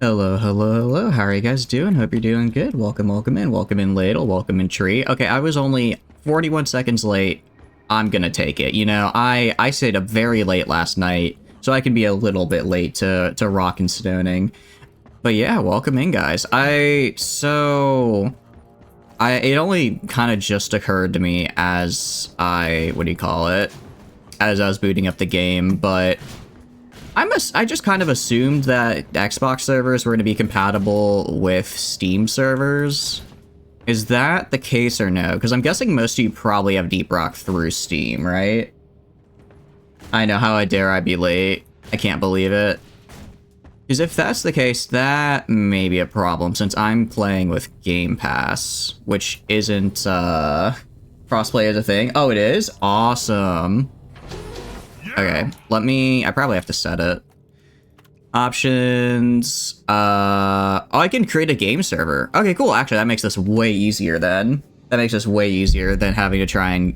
Hello, hello, hello. How are you guys doing? Hope you're doing good. Welcome, welcome in. Welcome in, Ladle. Welcome in, Tree. Okay, I was only 41 seconds late. I'm gonna take it. You know, I stayed up very late last night, so I can be a little bit late to rock and stoning. But yeah, welcome in, guys. It only kind of just occurred to me as I was booting up the game, but I just kind of assumed that Xbox servers were going to be compatible with Steam servers. Is that the case or no? Because I'm guessing most of you probably have Deep Rock through Steam, right? I know, how dare I be late. I can't believe it. Because if that's the case, that may be a problem, since I'm playing with Game Pass, which isn't, crossplay is a thing. Oh, it is? Awesome. Okay, I probably have to set it. Options, oh, I can create a game server. Okay, cool, actually, that makes this way easier then. That makes this way easier than having to try and,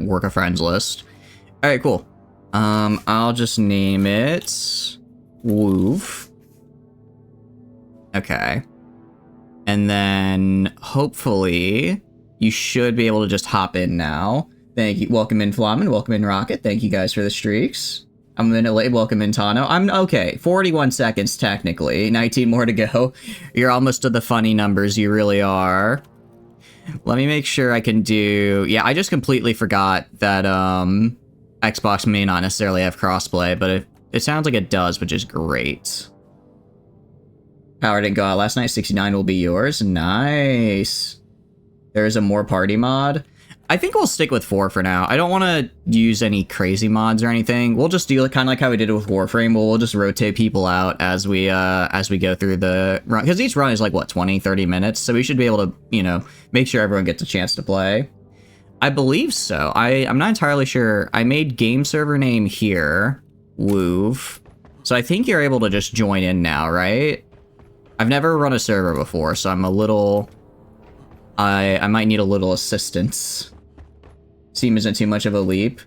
work a friends list. Alright, cool. I'll just name it Wööve. Okay. And then, hopefully, you should be able to just hop in now. Thank you. Welcome in, Flamin. Welcome in, Rocket. Thank you guys for the streaks. I'm a minute late. Welcome in, Tano. I'm okay. 41 seconds, technically. 19 more to go. You're almost to the funny numbers. You really are. Let me make sure I can do... Yeah, I just completely forgot that Xbox may not necessarily have crossplay, but it sounds like it does, which is great. Power didn't go out last night. 69 will be yours. Nice. There's a more party mod. I think we'll stick with 4 for now. I don't want to use any crazy mods or anything. We'll just do it kind of like how we did with Warframe. We'll just rotate people out as we go through the run. Because each run is like, what, 20, 30 minutes? So we should be able to, you know, make sure everyone gets a chance to play. I believe so. I'm not entirely sure. I made game server name here, Wööve. So I think you're able to just join in now, right? I've never run a server before, so I'm a little... I might need a little assistance. Steam isn't too much of a leap.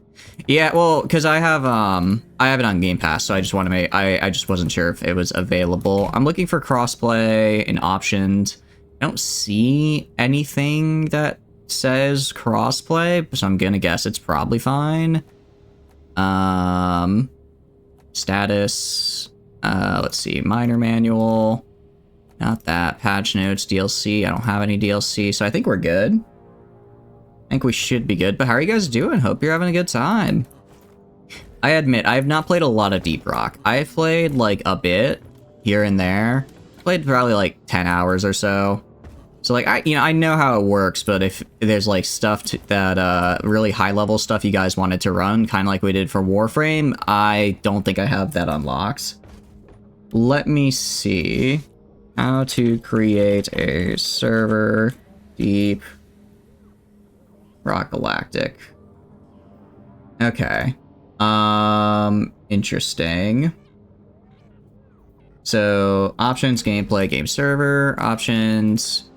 Yeah, well, because I have it on Game Pass, so I just want to make... I just wasn't sure if it was available. I'm looking for crossplay and options. I don't see anything that says crossplay, so I'm gonna guess it's probably fine. Status. Let's see. Minor manual. Not that. Patch notes, DLC. I don't have any DLC, so I think we're good. I think we should be good, but how are you guys doing? Hope you're having a good time. I admit, I have not played a lot of Deep Rock. I've played, like, a bit here and there. Played probably, like, 10 hours or so. So, like, I know how it works, but if there's, like, stuff that, really high-level stuff you guys wanted to run, kind of like we did for Warframe, I don't think I have that unlocked. Let me see. How to create a server, Deep Rock Galactic. Okay. Interesting. So, options, gameplay, game server, options,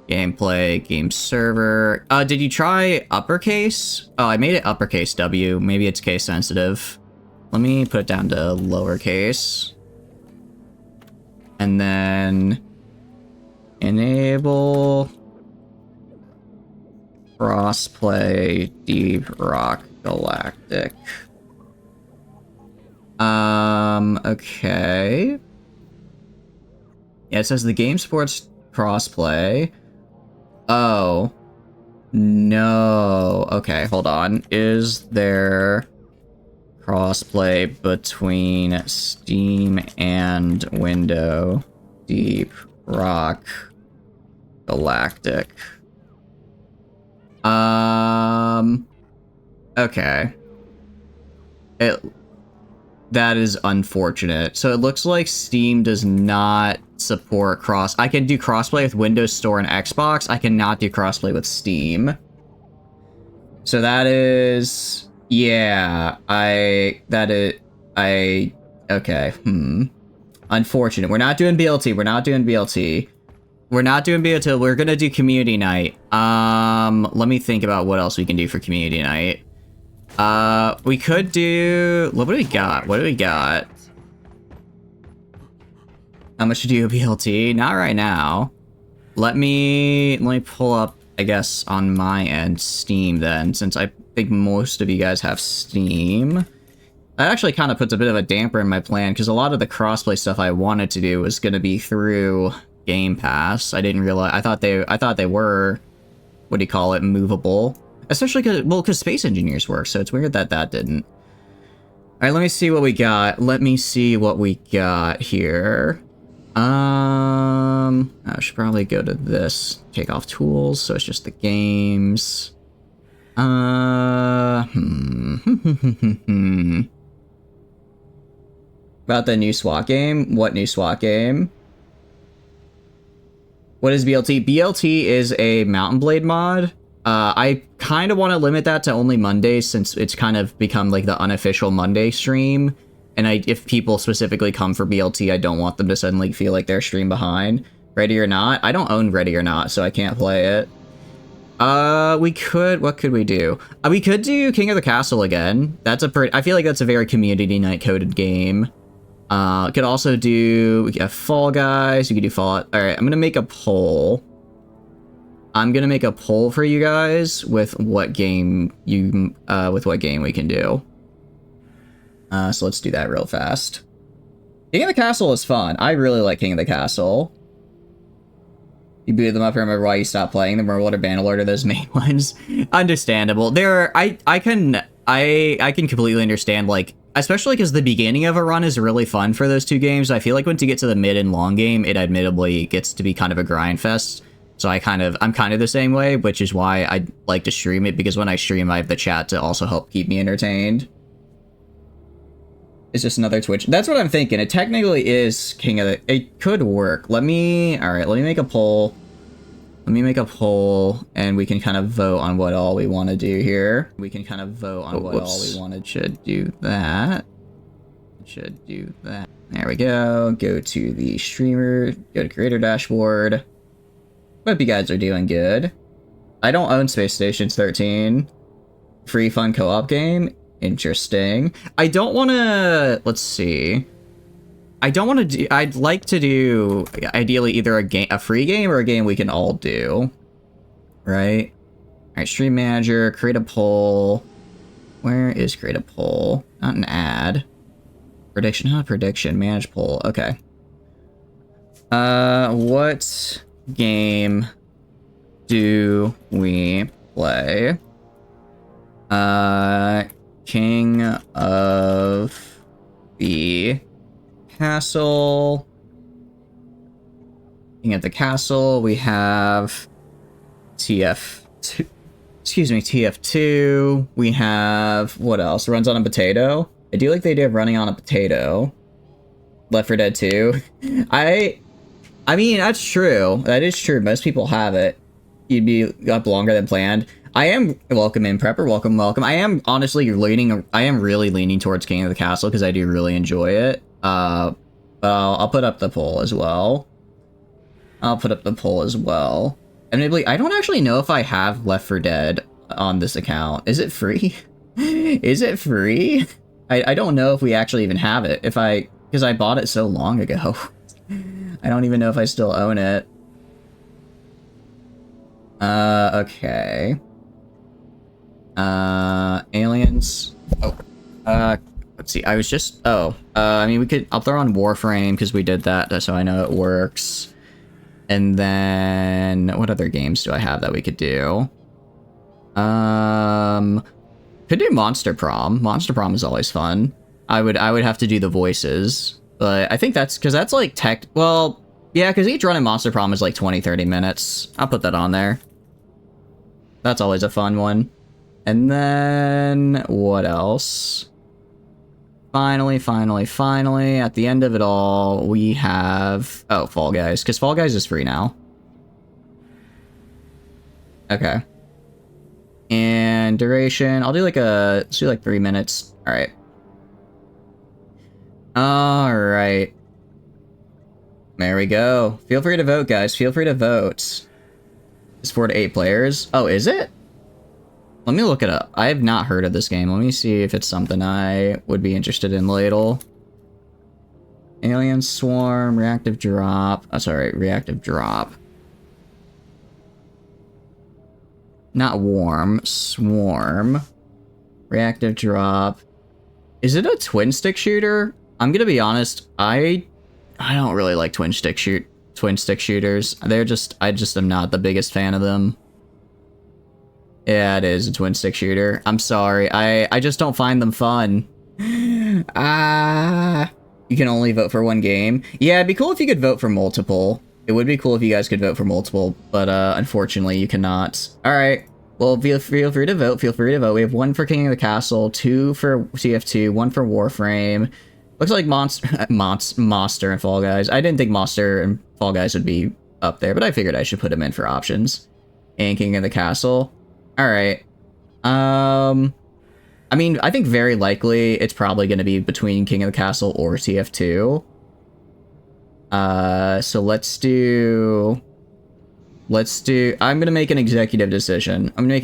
gameplay, game server. Did you try uppercase? Oh, I made it uppercase W. Maybe it's case sensitive. Let me put it down to lowercase. And then enable crossplay Deep Rock Galactic. Okay. Yeah, it says the game supports crossplay. Oh. No. Okay, hold on. Is there crossplay between Steam and Windows Deep Rock Galactic? Okay. That is unfortunate. So it looks like Steam does not support I can do crossplay with Windows Store and Xbox. I cannot do crossplay with Steam. So that is... Yeah, okay, Unfortunate. We're not doing BLT. We're not doing BLT. We're gonna do community night. Let me think about what else we can do for community night. We could do... What do we got? How much to do a BLT? Not right now. Let me pull up, I guess, on my end, Steam then, since I think most of you guys have Steam. That actually kind of puts a bit of a damper in my plan, because a lot of the crossplay stuff I wanted to do was going to be through Game Pass. I didn't realize, I thought they were, what do you call it, movable. Especially because Space Engineers work, so it's weird that that didn't. Alright, let me see what we got. Let me see what we got here. I should probably go to this. Take off tools, so it's just the games. About the new SWAT game? What new SWAT game? What is BLT? BLT is a Mountain Blade mod. I kind of want to limit that to only Mondays, since it's kind of become like the unofficial Monday stream. And if people specifically come for BLT, I don't want them to suddenly feel like they're a stream behind. Ready or Not? I don't own Ready or Not, so I can't play it. What could we do? We could do King of the Castle again. I feel like that's a very community night coded game. Could also do, we have Fall Guys, you could do Fallout. Alright, I'm gonna make a poll. I'm gonna make a poll for you guys with what game we can do. So let's do that real fast. King of the Castle is fun. I really like King of the Castle. You booted them up, remember why you stopped playing them, or what a Bannerlord are those main ones. Understandable. I can completely understand, like, especially because the beginning of a run is really fun for those two games. I feel like once you get to the mid and long game, it admittedly gets to be kind of a grind fest. So I'm kind of the same way, which is why I like to stream it, because when I stream, I have the chat to also help keep me entertained. It's just another Twitch. That's what I'm thinking. It technically is King of the... It could work. Alright, let me make a poll. Let me make a poll, and we can kind of vote on what all we want to do here. We can kind of vote on what all we want to... Should do that. Should do that. There we go. Go to the streamer. Go to creator dashboard. Hope you guys are doing good. I don't own Space Stations 13. Free fun co-op game. Interesting. I don't want to... Let's see. I don't want to do... I'd like to do, ideally, either a free game or a game we can all do. Right? Alright, Stream Manager, create a poll. Where is create a poll? Not an ad. Prediction, not a prediction. Manage poll. Okay. What game do we play? King of the Castle. King of the Castle. We have TF2. Excuse me, TF2. We have, what else? Runs on a Potato. I do like the idea of running on a potato. Left 4 Dead 2. I mean, that's true. That is true. Most people have it. You'd be up longer than planned. I am welcome in Prepper. Welcome. I am honestly really leaning towards King of the Castle because I do really enjoy it. I'll put up the poll as well. And maybe I don't actually know if I have Left 4 Dead on this account. Is it free? Is it free? I don't know if we actually even have it. Because I bought it so long ago. I don't even know if I still own it. Okay. Aliens. Let's see. I was just... I mean, I'll throw on Warframe because we did that, so I know it works. And then... What other games do I have that we could do? Could do Monster Prom. Monster Prom is always fun. I would have to do the voices. But I think that's... Because that's like tech... Well, yeah, because each run in Monster Prom is like 20-30 minutes. I'll put that on there. That's always a fun one. And then... What else? Finally, at the end of it all, we have... Oh, Fall Guys. Because Fall Guys is free now. Okay. And duration... I'll do like let's do like 3 minutes. Alright. Alright. There we go. Feel free to vote, guys. Feel free to vote. It's 4 to 8 players. Oh, is it? Let me look it up. I have not heard of this game. Let me see if it's something I would be interested in later. Alien Swarm, Reactive Drop. Oh, sorry, Reactive Drop. Not Warm, Swarm. Reactive Drop. Is it a twin stick shooter? I'm gonna be honest, I don't really like twin stick shooters. I just am not the biggest fan of them. Yeah, it is a twin stick shooter. I'm sorry. I just don't find them fun. You can only vote for one game. Yeah, it'd be cool if you could vote for multiple. It would be cool if you guys could vote for multiple, but unfortunately you cannot. All right. Well, feel free to vote. Feel free to vote. We have 1 for King of the Castle, 2 for TF2, 1 for Warframe. Looks like Monster and Fall Guys. I didn't think Monster and Fall Guys would be up there, but I figured I should put them in for options. And King of the Castle. All right. I mean, I think very likely it's probably going to be between King of the Castle or TF2. So let's do... I'm going to make an executive decision. We're going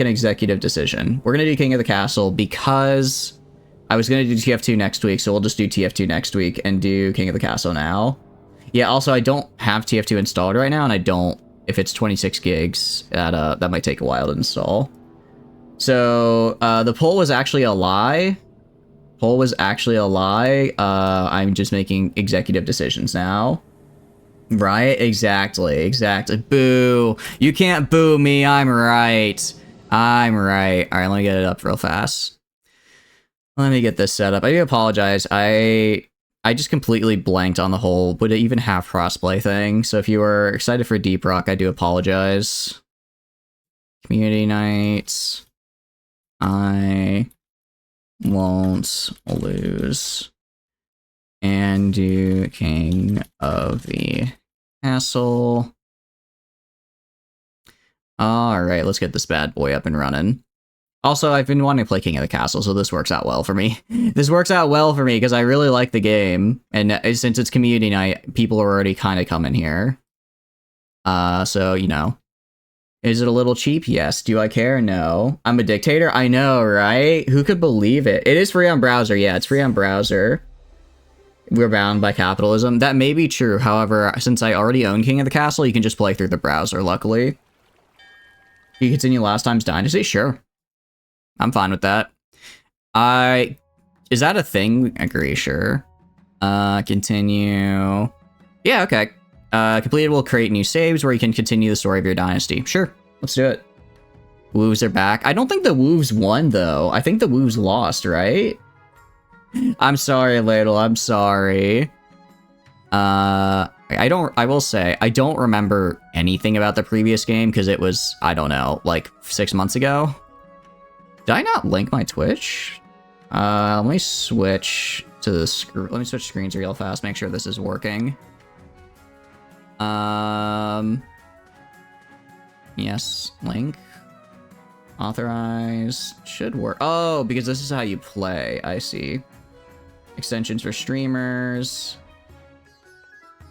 to do King of the Castle because I was going to do TF2 next week, so we'll just do TF2 next week and do King of the Castle now. Yeah, also, I don't have TF2 installed right now, and I don't... If it's 26 gigs, that might take a while to install. So, the poll was actually a lie. I'm just making executive decisions now. Right? Exactly. Boo. You can't boo me. I'm right. All right, let me get it up real fast. Let me get this set up. I do apologize. I just completely blanked on the whole would it even have crossplay thing. So if you were excited for Deep Rock, I do apologize. Community nights. I won't lose. And do King of the Castle. Alright, let's get this bad boy up and running. Also, I've been wanting to play King of the Castle, so this works out well for me. This works out well for me because I really like the game. And since it's community night, people are already kind of coming here. So, you know. Is it a little cheap? Yes. Do I care? No. I'm a dictator? I know, right? Who could believe it? It is free on browser. Yeah, it's free on browser. We're bound by capitalism. That may be true. However, since I already own King of the Castle, you can just play through the browser, luckily. You continue last time's Dynasty? Sure. I'm fine with that. Is that a thing? Agree, sure. Continue. Yeah, okay. Completed will create new saves where you can continue the story of your dynasty. Sure, let's do it. Wööves are back. I don't think the Wööves won, though. I think the Wööves lost, right? I'm sorry, Ladle. I'm sorry. I will say, I don't remember anything about the previous game because it was, I don't know, like 6 months ago. Did I not link my Twitch? Let me switch to the let me switch screens real fast, make sure this is working. Yes, link. Authorize. Should work. Oh, because this is how you play. I see. Extensions for streamers.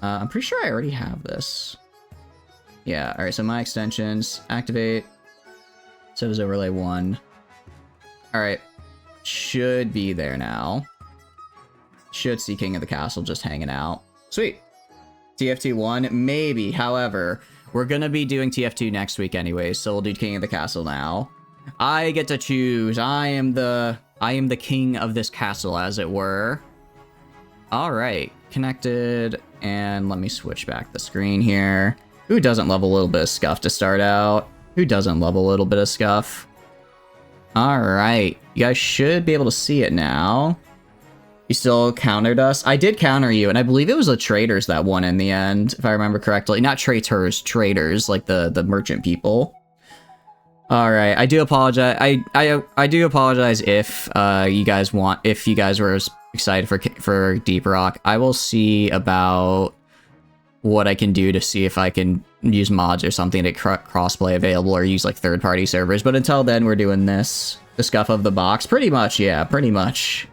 I'm pretty sure I already have this. Yeah, alright, so my extensions. Activate. So does overlay 1. Alright. Should be there now. Should see King of the Castle just hanging out. Sweet. TF2 1, maybe. However, we're gonna be doing TF2 next week anyway, so we'll do King of the Castle now. I get to choose. I am the king of this castle, as it were. Alright, connected, and let me switch back the screen here. Who doesn't love a little bit of scuff to start out? Who doesn't love a little bit of scuff? Alright, you guys should be able to see it now. You still countered us? I did counter you, and I believe it was the traders that won in the end, if I remember correctly. Not traitors, traders, like the merchant people. Alright, I do apologize. I do apologize if you guys were excited for Deep Rock. I will see about what I can do to see if I can use mods or something to crossplay available or use like third-party servers. But until then, we're doing this. The scuff of the box. Pretty much, yeah, pretty much.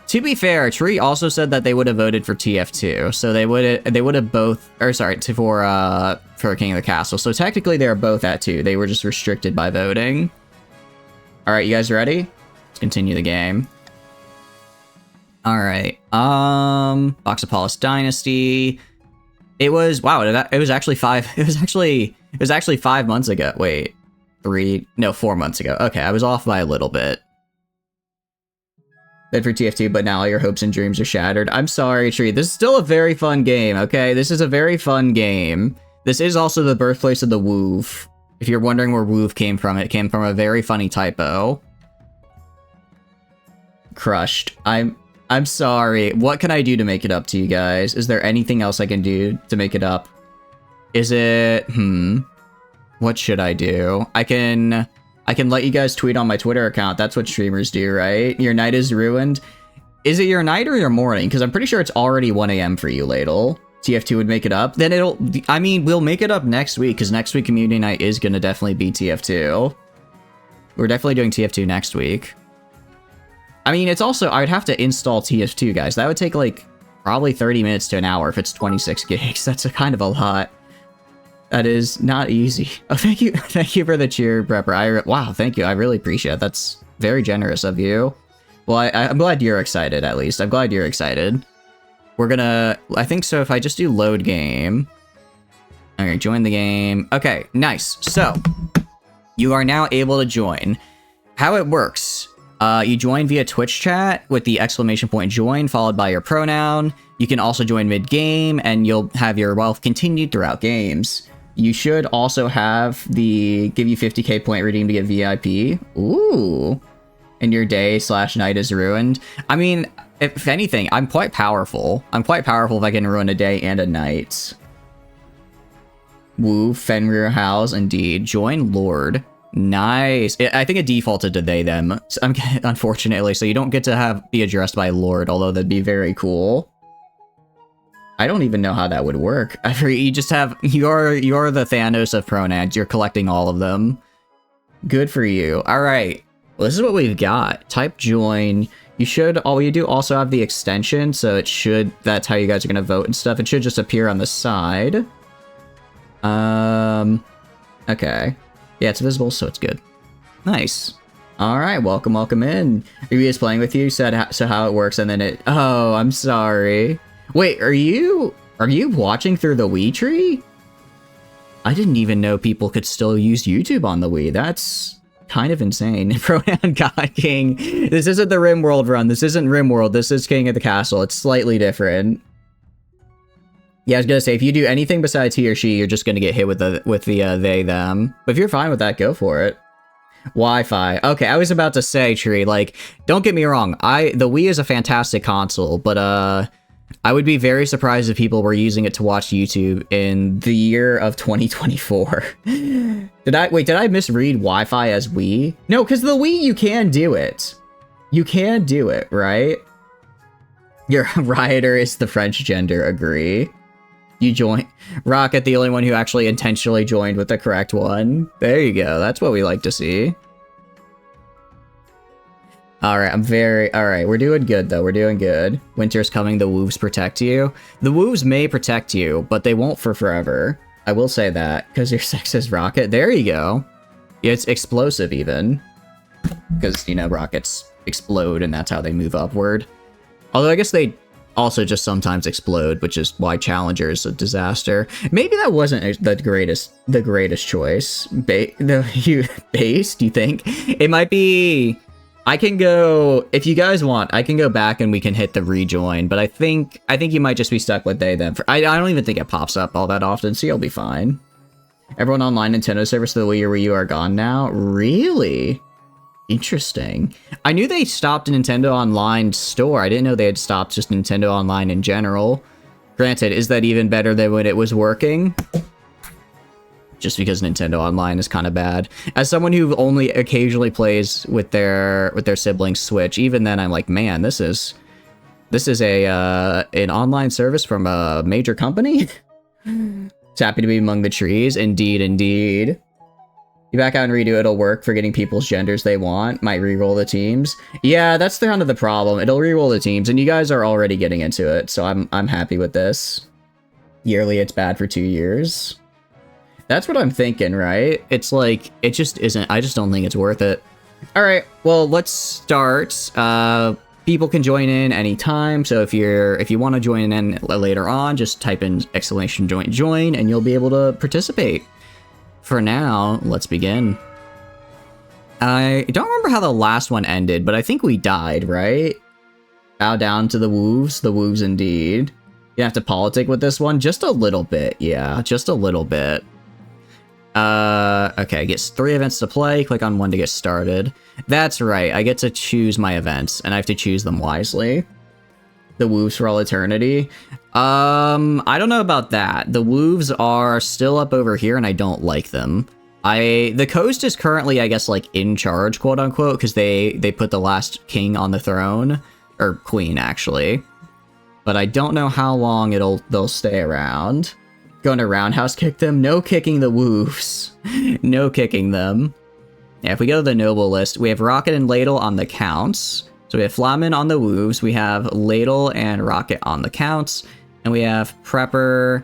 To be fair, Tree also said that they would have voted for TF2, so they would have both, or sorry, for King of the Castle. So technically they were both at 2. They were just restricted by voting. All right, you guys ready? Let's continue the game. All right. Boxopolis Dynasty. It was wow. It was actually 5. It was actually 5 months ago. Wait, 4 months ago. Okay, I was off by a little bit. Then for TF2, but now all your hopes and dreams are shattered. I'm sorry, Tree. This is still a very fun game. Okay, this is a very fun game. This is also the birthplace of the Wööve. If you're wondering where Wööve came from, it came from a very funny typo. Crushed. I'm sorry. What can I do to make it up to you guys? Is there anything else I can do to make it up? Is it... What should I do? I can let you guys tweet on my Twitter account. That's what streamers do, right? Your night is ruined. Is it your night or your morning? Because I'm pretty sure it's already 1 a.m. for you, Ladle. TF2 would make it up. Then I mean, we'll make it up next week, because next week community night is going to definitely be TF2. We're definitely doing TF2 next week. I mean, it's also, I would have to install TF2, guys. That would take, like, probably 30 minutes to an hour if it's 26 gigs. That's a kind of a lot. That is not easy. Oh, thank you for the cheer, Prepper. Wow, thank you. I really appreciate it. That's very generous of you. Well, I'm glad you're excited, at least. I'm glad you're excited. We're gonna... I think so if I just do load game. Alright, join the game. Okay, nice. So, you are now able to join. How it works. You join via Twitch chat with the exclamation point join followed by your pronoun. You can also join mid-game, and you'll have your wealth continued throughout games. You should also have the give you 50k point redeem to get VIP. Ooh. And your day/night is ruined. I mean, if anything, I'm quite powerful. I'm quite powerful if I can ruin a day and a night. Woo, Fenrir House, indeed. Join Lord. Nice. I think it defaulted to they, them. Unfortunately, so you don't get to be addressed by Lord, although that'd be very cool. I don't even know how that would work. You just have... You're the Thanos of pronouns. You're collecting all of them. Good for you. Alright. Well, this is what we've got. Type join. You should... All you do also have the extension, so it should... That's how you guys are going to vote and stuff. It should just appear on the side. Okay. Yeah, it's visible, so it's good. Nice. Alright, welcome in. Ruby is playing with you, said so how it works, and then it... Oh, I'm sorry. Wait, are you watching through the Wii tree? I didn't even know people could still use YouTube on the Wii. That's kind of insane. Pronoun God King. This isn't the RimWorld run. This isn't RimWorld. This is King of the Castle. It's slightly different. Yeah, I was gonna say, if you do anything besides he or she, you're just gonna get hit with the they, them. But if you're fine with that, go for it. Wi-Fi. Okay, I was about to say, Tree, like, don't get me wrong. The Wii is a fantastic console, but, I would be very surprised if people were using it to watch YouTube in the year of 2024. Did I misread Wi-Fi as Wii? No, because the Wii, you can do it. You can do it, right? Your rioter is the French gender, agree. You join. Rocket, the only one who actually intentionally joined with the correct one. There you go. That's what we like to see. Alright, alright, we're doing good, though. We're doing good. Winter's coming, the Wööves protect you. The Wööves may protect you, but they won't for forever. I will say that, because your sex is rocket. There you go. Yeah, it's explosive, even. Because, you know, rockets explode, and that's how they move upward. Although, I guess they also just sometimes explode, which is why Challenger is a disaster. Maybe that wasn't the greatest choice. Based, you think? It might be... I can go, if you guys want, I can go back and we can hit the rejoin, but I think you might just be stuck with they, them. I don't even think it pops up all that often, so you'll be fine. Everyone online Nintendo service to the Wii or Wii U are gone now? Really? Interesting. I knew they stopped Nintendo Online Store. I didn't know they had stopped just Nintendo Online in general. Granted, is that even better than when it was working? Just because Nintendo Online is kind of bad. As someone who only occasionally plays with their siblings Switch, even then I'm like, man, this is an online service from a major company. It's happy to be among the trees. Indeed, indeed. You back out and redo it, it'll work for getting people's genders they want. Might re-roll the teams. Yeah, that's kind of the problem. It'll re-roll the teams, and you guys are already getting into it, so I'm happy with this. Yearly, it's bad for 2 years. That's what I'm thinking, right? It's like, it just isn't, I just don't think it's worth it. Alright, well, let's start. People can join in anytime, so if you want to join in later on, just type in !join and you'll be able to participate. For now, let's begin. I don't remember how the last one ended, but I think we died, right? Bow down to the Wööves indeed. You have to politic with this one just a little bit, yeah, just a little bit. Okay, gets 3 events to play, click on 1 to get started. That's right, I get to choose my events, and I have to choose them wisely. The Wööves for all eternity. I don't know about that. The Wööves are still up over here, and I don't like them. The coast is currently, I guess, like, in charge, quote-unquote, because they put the last king on the throne. Or queen, actually. But I don't know how long they'll stay around. Going to roundhouse kick them? No kicking the Wööves. No kicking them. Yeah, if we go to the noble list, we have Rocket and Ladle on the counts. So we have Flamen on the Wööves, we have Ladle and Rocket on the counts, and we have Prepper,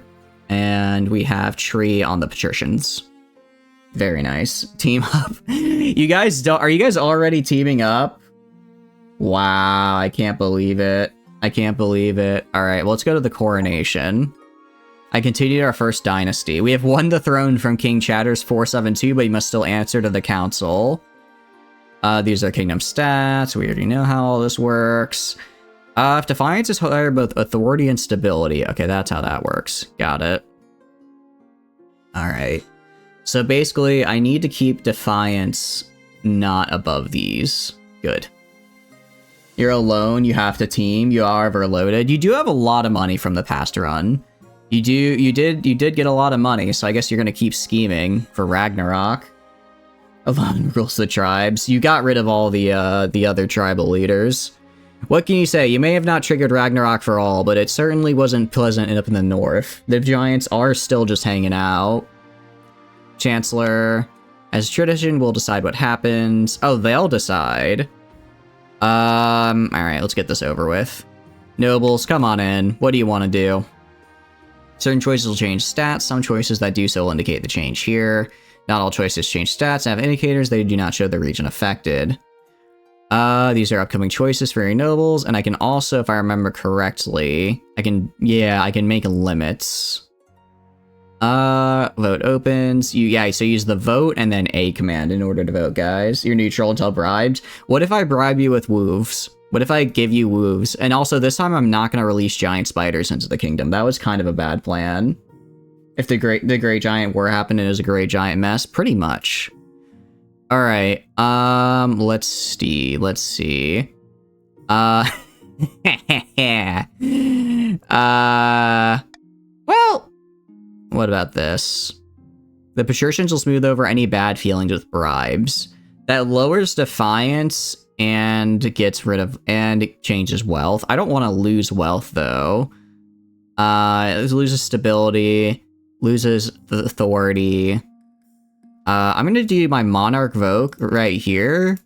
and we have Tree on the patricians. Very nice. Team up. You guys are you guys already teaming up? Wow, I can't believe it. I can't believe it. Alright, well, let's go to the coronation. I continued our first dynasty. We have won the throne from King Chatters 472, but he must still answer to the council. These are kingdom stats. We already know how all this works. If Defiance is higher both authority and stability. Okay, that's how that works. Got it. Alright. So basically, I need to keep Defiance not above these. Good. You're alone, you have to team, you are overloaded. You do have a lot of money from the past run. You did get a lot of money, so I guess you're gonna keep scheming for Ragnarok. 11 rules the tribes. You got rid of all the other tribal leaders. What can you say? You may have not triggered Ragnarok for all, but it certainly wasn't pleasant up in the north. The giants are still just hanging out. Chancellor, as tradition, will decide what happens. Oh, they'll decide. Alright, let's get this over with. Nobles, come on in. What do you want to do? Certain choices will change stats. Some choices that do so will indicate the change here. Not all choices change stats and have indicators. They do not show the region affected. These are upcoming choices for your nobles, and I can also, if I remember correctly, I can make limits. Vote opens. So use the vote and then A command in order to vote, guys. You're neutral until bribed. What if I bribe you with Wööves? What if I give you Wööves? And also, this time I'm not going to release giant spiders into the kingdom. That was kind of a bad plan. If the great giant war happened, it was a great giant mess. Pretty much. Alright, let's see. Well, what about this? The patricians will smooth over any bad feelings with bribes. That lowers defiance and gets rid of, and it changes wealth. I don't want to lose wealth, though. It loses stability, loses the authority. I'm gonna do my Monarch Vote right here.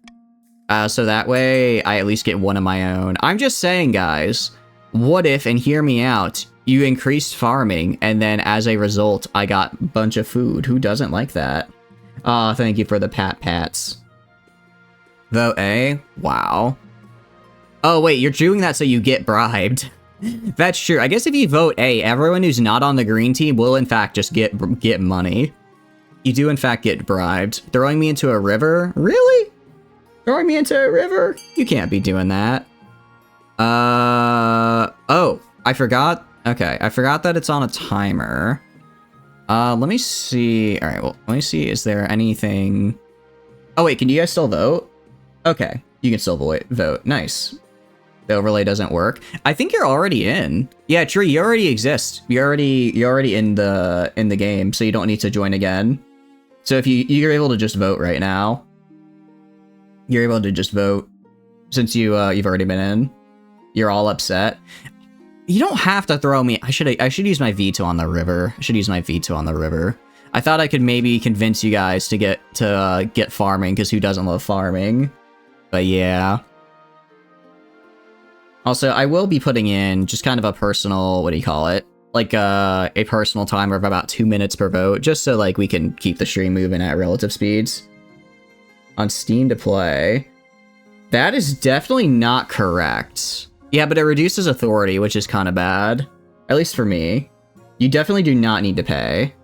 So that way I at least get one of my own. I'm just saying, guys, what if, and hear me out, you increased farming, and then as a result, I got a bunch of food. Who doesn't like that? Thank you for the pats. Vote A? Wow. Oh, wait, you're doing that so you get bribed. That's true. I guess if you vote A, everyone who's not on the green team will, in fact, just get money. You do, in fact, get bribed. Throwing me into a river? Really? Throwing me into a river? You can't be doing that. Oh, I forgot. Okay, I forgot that it's on a timer. Let me see. All right, well, let me see. Is there anything? Oh, wait, can you guys still vote? Okay, you can still vote. Nice. The overlay doesn't work. I think you're already in. Yeah, Tree, you already exist. You're already in the game, so you don't need to join again. So if you're able to just vote right now. You're able to just vote since you've already been in. You're all upset. You don't have to throw me. I should use my veto on the river. I thought I could maybe convince you guys to get farming, because who doesn't love farming? But yeah. Also, I will be putting in just kind of a personal, what do you call it? Like a personal timer of about 2 minutes per vote, just so like we can keep the stream moving at relative speeds. On Steam to play. That is definitely not correct. Yeah, but it reduces authority, which is kind of bad. At least for me. You definitely do not need to pay.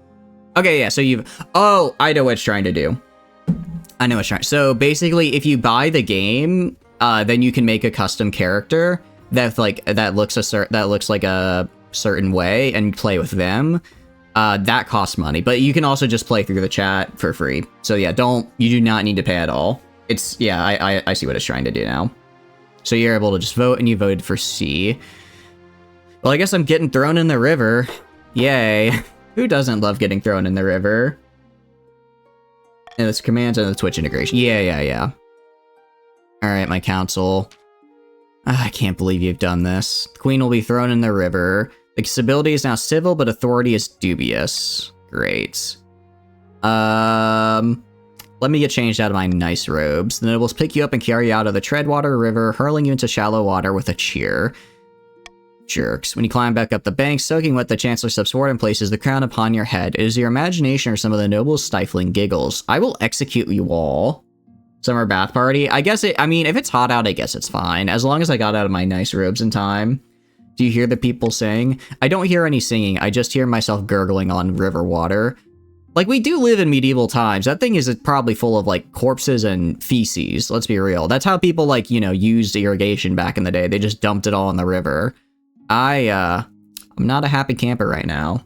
Okay, yeah, so you've... Oh, I know what it's trying to do. I know what it's trying... So basically, if you buy the game, then you can make a custom character that looks like a certain way and play with them. That costs money, but you can also just play through the chat for free. So yeah, you do not need to pay at all. It's, yeah, I see what it's trying to do now. So you're able to just vote, and you voted for C. Well, I guess I'm getting thrown in the river. Yay. Who doesn't love getting thrown in the river? And it's commands and the Twitch integration. Yeah. Alright, my council. I can't believe you've done this. The queen will be thrown in the river. The stability is now civil, but authority is dubious. Great. Let me get changed out of my nice robes. The nobles pick you up and carry you out of the Treadwater River, hurling you into shallow water with a cheer. Jerks. When you climb back up the bank, soaking wet, the Chancellor steps forward and places the crown upon your head. It is your imagination or some of the nobles' stifling giggles. I will execute you all. Summer bath party? I mean, if it's hot out, I guess it's fine. As long as I got out of my nice robes in time. Do you hear the people sing? I don't hear any singing. I just hear myself gurgling on river water. Like, we do live in medieval times. That thing is probably full of, like, corpses and feces. Let's be real. That's how people, like, you know, used irrigation back in the day. They just dumped it all in the river. I'm not a happy camper right now.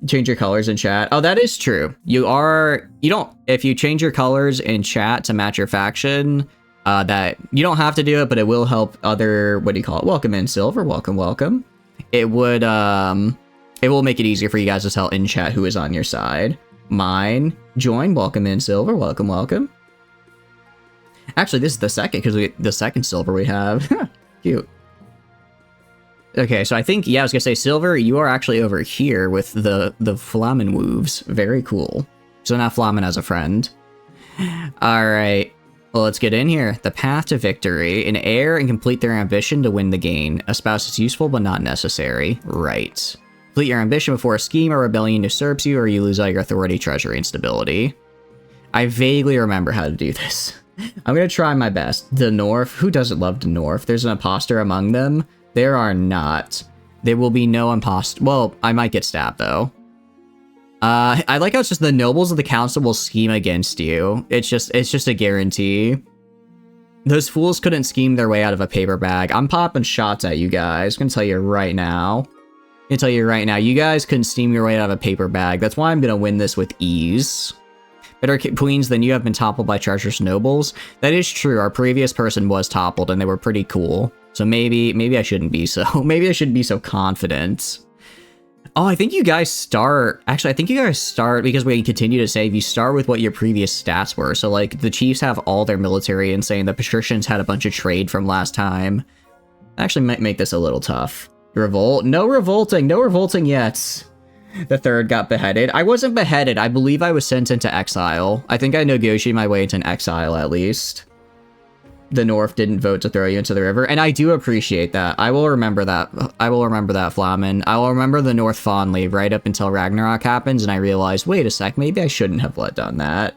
Change your colors in chat. Oh, that is true. If you change your colors in chat to match your faction, that you don't have to do it, but it will help other, what do you call it? Welcome in, Silver. Welcome. It will make it easier for you guys to tell in chat who is on your side. Mine, join, welcome in, Silver. Welcome. Actually, this is the second, because the second Silver we have. Cute. Okay, so I think, yeah, I was gonna say, Silver, you are actually over here with the Flamen Wööves. Very cool. So now Flamen has a friend. Alright, well, let's get in here. The path to victory. An heir and complete their ambition to win the game. A spouse is useful, but not necessary. Right. Complete your ambition before a scheme or rebellion usurps you, or you lose all your authority, treasury, and stability. I vaguely remember how to do this. I'm gonna try my best. The North. Who doesn't love the North? There's an imposter among them. There are not. There will be no imposter. Well, I might get stabbed, though. I like how it's just the nobles of the council will scheme against you. It's just a guarantee. Those fools couldn't scheme their way out of a paper bag. I'm popping shots at you guys. I'm gonna tell you right now. You guys couldn't scheme your way out of a paper bag. That's why I'm gonna win this with ease. Better queens than you have been toppled by treacherous nobles. That is true. Our previous person was toppled, and they were pretty cool. So maybe I shouldn't be so. Maybe I shouldn't be so confident. Oh, I think you guys start. Actually, I think you guys start because we continue to save. You start with what your previous stats were. So like the chiefs have all their military insane. The patricians had a bunch of trade from last time. Actually, might make this a little tough. Revolt? No revolting yet. The third got beheaded. I wasn't beheaded. I believe I was sent into exile. I think I negotiated my way into an exile at least. The North didn't vote to throw you into the river, and I do appreciate that. I will remember that. Flamen. I will remember the North fondly right up until Ragnarok happens, and I realized, wait a sec, maybe I shouldn't have done that.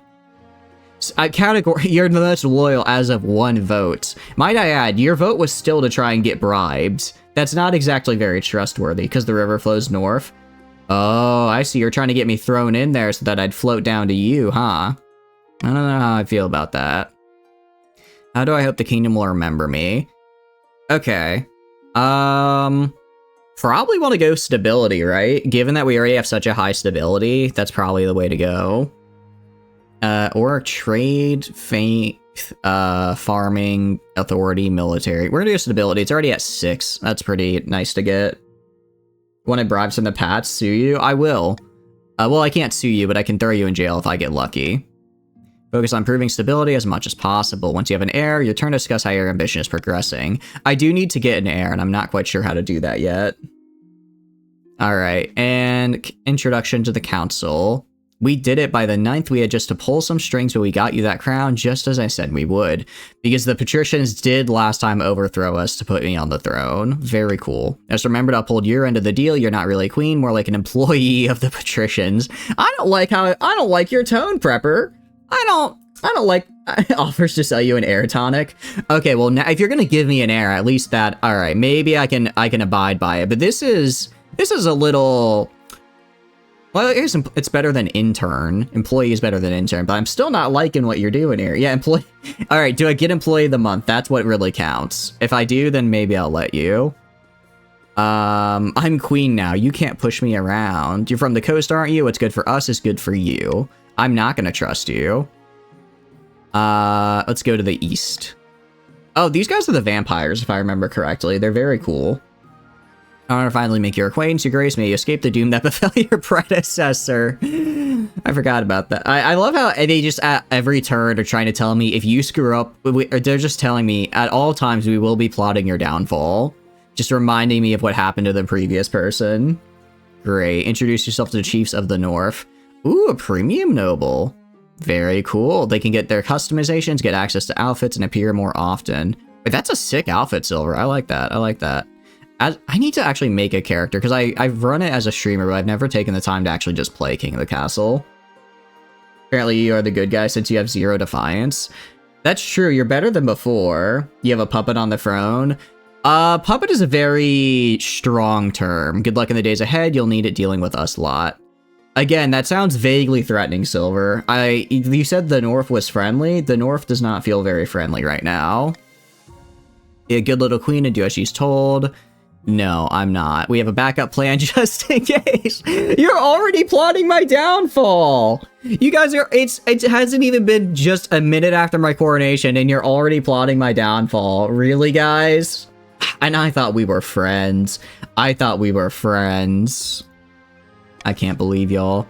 You're the most loyal as of one vote. Might I add, your vote was still to try and get bribed. That's not exactly very trustworthy, because the river flows north. Oh, I see. You're trying to get me thrown in there so that I'd float down to you, huh? I don't know how I feel about that. How do I hope the kingdom will remember me? Okay. Probably want to go stability, right? Given that we already have such a high stability, that's probably the way to go. Or trade, faith, farming, authority, military. We're gonna go stability. It's already at 6. That's pretty nice to get. Want to bribe some of the pats? Sue you? I will. Well, I can't sue you, but I can throw you in jail if I get lucky. Focus on proving stability as much as possible. Once you have an heir, your turn to discuss how your ambition is progressing. I do need to get an heir, and I'm not quite sure how to do that yet. Alright, and introduction to the council. We did it by the 9th. We had just to pull some strings, but we got you that crown just as I said we would. Because the patricians did last time overthrow us to put me on the throne. Very cool. Just remember to uphold your end of the deal. You're not really a queen, more like an employee of the patricians. I don't like your tone, Prepper. I don't like Offers to sell you an air tonic. Okay, well now if you're gonna give me an air, at least that. All right, maybe I can abide by it. But this is a little. Well, it's better than intern. Employee is better than intern, but I'm still not liking what you're doing here. Yeah, employee. All right, do I get employee of the month? That's what really counts. If I do, then maybe I'll let you. I'm queen now. You can't push me around. You're from the coast, aren't you? What's good for us is good for you. I'm not gonna trust you. Let's go to the east. Oh, these guys are the vampires, if I remember correctly. They're very cool. I want to finally make your acquaintance, your grace. May you escape the doom that befell your predecessor. I forgot about that. I love how they just at every turn are trying to tell me if you screw up, or they're just telling me at all times we will be plotting your downfall. Just reminding me of what happened to the previous person. Great. Introduce yourself to the chiefs of the north. Ooh, a premium noble. Very cool. They can get their customizations, get access to outfits, and appear more often. Wait, that's a sick outfit, Silver. I like that. I like that. I need to actually make a character, because I've run it as a streamer, but I've never taken the time to actually just play King of the Castle. Apparently you are the good guy since you have 0 defiance. That's true. You're better than before. You have a puppet on the throne. Puppet is a very strong term. Good luck in the days ahead. You'll need it dealing with us lot. Again, that sounds vaguely threatening, Silver. You said the North was friendly. The North does not feel very friendly right now. Be a good little queen and do as she's told. No, I'm not. We have a backup plan just in case. You're already plotting my downfall. You guys are, it hasn't even been just a minute after my coronation and you're already plotting my downfall. Really, guys? And I thought we were friends. I thought we were friends. I can't believe y'all.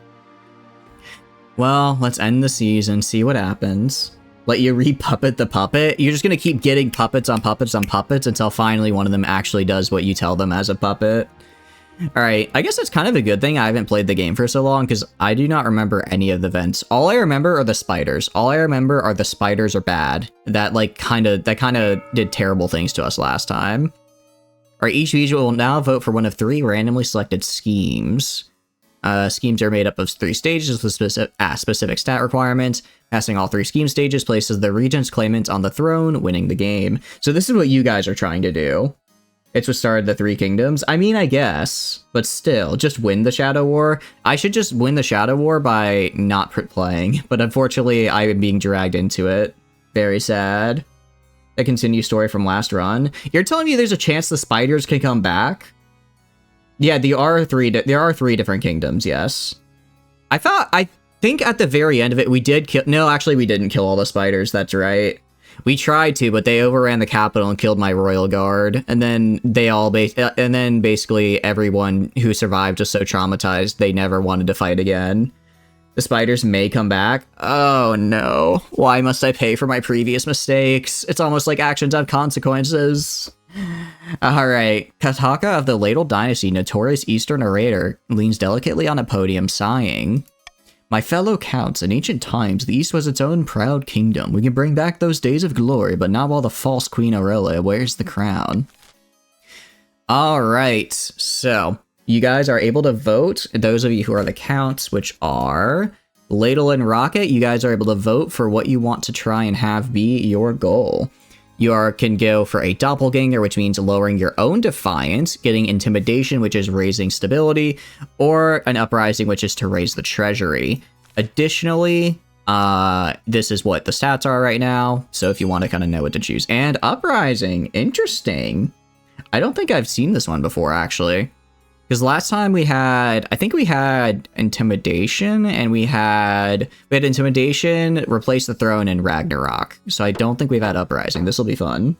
Well, let's end the season, see what happens. Let you re-puppet the puppet? You're just gonna keep getting puppets on puppets on puppets until finally one of them actually does what you tell them as a puppet. Alright, I guess it's kind of a good thing I haven't played the game for so long, because I do not remember any of the events. All I remember are the spiders. All I remember are the spiders are bad. That, like, kinda did terrible things to us last time. Alright, each region will now vote for one of 3 randomly selected schemes. Schemes are made up of 3 stages with specific stat requirements. Passing all 3 scheme stages places the region's claimant on the throne, winning the game. So this is what you guys are trying to do. It's what started the 3 kingdoms. I mean, I guess, but still, just win the Shadow War. I should just win the Shadow War by not playing, but unfortunately, I am being dragged into it. Very sad. A continued story from last run. You're telling me there's a chance the spiders can come back? Yeah, there are 3 different kingdoms, yes. I think at the very end of it, we did kill... No, actually, we didn't kill all the spiders, that's right. We tried to, but they overran the capital and killed my royal guard. And then basically everyone who survived was so traumatized, they never wanted to fight again. The spiders may come back. Oh no. Why must I pay for my previous mistakes? It's almost like actions have consequences. Alright, Kataka of the Ladle Dynasty, notorious Eastern orator, leans delicately on a podium, sighing. My fellow counts, in ancient times, the East was its own proud kingdom. We can bring back those days of glory, but not while the false Queen Aurelia wears the crown. Alright, so, you guys are able to vote. Those of you who are the counts, which are Ladle and Rocket, you guys are able to vote for what you want to try and have be your goal. You can go for a doppelganger, which means lowering your own defiance, getting intimidation, which is raising stability, or an uprising, which is to raise the treasury. Additionally, this is what the stats are right now, so if you want to kind of know what to choose. And uprising, interesting. I don't think I've seen this one before, actually. Because last time we had, I think we had intimidation, and we had intimidation, replace the throne, and Ragnarok. So I don't think we've had uprising. This will be fun.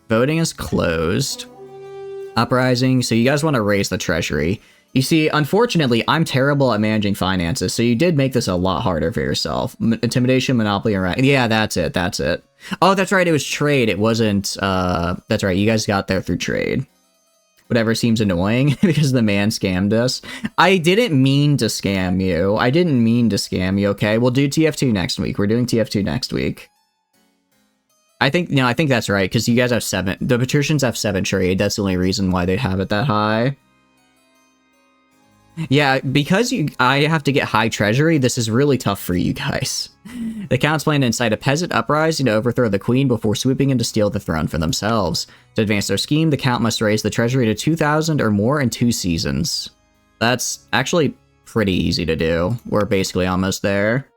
Voting is closed. Uprising, so you guys want to raise the treasury. You see, unfortunately, I'm terrible at managing finances, so you did make this a lot harder for yourself. Intimidation, Monopoly, and yeah, that's it, that's it. Oh, that's right, it was trade, it wasn't, that's right, you guys got there through trade. Whatever seems annoying, because the man scammed us. I didn't mean to scam you. I didn't mean to scam you, okay? We'll do TF2 next week. We're doing TF2 next week. I think that's right, because you guys have 7. The patricians have 7 trade. That's the only reason why they have it that high. Yeah, because I have to get high treasury, this is really tough for you guys. The Count's plan to incite a peasant uprising to overthrow the Queen before swooping in to steal the throne for themselves. To advance their scheme, the Count must raise the treasury to 2,000 or more in 2 seasons. That's actually pretty easy to do. We're basically almost there.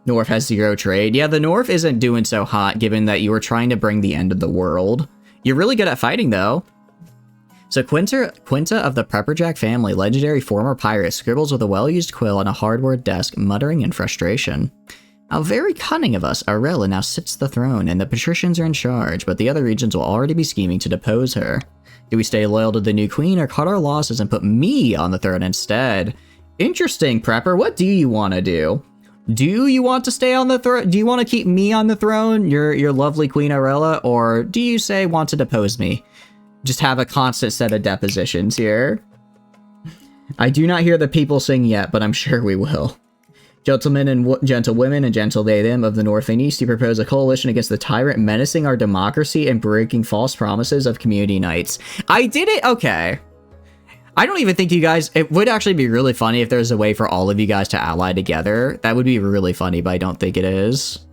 North has 0 trade. Yeah, the North isn't doing so hot, given that you were trying to bring the end of the world. You're really good at fighting, though. So Quinta of the Pepperjack family, legendary former pirate, scribbles with a well-used quill on a hardwood desk, muttering in frustration. How very cunning of us, Arella now sits the throne, and the patricians are in charge, but the other regions will already be scheming to depose her. Do we stay loyal to the new queen, or cut our losses and put me on the throne instead? Interesting, Prepper. What do you want to do? Do you want to stay on the throne? Do you want to keep me on the throne, your lovely Queen Arella, or do you say want to depose me? Just have a constant set of depositions here. I do not hear the people sing yet, but I'm sure we will. Gentlemen and gentlewomen and gentle they them of the North and East, you propose a coalition against the tyrant menacing our democracy and breaking false promises of community nights. I did it? Okay. I don't even think you guys... It would actually be really funny if there's a way for all of you guys to ally together. That would be really funny, but I don't think it is.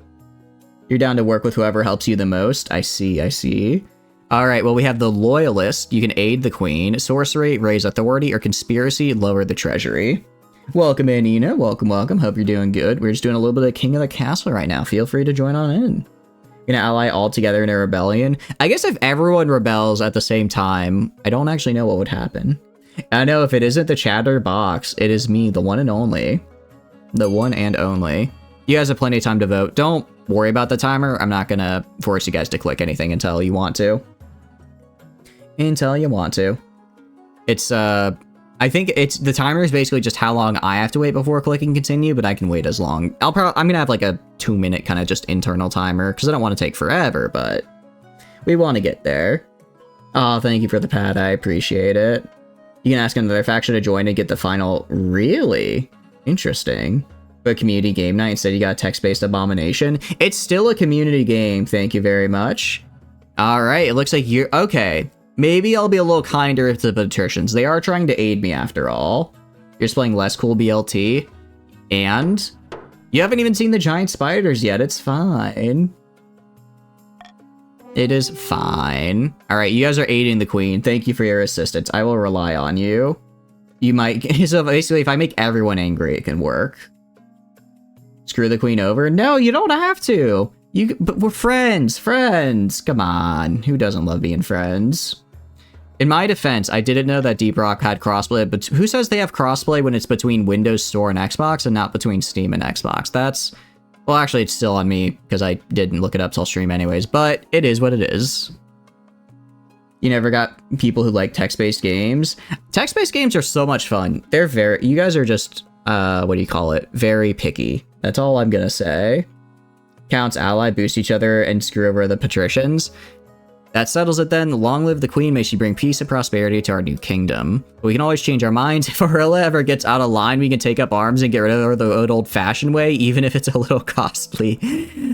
You're down to work with whoever helps you the most. I see, I see. Alright, well, we have the Loyalist. You can aid the Queen. Sorcery, raise authority, or Conspiracy, lower the treasury. Welcome in, Ina. Welcome, welcome. Hope you're doing good. We're just doing a little bit of King of the Castle right now. Feel free to join on in. Gonna ally all together in a rebellion. I guess if everyone rebels at the same time, I don't actually know what would happen. I know if it isn't the chatterbox, it is me, the one and only. The one and only. You guys have plenty of time to vote. Don't worry about the timer. I'm not gonna force you guys to click anything until you want to. Until you want to. It's, I think it's, the timer is basically just how long I have to wait before clicking continue, but I can wait as long. I'm gonna have like a 2-minute kind of just internal timer, because I don't want to take forever, but we want to get there. Oh, thank you for the pad. I appreciate it. You can ask another faction to join and get the final. Really? Interesting. But community game night instead you got a text-based abomination. It's still a community game. Thank you very much. All right. It looks like you're okay. Maybe I'll be a little kinder to the patricians. They are trying to aid me after all. You're just playing less cool BLT. And you haven't even seen the giant spiders yet. It's fine. It is fine. All right, you guys are aiding the Queen. Thank you for your assistance. I will rely on you. You might... So basically, if I make everyone angry, it can work. Screw the Queen over? No, you don't have to. But we're friends. Friends. Come on. Who doesn't love being friends? In my defense, I didn't know that Deep Rock had crossplay, but who says they have crossplay when it's between Windows Store and Xbox and not between Steam and Xbox? That's... Well, actually, it's still on me, because I didn't look it up till stream anyways, but it is what it is. You never got people who like text-based games? Text-based games are so much fun. They're very... You guys are just, what do you call it? Very picky. That's all I'm gonna say. Counts ally, boost each other, and screw over the patricians. That settles it then. Long live the Queen, may she bring peace and prosperity to our new kingdom. But we can always change our minds. If Arella ever gets out of line, we can take up arms and get rid of her the old-fashioned way, even if it's a little costly.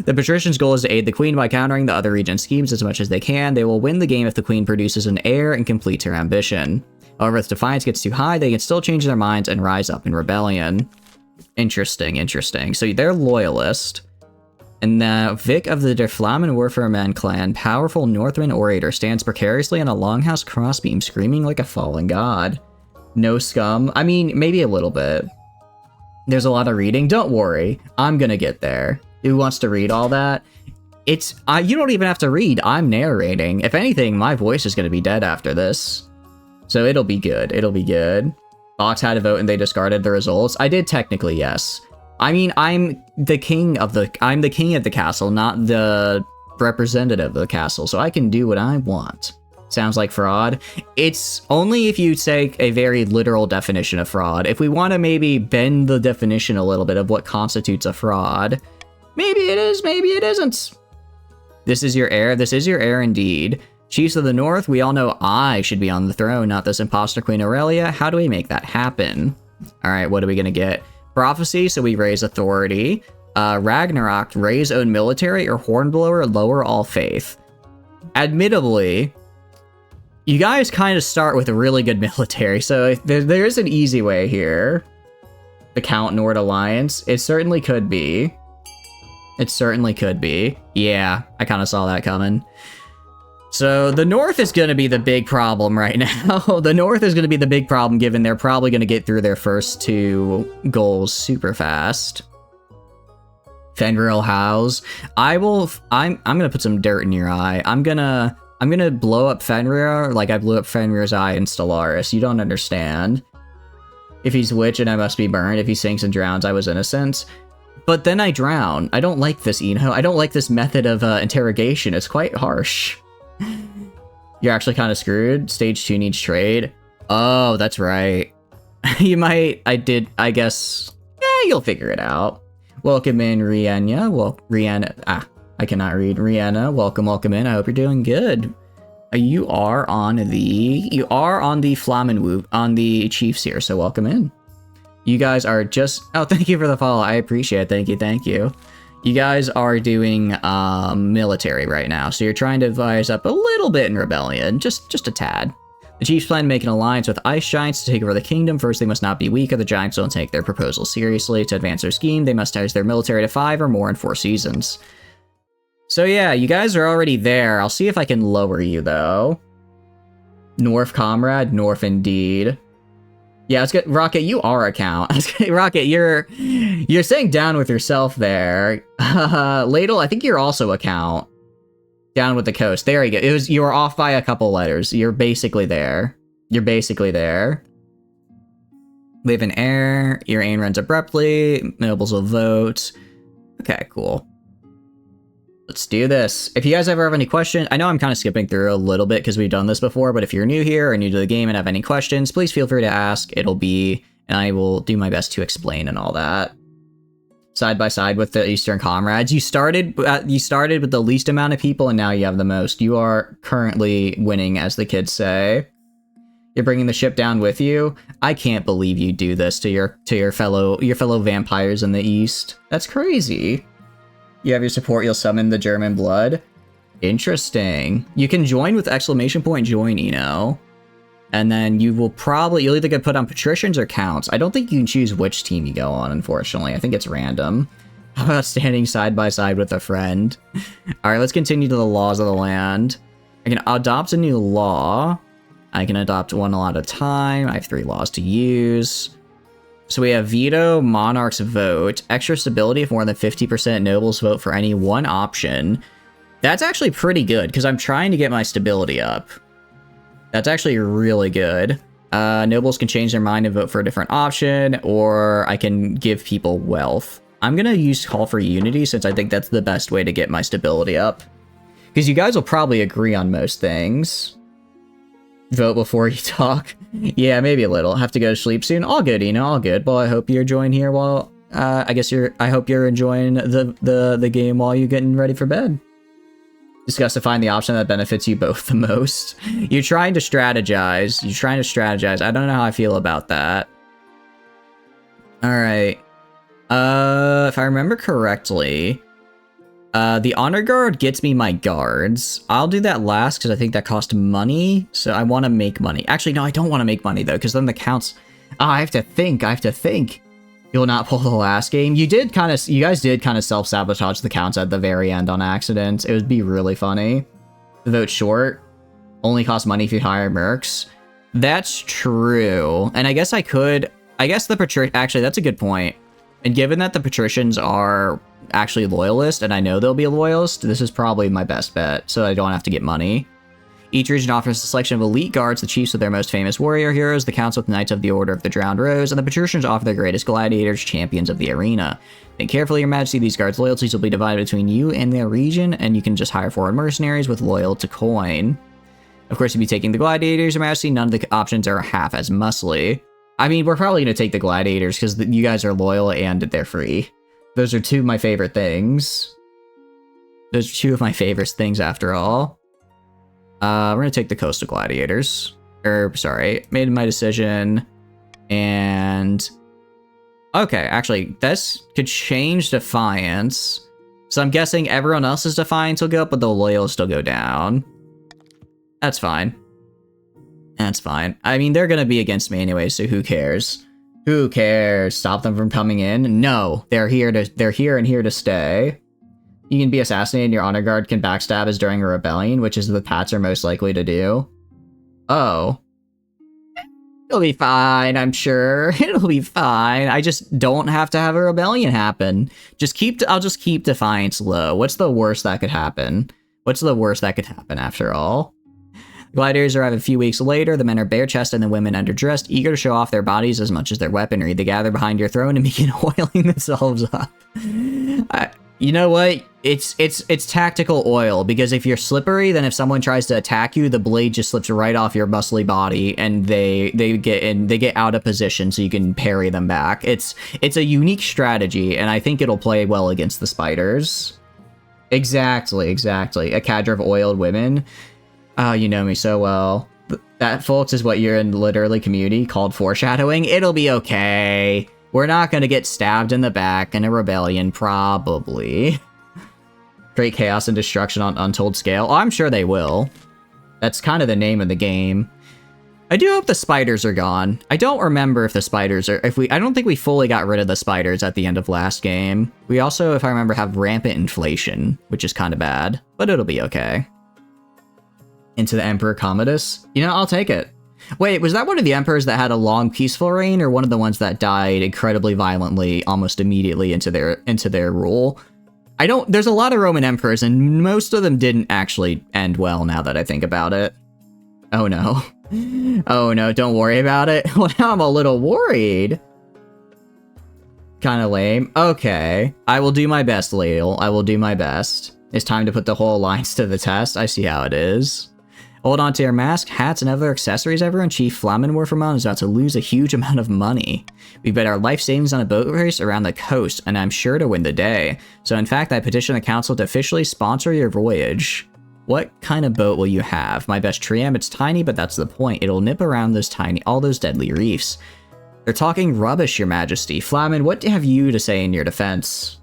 The patricians' goal is to aid the Queen by countering the other region's schemes as much as they can. They will win the game if the Queen produces an heir and completes her ambition. However, if defiance gets too high, they can still change their minds and rise up in rebellion. Interesting, interesting. So they're loyalist. And Vic of the Derflamen Warfareman clan, powerful Northman orator, stands precariously on a longhouse crossbeam, screaming like a fallen god. No scum? I mean, maybe a little bit. There's a lot of reading. Don't worry, I'm gonna get there. Who wants to read all that? It's you don't even have to read. I'm narrating. If anything, my voice is gonna be dead after this, so it'll be good. It'll be good. Box had a vote and they discarded the results. I did technically, yes. I mean, I'm the king of the castle, not the representative of the castle, so I can do what I want. Sounds like fraud. It's only if you take a very literal definition of fraud. If we want to maybe bend the definition a little bit of what constitutes a fraud, maybe it is, maybe it isn't. This is your heir. This is your heir indeed. Chiefs of the North, we all know I should be on the throne, not this imposter Queen Aurelia. How do we make that happen? All right, what are we going to get? Prophecy, so we raise authority. Ragnarok, raise own military, or Hornblower, lower all faith. Admittedly, You guys kind of start with a really good military, so there is an easy way here. The Count Nord Alliance. It certainly could be. It certainly could be. Yeah, I kind of saw that coming. So the North is going to be the big problem right now. The North is going to be the big problem, given they're probably going to get through their first 2 goals super fast. Fenrir House. I'm going to put some dirt in your eye. I'm gonna blow up Fenrir like I blew up Fenrir's eye in Stellaris. You don't understand. If he's witch and I must be burned. If he sinks and drowns, I was innocent. But then I drown. I don't like this, Eno. I don't like this method of interrogation. It's quite harsh. You're actually kind of screwed. Stage 2 needs trade. Oh, that's right. You might. I guess. Yeah, you'll figure it out. Welcome in, Rihanna. Well, Rihanna. I cannot read. Rihanna, welcome in. I hope you're doing good. You are on the Flammenwoop, on the Chiefs here, so welcome in. You guys are just... Oh, thank you for the follow. I appreciate it. Thank you. You guys are doing military right now, so you're trying to advise up a little bit in rebellion, just a tad. The Chiefs plan to make an alliance with Ice Giants to take over the kingdom. First, they must not be weak, or the Giants don't take their proposal seriously. To advance their scheme, they must raise their military to 5 or more in 4 seasons. So yeah, you guys are already there. I'll see if I can lower you, though. North Comrade, North indeed. Yeah, it's good. Rocket, you are a count. Rocket, you're saying down with yourself there. Ladle, I think you're also a count. Down with the coast. There you go. You were off by a couple letters. You're basically there. Live in air. Your aim runs abruptly. Nobles will vote. Okay, cool. Let's do this. If you guys ever have any questions, I know I'm kind of skipping through a little bit because we've done this before, but if you're new here or new to the game and have any questions, please feel free to ask. And I will do my best to explain and all that. Side by side with the Eastern Comrades. You started with the least amount of people, and now you have the most. You are currently winning, as the kids say. You're bringing the ship down with you. I can't believe you do this to your fellow vampires in the East. That's crazy. You have your support. You'll summon the German blood. Interesting. You can join with exclamation point join, and then you'll either get put on patricians or counts. I don't think you can choose which team you go on, unfortunately. I think it's random. How about standing side by side with a friend? All right, let's continue to the laws of the land. I can adopt a new law. I can adopt one law at a time. I have 3 laws to use. So we have veto, monarchs vote, extra stability if more than 50% nobles vote for any one option. That's actually pretty good, because I'm trying to get my stability up. That's actually really good. Nobles can change their mind and vote for a different option, or I can give people wealth. I'm going to use Call for Unity, since I think that's the best way to get my stability up. Because you guys will probably agree on most things. Vote before you talk. Yeah, maybe a little. Have to go to sleep soon. All good, all good. Well, I hope you're enjoying here while... I hope you're enjoying the game while you're getting ready for bed. Discuss to find the option that benefits you both the most. You're trying to strategize. I don't know how I feel about that. Alright. If I remember correctly, the honor guard gets me my guards. I'll do that last because I think that costs money. So I want to make money. Actually, no, I don't want to make money though, because then the counts... Oh, I have to think. You'll not pull the last game. You guys did kind of self-sabotage the counts at the very end on accident. It would be really funny. The vote short. Only costs money if you hire mercs. That's true. And I guess actually, that's a good point. And given that the patricians are actually loyalist, and I know they'll be a loyalist, this is probably my best bet, so I don't have to get money. Each region offers a selection of elite guards, the chiefs with their most famous warrior heroes, the counts with knights of the Order of the Drowned Rose, and the patricians offer their greatest gladiators, champions of the arena. Think carefully, your majesty, these guards' loyalties will be divided between you and their region, and you can just hire foreign mercenaries with loyal to coin. Of course, you'll be taking the gladiators, your majesty, none of the options are half as muscly. I mean, we're probably going to take the gladiators, because you guys are loyal and they're free. Those are 2 of my favorite things. Those are 2 of my favorite things, after all. We're gonna take the coastal gladiators. Made my decision. And... Okay, actually, this could change Defiance. So I'm guessing everyone else's Defiance will go up, but the Loyal will still go down. That's fine. That's fine. I mean, they're gonna be against me anyway, so who cares? Who cares? Stop them from coming in? No, they're here and here to stay. You can be assassinated and your honor guard can backstab us during a rebellion, which is the Pats are most likely to do. Oh. It'll be fine, I'm sure. It'll be fine. I just don't have to have a rebellion happen. I'll just keep Defiance low. What's the worst that could happen? What's the worst that could happen after all? Gladiators arrive a few weeks later. The men are bare-chested and the women underdressed, eager to show off their bodies as much as their weaponry. They gather behind your throne and begin oiling themselves up. You know what? It's tactical oil, because if you're slippery, then if someone tries to attack you, the blade just slips right off your muscly body, and they get out of position so you can parry them back. It's a unique strategy, and I think it'll play well against the spiders. Exactly. A cadre of oiled women. Oh, you know me so well. That, folks, is what you're in literally community called foreshadowing. It'll be okay. We're not gonna get stabbed in the back in a rebellion, probably. Create chaos and destruction on untold scale. Oh, I'm sure they will. That's kind of the name of the game. I do hope the spiders are gone. I don't remember if the spiders are... I don't think we fully got rid of the spiders at the end of last game. We also, if I remember, have rampant inflation, which is kind of bad, but it'll be okay. Into the Emperor Commodus? You know, I'll take it. Wait, was that one of the emperors that had a long peaceful reign, or one of the ones that died incredibly violently almost immediately into their rule? There's a lot of Roman emperors, and most of them didn't actually end well, now that I think about it. Oh no. Oh no, don't worry about it. Well, now I'm a little worried. Kinda lame. Okay. I will do my best, Ladle. I will do my best. It's time to put the whole alliance to the test. I see how it is. Hold on to your mask, hats, and other accessories, everyone. Chief Flammenwerferman is about to lose a huge amount of money. We bet our life savings on a boat race around the coast, and I'm sure to win the day. So in fact, I petition the council to officially sponsor your voyage. What kind of boat will you have? My best triam, it's tiny, but that's the point. It'll nip around all those deadly reefs. They're talking rubbish, your majesty. Flammen, what have you to say in your defense?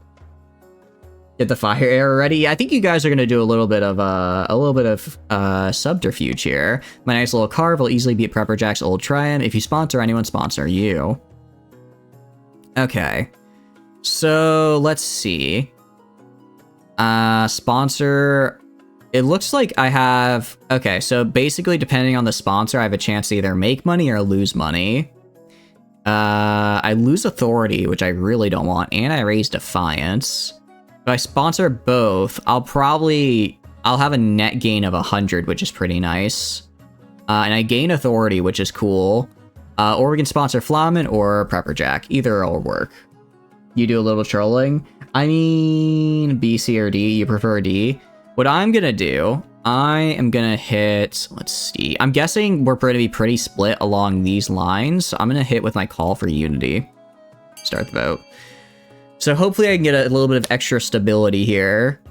Get the fire arrow ready. I think you guys are gonna do a little bit of subterfuge here. My nice little carve will easily beat Prepper Jack's old triumph. If you sponsor anyone, sponsor you. Okay, so let's see. Sponsor. It looks like I have. Okay, so basically, depending on the sponsor, I have a chance to either make money or lose money. I lose authority, which I really don't want, and I raise defiance. If I sponsor both, I'll have a net gain of 100, which is pretty nice. And I gain authority, which is cool. Or we can sponsor Flammen or Prepper Jack. Either will work. You do a little trolling. I mean, B, C, or D. You prefer D. What I'm gonna do, I am gonna hit, let's see. I'm guessing we're going to be pretty split along these lines. So I'm gonna hit with my call for unity. Start the vote. So hopefully I can get a little bit of extra stability here,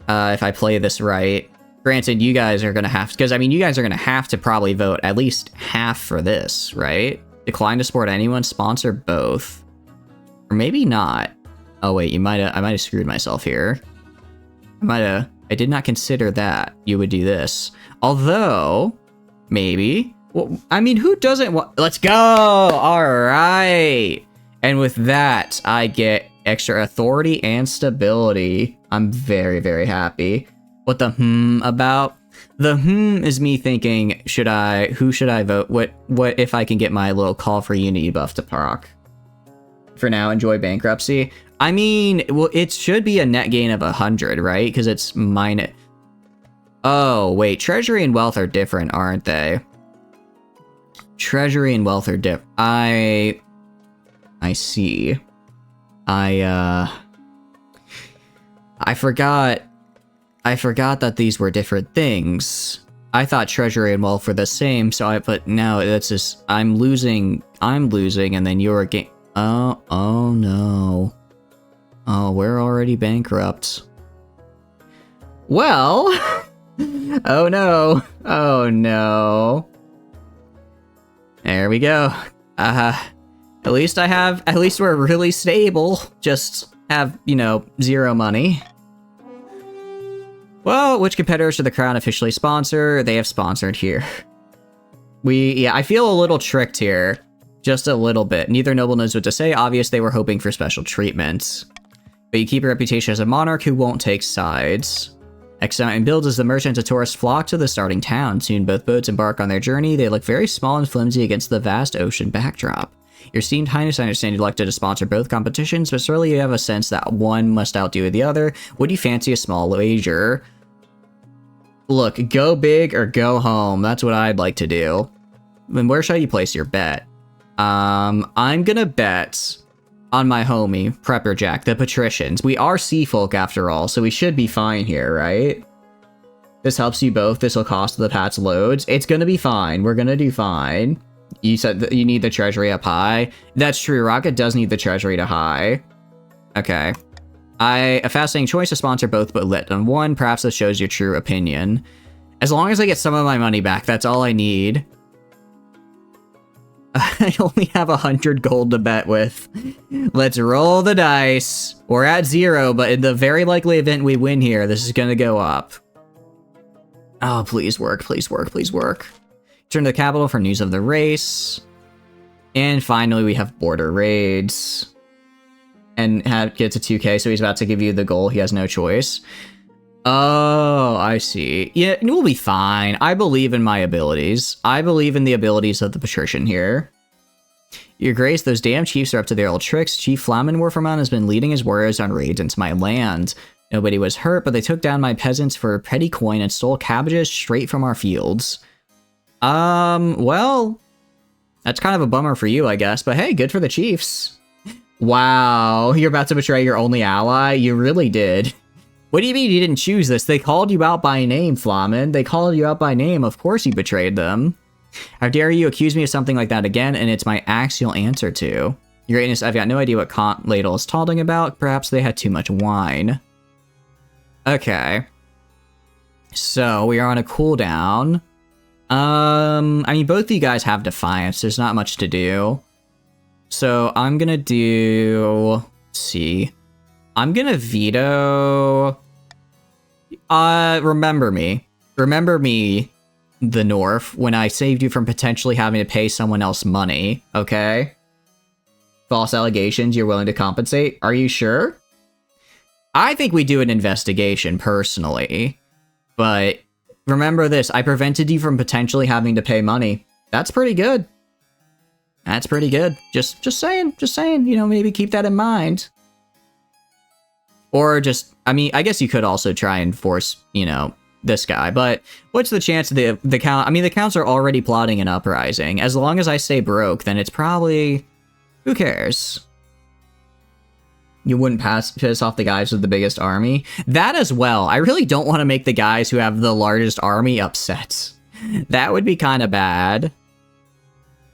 if I play this right. Granted, you guys are going to have to, because I mean, you guys are going to have to probably vote at least half for this, right? Decline to support anyone, sponsor both. Or maybe not. Oh wait, I might have screwed myself here. I did not consider that you would do this. Although, maybe. Well, I mean, who doesn't want, let's go! Alright! And with that, I get extra authority and stability. I'm very, very happy. What the about? The is me thinking, who should I vote? What if I can get my little call for unity buff to proc? For now, enjoy bankruptcy. I mean, well, it should be a net gain of 100, right? Because it's minus. Oh, wait, treasury and wealth are different, aren't they? Treasury and wealth are different. I see. I forgot that these were different things. I thought treasury and wealth were the same, but no, that's just, I'm losing, and then you're gain. Oh no. Oh, we're already bankrupt. Well, oh no. Oh no. There we go. At least we're really stable. Just have, you know, 0 money. Well, which competitors should the crown officially sponsor? They have sponsored here. Yeah, I feel a little tricked here. Just a little bit. Neither noble knows what to say. Obvious they were hoping for special treatment. But you keep a reputation as a monarch who won't take sides. Exciting builds as the merchants and tourists flock to the starting town. Soon both boats embark on their journey. They look very small and flimsy against the vast ocean backdrop. Your esteemed highness, I understand you elected to sponsor both competitions, but surely you have a sense that one must outdo the other. Would you fancy a small wager? Look, go big or go home. That's what I'd like to do. Then where shall you place your bet? I'm gonna bet on my homie, Prepper Jack, the patricians. We are sea folk after all, so we should be fine here, right? This helps you both. This will cost the Pats loads. It's gonna be fine. We're gonna do fine. You said that you need the treasury up high. That's true. Rocket does need the treasury to high. Okay. A fascinating choice to sponsor both but lit on one. Perhaps this shows your true opinion. As long as I get some of my money back, that's all I need. I only have 100 gold to bet with. Let's roll the dice. We're at 0, but in the very likely event we win here, this is gonna go up. Oh, please work, please work, please work. Turn to the capital for news of the race. And finally, we have border raids. And gets a 2k, so he's about to give you the goal. He has no choice. Oh, I see. Yeah, we'll be fine. I believe in my abilities. I believe in the abilities of the patrician here. Your Grace, those damn chiefs are up to their old tricks. Chief Flamen Warferman has been leading his warriors on raids into my land. Nobody was hurt, but they took down my peasants for a petty coin and stole cabbages straight from our fields. Well, that's kind of a bummer for you, I guess, but hey, good for the chiefs. Wow, you're about to betray your only ally? You really did. What do you mean you didn't choose this? They called you out by name, Flamen. They called you out by name. Of course you betrayed them. How dare you accuse me of something like that again, and it's my axe you'll answer to. Your Greatness, I've got no idea what Count Ladle is talking about. Perhaps they had too much wine. Okay. So, we are on a cooldown. I mean, both of you guys have Defiance. There's not much to do. So, I'm gonna do... Let's see... I'm gonna veto... remember me. Remember me, the North, when I saved you from potentially having to pay someone else money, okay? False allegations, you're willing to compensate? Are you sure? I think we do an investigation, personally. But remember this, I prevented you from potentially having to pay money. That's pretty good. That's pretty good. Just saying, you know, maybe keep that in mind. Or just, I mean, I guess you could also try and force, you know, this guy. But what's the chance of the count? I mean, the counts are already plotting an uprising. As long as I stay broke, then it's probably... Who cares? You wouldn't piss off the guys with the biggest army? That as well. I really don't want to make the guys who have the largest army upset. That would be kind of bad.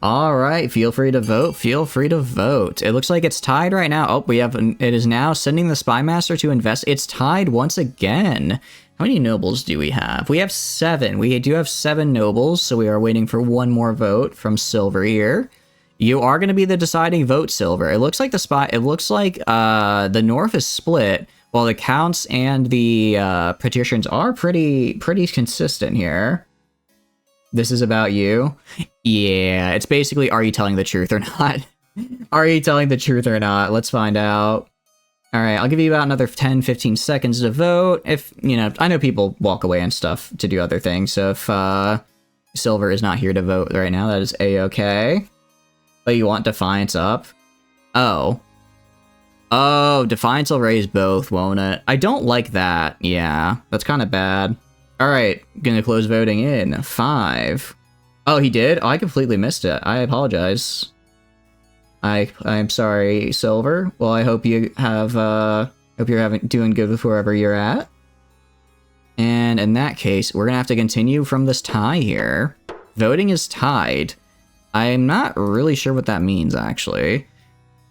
Alright, feel free to vote, feel free to vote. It looks like it's tied right now. Oh, it is now sending the Spymaster to invest. It's tied once again. How many nobles do we have? We have 7. We do have 7 nobles, so we are waiting for one more vote from Silver here. You are going to be the deciding vote, Silver. It looks like the North is split, while the Counts and the Patricians are pretty consistent here. This is about you? Yeah, it's basically, are you telling the truth or not? Are you telling the truth or not? Let's find out. Alright, I'll give you about another 10-15 seconds to vote. If, you know, I know people walk away and stuff to do other things, so if Silver is not here to vote right now, that is a-okay. But you want Defiance up? Oh. Oh, Defiance will raise both, won't it? I don't like that. Yeah, that's kind of bad. Alright, gonna close voting in 5. Oh, he did? Oh, I completely missed it. I apologize. I'm sorry, Silver. Well, I hope you have, hope you're doing good with wherever you're at. And in that case, we're gonna have to continue from this tie here. Voting is tied. I'm not really sure what that means, actually.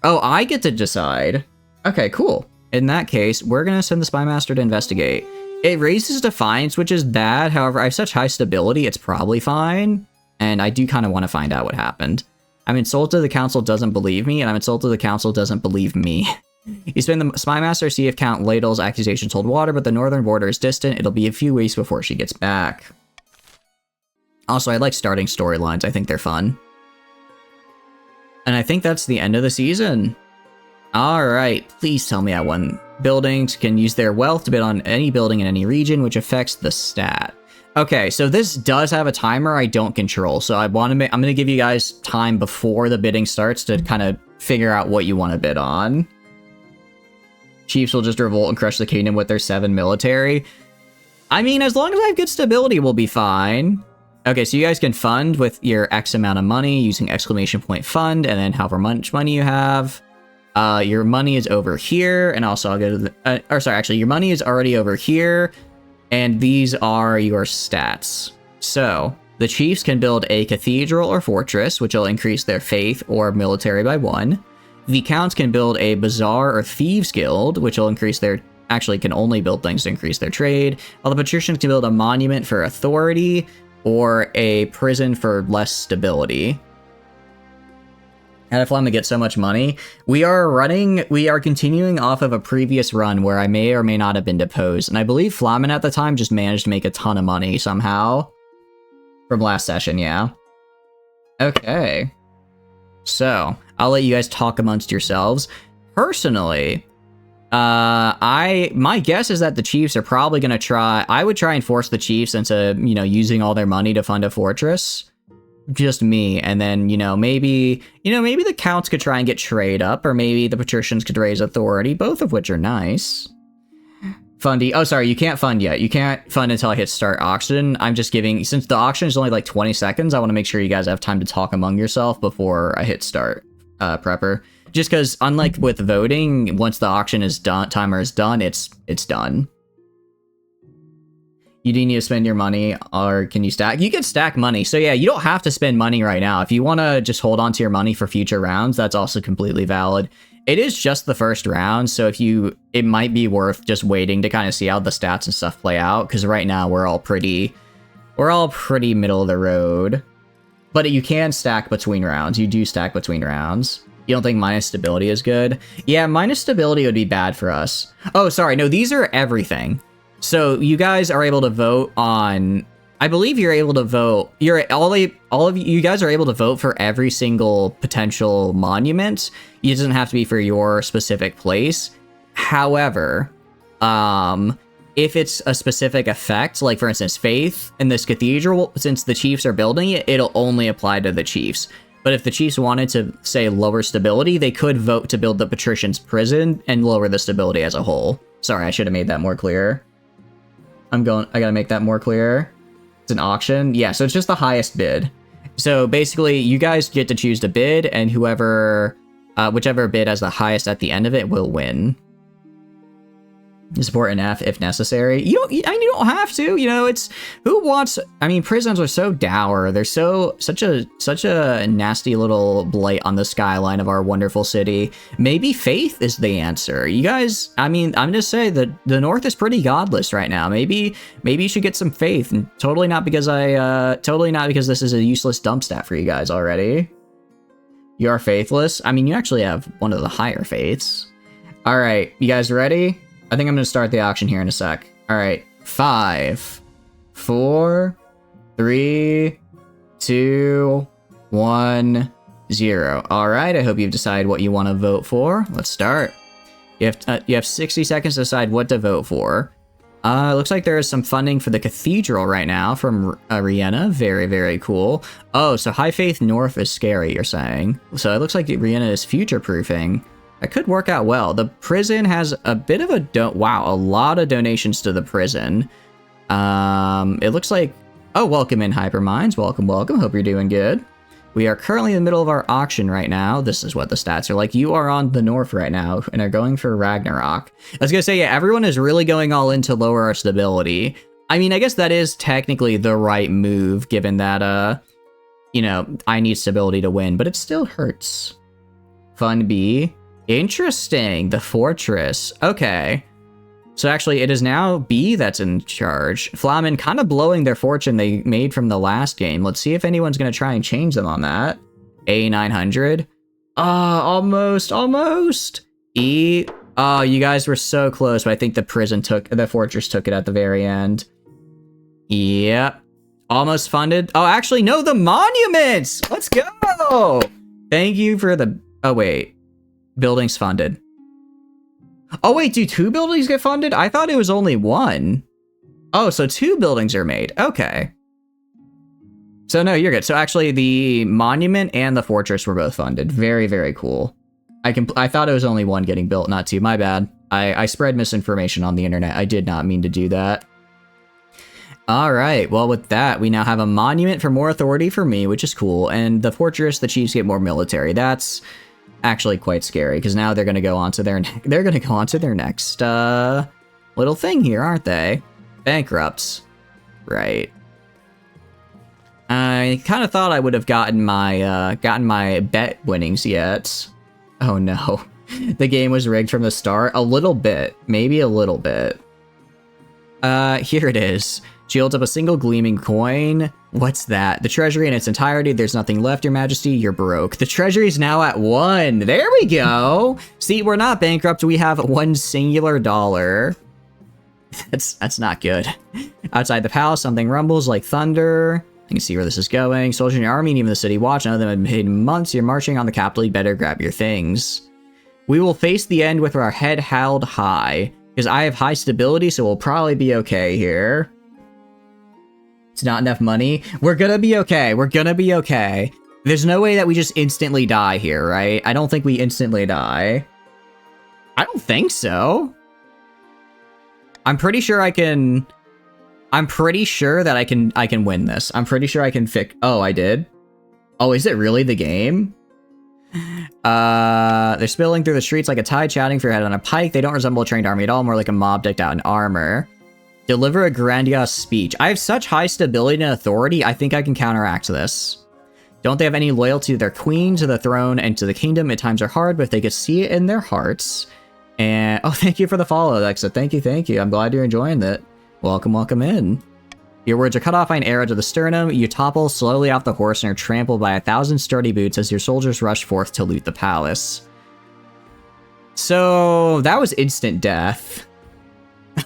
Oh, I get to decide. Okay, cool. In that case, we're gonna send the Spymaster to investigate. It raises Defiance, which is bad. However, I have such high stability, it's probably fine. And I do kind of want to find out what happened. I'm insulted the council doesn't believe me, and I'm insulted the council doesn't believe me. You spend the Spymaster, see if Count Ladle's accusations hold water, but the northern border is distant. It'll be a few weeks before she gets back. Also, I like starting storylines. I think they're fun. And I think that's the end of the season. Alright, please tell me I won. Buildings can use their wealth to bid on any building in any region, which affects the stat. Okay, so this does have a timer I don't control, so I'm gonna give you guys time before the bidding starts to kind of figure out what you want to bid on. Chiefs will just revolt and crush the kingdom with their 7 military. I mean, as long as I have good stability, we'll be fine. Okay, so you guys can fund with your X amount of money using exclamation point fund, and then however much money you have. Your money is over here, and also I'll go to the, actually, your money is already over here, and these are your stats. So, the chiefs can build a cathedral or fortress, which will increase their faith or military by 1. The counts can build a bazaar or thieves guild, which will increase their, actually can only build things to increase their trade, while the patricians can build a monument for authority, or a prison for less stability. How did Flamin get so much money? We are continuing off of a previous run where I may or may not have been deposed, and I believe Flamin at the time just managed to make a ton of money somehow. From last session, yeah. Okay. So, I'll let you guys talk amongst yourselves. Personally, my guess is that the Chiefs are probably going to try, I would try and force the Chiefs into, using all their money to fund a fortress. Just me, and then, maybe the counts could try and get trade up, or maybe the patricians could raise authority, both of which are nice. Fundy, oh, sorry, you can't fund yet. You can't fund until I hit start auction. I'm just giving, since the auction is only like 20 seconds, I want to make sure you guys have time to talk among yourself before I hit start, prepper. Just because, unlike with voting, once the auction is done, timer is done, it's done. You do need to spend your money, or can you stack? You can stack money. So yeah, you don't have to spend money right now. If you want to just hold on to your money for future rounds, that's also completely valid. It is just the first round, so it might be worth just waiting to kind of see how the stats and stuff play out, because right now we're all pretty middle of the road. But you can stack between rounds. You do stack between rounds. You don't think minus stability is good? Yeah, minus stability would be bad for us. Oh, sorry, no, these are everything. So you guys are able to vote on, I believe you're able to vote, all of you guys are able to vote for every single potential monument. It doesn't have to be for your specific place. However, if it's a specific effect, like for instance, faith in this cathedral, since the Chiefs are building it, it'll only apply to the Chiefs. But if the Chiefs wanted to, say, lower stability, they could vote to build the patricians' prison and lower the stability as a whole. Sorry, I should have made that more clear. I gotta make that more clear. It's an auction. Yeah, so it's just the highest bid. So basically, you guys get to choose to bid, and whichever bid has the highest at the end of it will win. Support an F if necessary. You don't have to. It's who wants. I mean, prisons are so dour. They're such a nasty little blight on the skyline of our wonderful city. Maybe faith is the answer. You guys. I mean, I'm just saying that the North is pretty godless right now. Maybe you should get some faith. And totally not because this is a useless dump stat for you guys already. You are faithless. I mean, you actually have one of the higher faiths. All right, you guys ready? I think I'm going to start the auction here in a sec. All right. 5, 4, 3, 2, 1, 0. All right. I hope you've decided what you want to vote for. Let's start. You have 60 seconds to decide what to vote for. Looks like there is some funding for the cathedral right now from Rihanna. Very, very cool. Oh, so High Faith North is scary, you're saying. So it looks like Rihanna is future-proofing. That could work out well. The prison has a bit of a lot of donations to the prison. It looks like, oh, welcome in Hyperminds. Welcome. Hope you're doing good. We are currently in the middle of our auction right now. This is what the stats are like. You are on the North right now and are going for Ragnarok. I was gonna say, yeah, everyone is really going all in to lower our stability. I mean, I guess that is technically the right move, given that, I need stability to win, but it still hurts. Fund B. Interesting. The fortress. Okay. So actually, it is now B that's in charge. Flamin kind of blowing their fortune they made from the last game. Let's see if anyone's going to try and change them on that. A900. Almost. E. Oh, you guys were so close, but I think the fortress took it at the very end. Yep. Almost funded. Oh, actually, no, the monuments. Let's go. Thank you for the... Oh, wait. Buildings funded. Oh, wait, do 2 buildings get funded? I thought it was only 1. Oh, so 2 buildings are made. Okay. So, no, you're good. So, actually, the monument and the fortress were both funded. Very, very cool. I thought it was only 1 getting built, not 2. My bad. I spread misinformation on the internet. I did not mean to do that. All right, well, with that, we now have a monument for more authority for me, which is cool. And the fortress, the chiefs get more military. That's actually quite scary, because now they're going to go on to their next little thing here, aren't they? Bankrupts. Right. I kind of thought I would have gotten my bet winnings yet. Oh no. The game was rigged from the start. A little bit. Maybe a little bit. Here it is. She holds up a single gleaming coin. What's that? The treasury in its entirety. There's nothing left, Your Majesty. You're broke. The treasury's now at 1. There we go. See, we're not bankrupt. We have 1 singular dollar. That's not good. Outside the palace, something rumbles like thunder. I can see where this is going. Soldiers in your army and even the city watch. None of them have been months. You're marching on the capital. You better grab your things. We will face the end with our head held high. Because I have high stability, so we'll probably be okay here. It's not enough money. We're gonna be okay. We're gonna be okay. There's no way that we just instantly die here, right? I don't think we instantly die. I don't think so. I'm pretty sure I can... I'm pretty sure that I can win this. I'm pretty sure I can fix... Oh, I did? Oh, is it really the game? They're spilling through the streets like a tide, shouting for your head on a pike. They don't resemble a trained army at all, more like a mob decked out in armor. Deliver a grandiose speech. I have such high stability and authority, I think I can counteract this. Don't they have any loyalty to their queen, to the throne, and to the kingdom? At times are hard, but if they could see it in their hearts. And, oh, thank you for the follow, Alexa. Thank you. I'm glad you're enjoying it. Welcome in. Your words are cut off by an arrow to the sternum. You topple slowly off the horse and are trampled by 1,000 sturdy boots as your soldiers rush forth to loot the palace. So, that was instant death.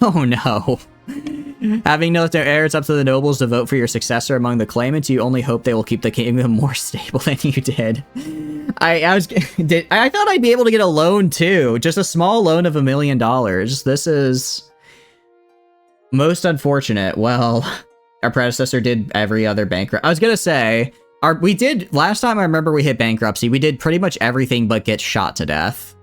Oh no. Having no heir, it's up to the nobles to vote for your successor among the claimants. You only hope they will keep the kingdom more stable than you did. I thought I'd be able to get a loan too. Just a small loan of $1 million. This is most unfortunate. Well, our predecessor did every other bankrupt. I was gonna say, we did, last time I remember we hit bankruptcy, we did pretty much everything but get shot to death.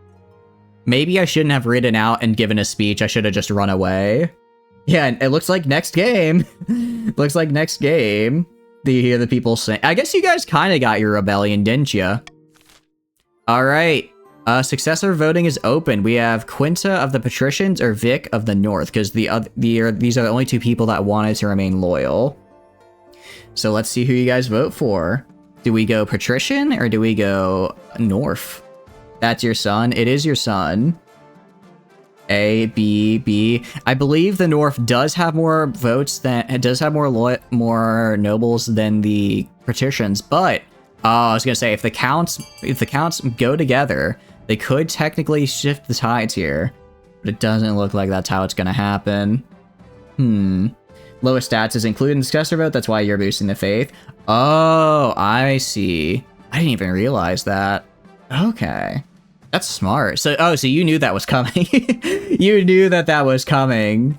Maybe I shouldn't have ridden out and given a speech. I should have just run away. Yeah, and it looks like next game. Looks like next game. You hear the people say, I guess you guys kind of got your rebellion, didn't you? All right. Successor voting is open. We have Quinta of the Patricians or Vic of the North, because these are the only 2 people that wanted to remain loyal. So let's see who you guys vote for. Do we go Patrician or do we go North? That's your son. It is your son. A, B, B. I believe the North does have more votes than... It does have more nobles than the Patricians, but... I was gonna say, if the counts go together, they could technically shift the tides here. But it doesn't look like that's how it's gonna happen. Lowest stats is included in the successor vote, that's why you're boosting the faith. Oh, I see. I didn't even realize that. Okay. That's smart. So, so you knew that was coming. You knew that was coming.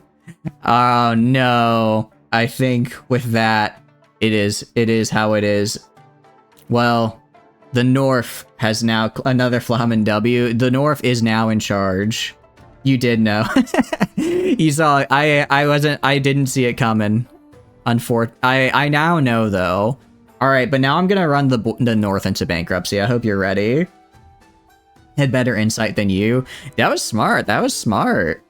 Oh no. I think with that, it is how it is. Well, the North has now another Flamen W. The North is now in charge. You did know. You saw it. I didn't see it coming. I now know though. All right, but now I'm gonna run the North into bankruptcy. I hope you're ready. Had better insight than you. That was smart. That was smart.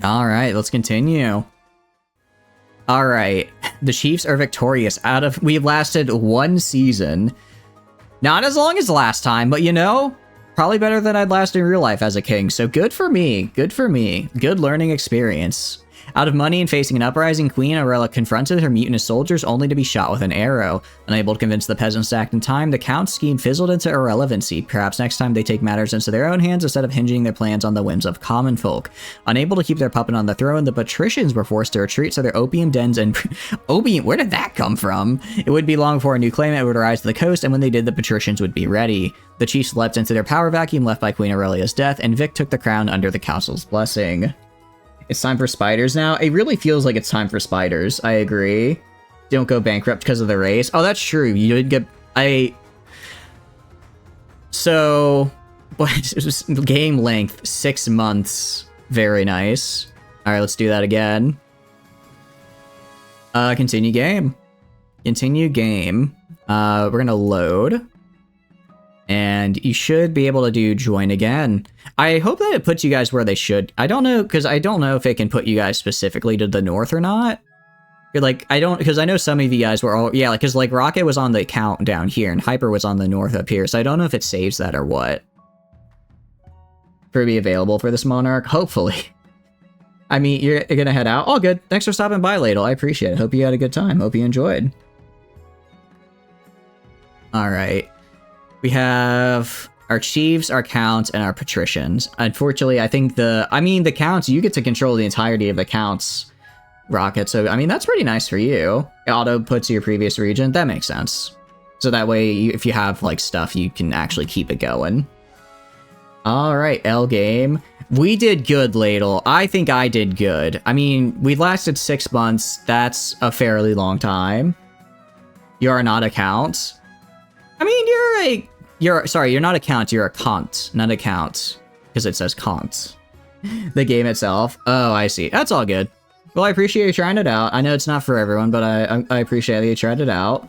All right, let's continue. All right, the Chiefs are victorious. We've lasted 1 season. Not as long as last time, but you know, probably better than I'd last in real life as a king. So good for me. Good for me. Good learning experience. Out of money and facing an uprising, Queen Aurela confronted her mutinous soldiers only to be shot with an arrow. Unable to convince the peasants to act in time, the Count's scheme fizzled into irrelevancy. Perhaps next time they take matters into their own hands instead of hinging their plans on the whims of common folk. Unable to keep their puppet on the throne, the patricians were forced to retreat to their opium dens and... Opium? Where did that come from? It would be long before a new claimant would rise to the coast, and when they did, the patricians would be ready. The chiefs leapt into their power vacuum left by Queen Aurelia's death, and Vic took the crown under the council's blessing. It's time for spiders now? It really feels like it's time for spiders. I agree. Don't go bankrupt because of the race. Oh, that's true. You did get... So... Game length, 6 months. Very nice. Alright, let's do that again. Continue game. Continue game. We're gonna load. And you should be able to do join again. I hope that it puts you guys where they should. I don't know, because I don't know if it can put you guys specifically to the north or not. Like, I don't, because I know some of you guys were all, yeah, like, because like Rocket was on the account down here and Hyper was on the north up here, so I don't know if it saves that or what. For be available for this monarch, hopefully. I mean, you're gonna head out. All good. Thanks for stopping by, Ladle. I appreciate it. Hope you had a good time. Hope you enjoyed. All right. We have our chiefs, our counts, and our patricians. Unfortunately, I think the counts, you get to control the entirety of the counts, Rocket. So, I mean, that's pretty nice for you. It auto puts your previous region. That makes sense. So that way, if you have, like, stuff, you can actually keep it going. All right, L game. We did good, Ladle. I think I did good. I mean, we lasted 6 months. That's a fairly long time. You are not a count. I mean, sorry, you're not a count, you're a count, not a count. Because it says count. The game itself. Oh, I see. That's all good. Well, I appreciate you trying it out. I know it's not for everyone, but I appreciate that you tried it out.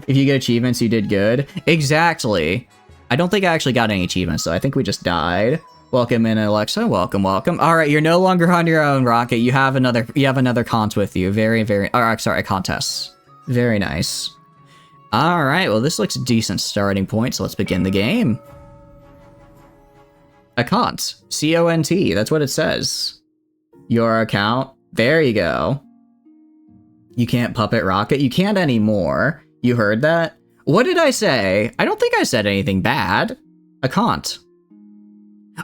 If you get achievements, you did good. Exactly. I don't think I actually got any achievements, so I think we just died. Welcome in, Alexa. Welcome, welcome. All right, you're no longer on your own, Rocket. You have another count with you. Very, very... sorry, a contest. Very nice. All right, well, this looks a decent starting point, so let's begin the game. A cont. C-O-N-T. That's what it says. Your account. There you go. You can't puppet Rocket. You can't anymore. You heard that? What did I say? I don't think I said anything bad. A cont.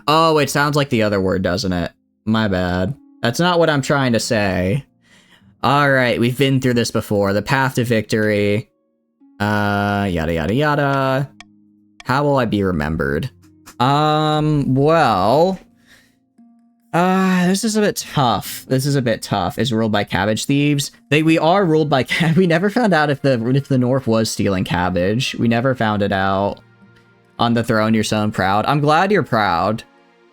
Oh, it sounds like the other word, doesn't it? My bad. That's not what I'm trying to say. All right, we've been through this before. The path to victory. Yada, yada, yada. How will I be remembered? Well... this is a bit tough. This is a bit tough. Is ruled by cabbage thieves. We are ruled by we never found out if the North was stealing cabbage. We never found it out. On the throne, you're so proud. I'm glad you're proud.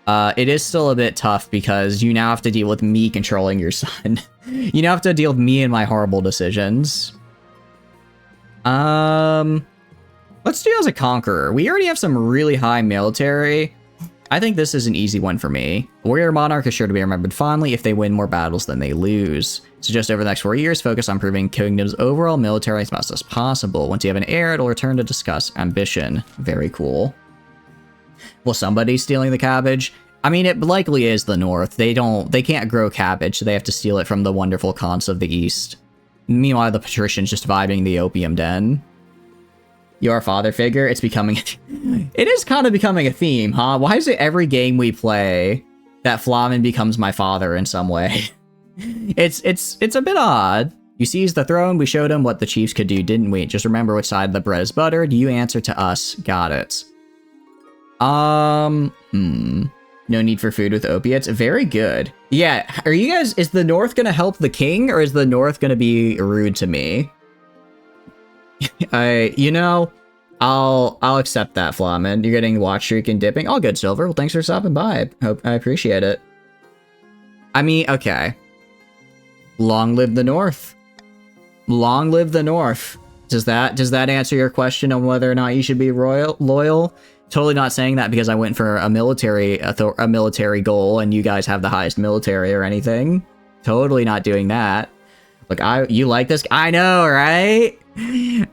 It is still a bit tough because you now have to deal with me controlling your son. You now have to deal with me and my horrible decisions. Let's do as a conqueror. We already have some really high military. I think this is an easy one for me. A warrior monarch is sure to be remembered fondly if they win more battles than they lose. So just over the next 4 years, focus on improving kingdom's overall military as much as possible. Once you have an heir, it'll return to discuss ambition. Very cool. Well, somebody's stealing the cabbage. I mean, it likely is the North. They can't grow cabbage, so they have to steal it from the wonderful cons of the East. Meanwhile, the patricians just vibing the opium den. Your father figure, it's becoming... It is kind of becoming a theme, huh? Why is it every game we play that Flamen becomes my father in some way? It's a bit odd. You seized the throne, we showed him what the chiefs could do, didn't we? Just remember which side the bread is buttered, you answer to us. Got it. No need for food with opiates. Very good. Yeah, are you guys... Is the North gonna help the king, or is the North gonna be rude to me? You know, I'll accept that, Flamen. You're getting watch streak and dipping. All good, Silver. Well, thanks for stopping by. I appreciate it. I mean, okay. Long live the North. Long live the North. Does that answer your question on whether or not you should be loyal? Totally not saying that because I went for a military goal and you guys have the highest military or anything. Totally not doing that. Look, you like this? I know, right?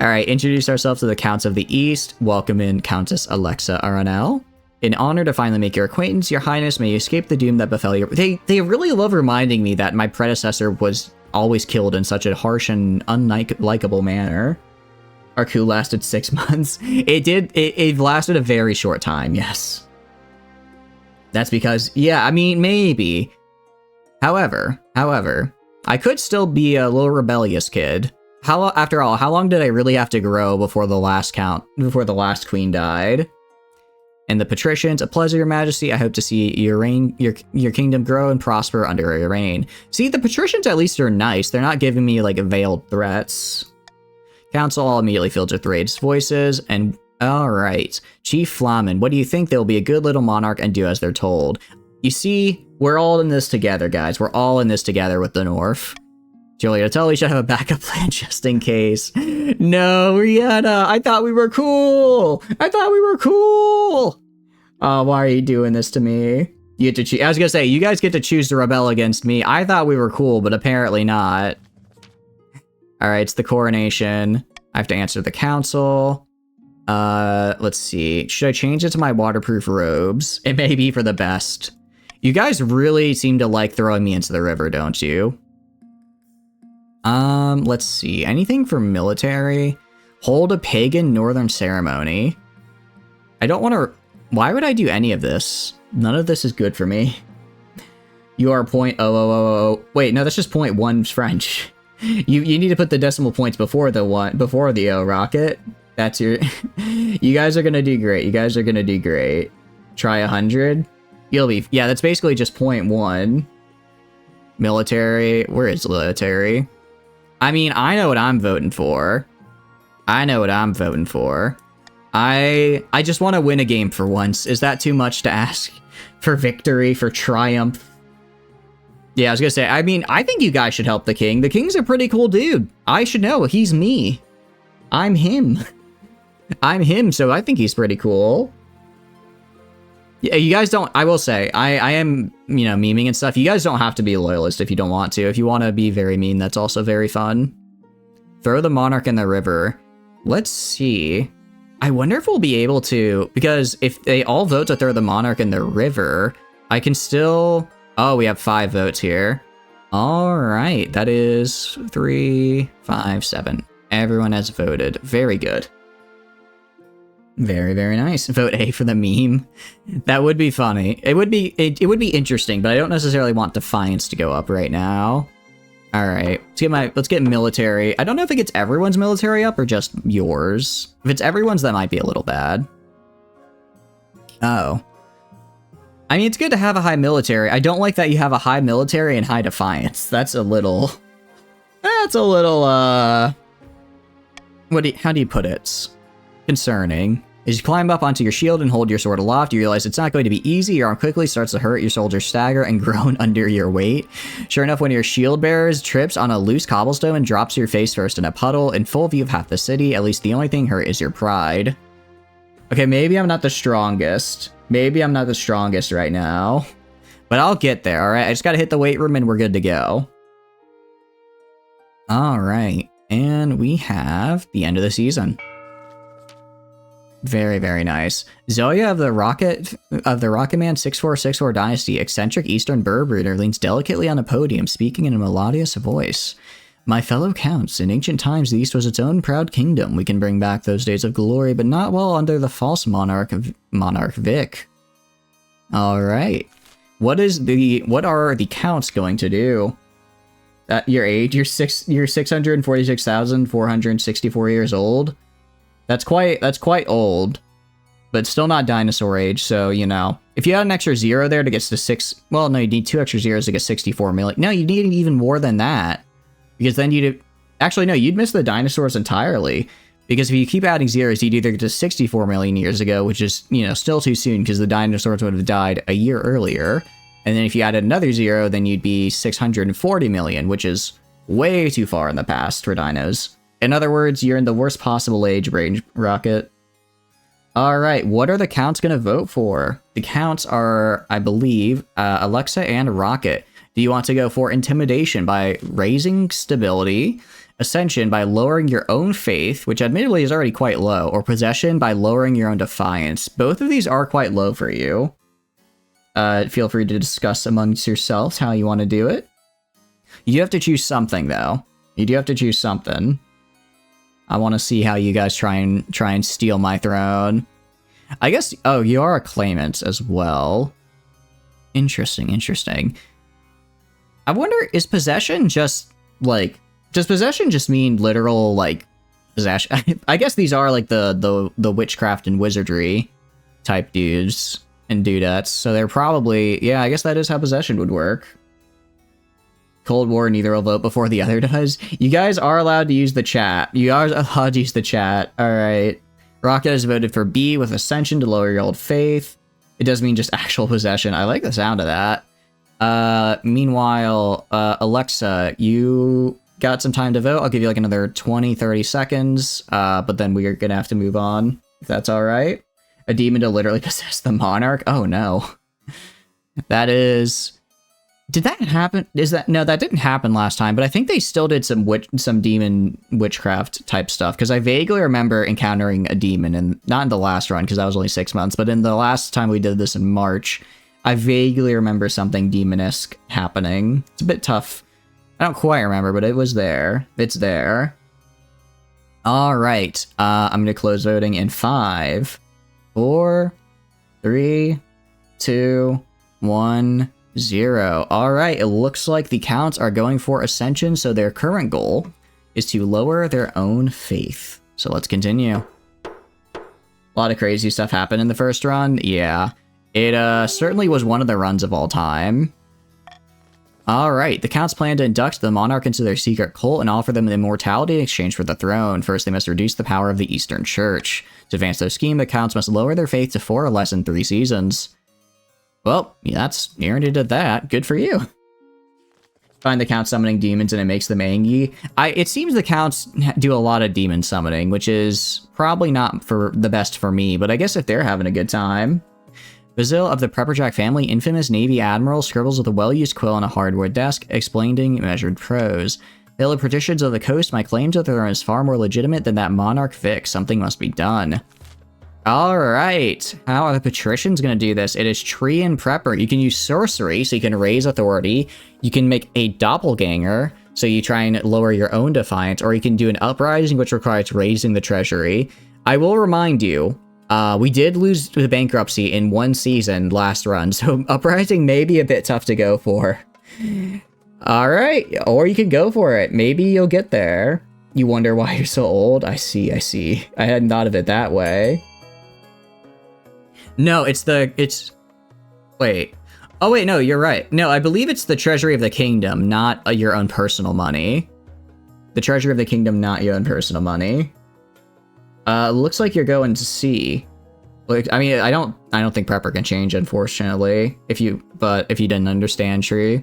All right, introduce ourselves to the Counts of the East. Welcome in Countess Alexa Aranel. An honor to finally make your acquaintance, your highness. May you escape the doom that befell you. They really love reminding me that my predecessor was always killed in such a harsh and unlikable manner. Our coup lasted 6 months. It lasted a very short time, yes. That's because, yeah, I mean, maybe. However, I could still be a little rebellious kid. After all, how long did I really have to grow before the last queen died? And the patricians, a pleasure, your majesty. I hope to see your kingdom grow and prosper under your reign. See, the patricians at least are nice. They're not giving me, like, veiled threats. Council all immediately filled with raised voices, and alright. Chief Flamen, what do you think? They'll be a good little monarch and do as they're told. You see, we're all in this together, guys. We're all in this together with the North. Julia, tell we should have a backup plan just in case. No, Rihanna, I thought we were cool. I thought we were cool. Oh, why are you doing this to me? You get to choose. I was gonna say, you guys get to choose to rebel against me. I thought we were cool, but apparently not. All right, it's the coronation. I have to answer the council. Let's see. Should I change it to my waterproof robes? It may be for the best. You guys really seem to like throwing me into the river, don't you? Let's see. Anything for military? Hold a pagan northern ceremony. I don't want to... Why would I do any of this? None of this is good for me. You are .0000... Wait, no, that's just .1 French. You need to put the decimal points before the O, Rocket. That's your... You guys are gonna do great. You guys are gonna do great. Try 100. You'll be... Yeah, that's basically just .1. Military. Where is military? I mean, I know what I'm voting for. I know what I'm voting for. I just want to win a game for once. Is that too much to ask? For victory, for triumph? Yeah, I was gonna say, I mean, I think you guys should help the king. The king's a pretty cool dude. I should know. He's me. I'm him. I'm him, so I think he's pretty cool. Yeah, you guys don't... I will say, I am, you know, memeing and stuff. You guys don't have to be a loyalist if you don't want to. If you want to be very mean, that's also very fun. Throw the monarch in the river. Let's see. I wonder if we'll be able to... Because if they all vote to throw the monarch in the river, I can still... Oh, we have 5 votes here. All right, that is 3, 5, 7. Everyone has voted. Very good. Very, very nice. Vote A for the meme. That would be funny. It would be interesting, but I don't necessarily want Defiance to go up right now. All right, let's get military. I don't know if it gets everyone's military up or just yours. If it's everyone's, that might be a little bad. Oh. I mean, it's good to have a high military. I don't like that you have a high military and high defiance. That's a little... That's a little, how do you put it? Concerning. As you climb up onto your shield and hold your sword aloft, you realize it's not going to be easy. Your arm quickly starts to hurt, your soldiers stagger and groan under your weight. Sure enough, one of your shield bearers trips on a loose cobblestone and drops your face first in a puddle. In full view of half the city, at least the only thing hurt is your pride. Okay, maybe I'm not the strongest. Maybe I'm not the strongest right now. But I'll get there, alright? I just gotta hit the weight room and we're good to go. Alright, and we have the end of the season. Very, very nice. Zoya of the Rocketman 6464 Dynasty, eccentric Eastern bird breeder, leans delicately on a podium, speaking in a melodious voice. My fellow counts, in ancient times the East was its own proud kingdom. We can bring back those days of glory, but not while under the false monarch Vic. Alright. What are the counts going to do? At your age, you're 646,464 years old. That's quite old, but still not dinosaur age, so, you know. If you had an extra 0 there to get to 6... Well, no, you need 2 extra zeros to get 64 million. No, you need even more than that. Because then you'd... Actually, no, you'd miss the dinosaurs entirely. Because if you keep adding zeros, you'd either get to 64 million years ago, which is, you know, still too soon, because the dinosaurs would have died a year earlier. And then if you added another 0, then you'd be 640 million, which is way too far in the past for dinos. In other words, you're in the worst possible age range, Rocket. Alright, what are the counts going to vote for? The counts are, I believe, Alexa and Rocket. Do you want to go for intimidation by raising stability, Ascension by lowering your own faith, which admittedly is already quite low, or Possession by lowering your own defiance. Both of these are quite low for you. Feel free to discuss amongst yourselves how you want to do it. You do have to choose something, though. You do have to choose something. I want to see how you guys try and steal my throne. I guess, oh, you are a claimant as well. Interesting, interesting. I wonder, is possession just, like, does possession just mean literal, like, possession? I guess these are, like, the witchcraft and wizardry type dudes and dudettes, so they're probably, yeah, I guess that is how possession would work. Cold War, neither will vote before the other does. You guys are allowed to use the chat. You are allowed to use the chat. Alright. Rocket has voted for B with Ascension to lower your old faith. It does mean just actual possession. I like the sound of that. Meanwhile, Alexa, you got some time to vote. I'll give you like another 20, 30 seconds. But then we are gonna have to move on, if that's alright. A demon to literally possess the monarch? Oh no. That is... Did that happen? No, that didn't happen last time, but I think they still did some demon witchcraft type stuff, because I vaguely remember encountering a demon, and not in the last run, because that was only 6 months, but in the last time we did this in March, I vaguely remember something demon-esque happening. It's a bit tough. I don't quite remember, but it was there. It's there. Alright, I'm going to close voting in 5, 4, 3, 2, 1... 0. Alright, it looks like the counts are going for Ascension, so their current goal is to lower their own faith. So let's continue. A lot of crazy stuff happened in the first run. Yeah, it certainly was one of the runs of all time. Alright, the counts plan to induct the monarch into their secret cult and offer them immortality in exchange for the throne. First, they must reduce the power of the Eastern Church. To advance their scheme, the counts must lower their faith to 4 or less in 3 seasons. Well, yeah, that's you already did that. Good for you. Find the count summoning demons and it makes them angry. It seems the counts do a lot of demon summoning, which is probably not for the best for me, but I guess if they're having a good time. Basil of the Prepperjack family, infamous Navy admiral, scribbles with a well-used quill on a hardwood desk, explaining measured prose. Hail the patricians of the coast, my claim to the throne is far more legitimate than that monarch Vic. Something must be done. Alright, how are the patricians going to do this? It is tree and prepper. You can use sorcery, so you can raise authority. You can make a doppelganger, so you try and lower your own defiance, or you can do an uprising, which requires raising the treasury. I will remind you, we did lose the bankruptcy in 1 season last run, so uprising may be a bit tough to go for. Alright, or you can go for it. Maybe you'll get there. You wonder why you're so old? I see, I see. I hadn't thought of it that way. No, wait. Oh wait, no, you're right. No, I believe it's the Treasury of the Kingdom, not your own personal money. The Treasury of the Kingdom, not your own personal money. Looks like you're going to C. Like, I mean, I don't think Prepper can change, unfortunately. If you didn't understand, Tree.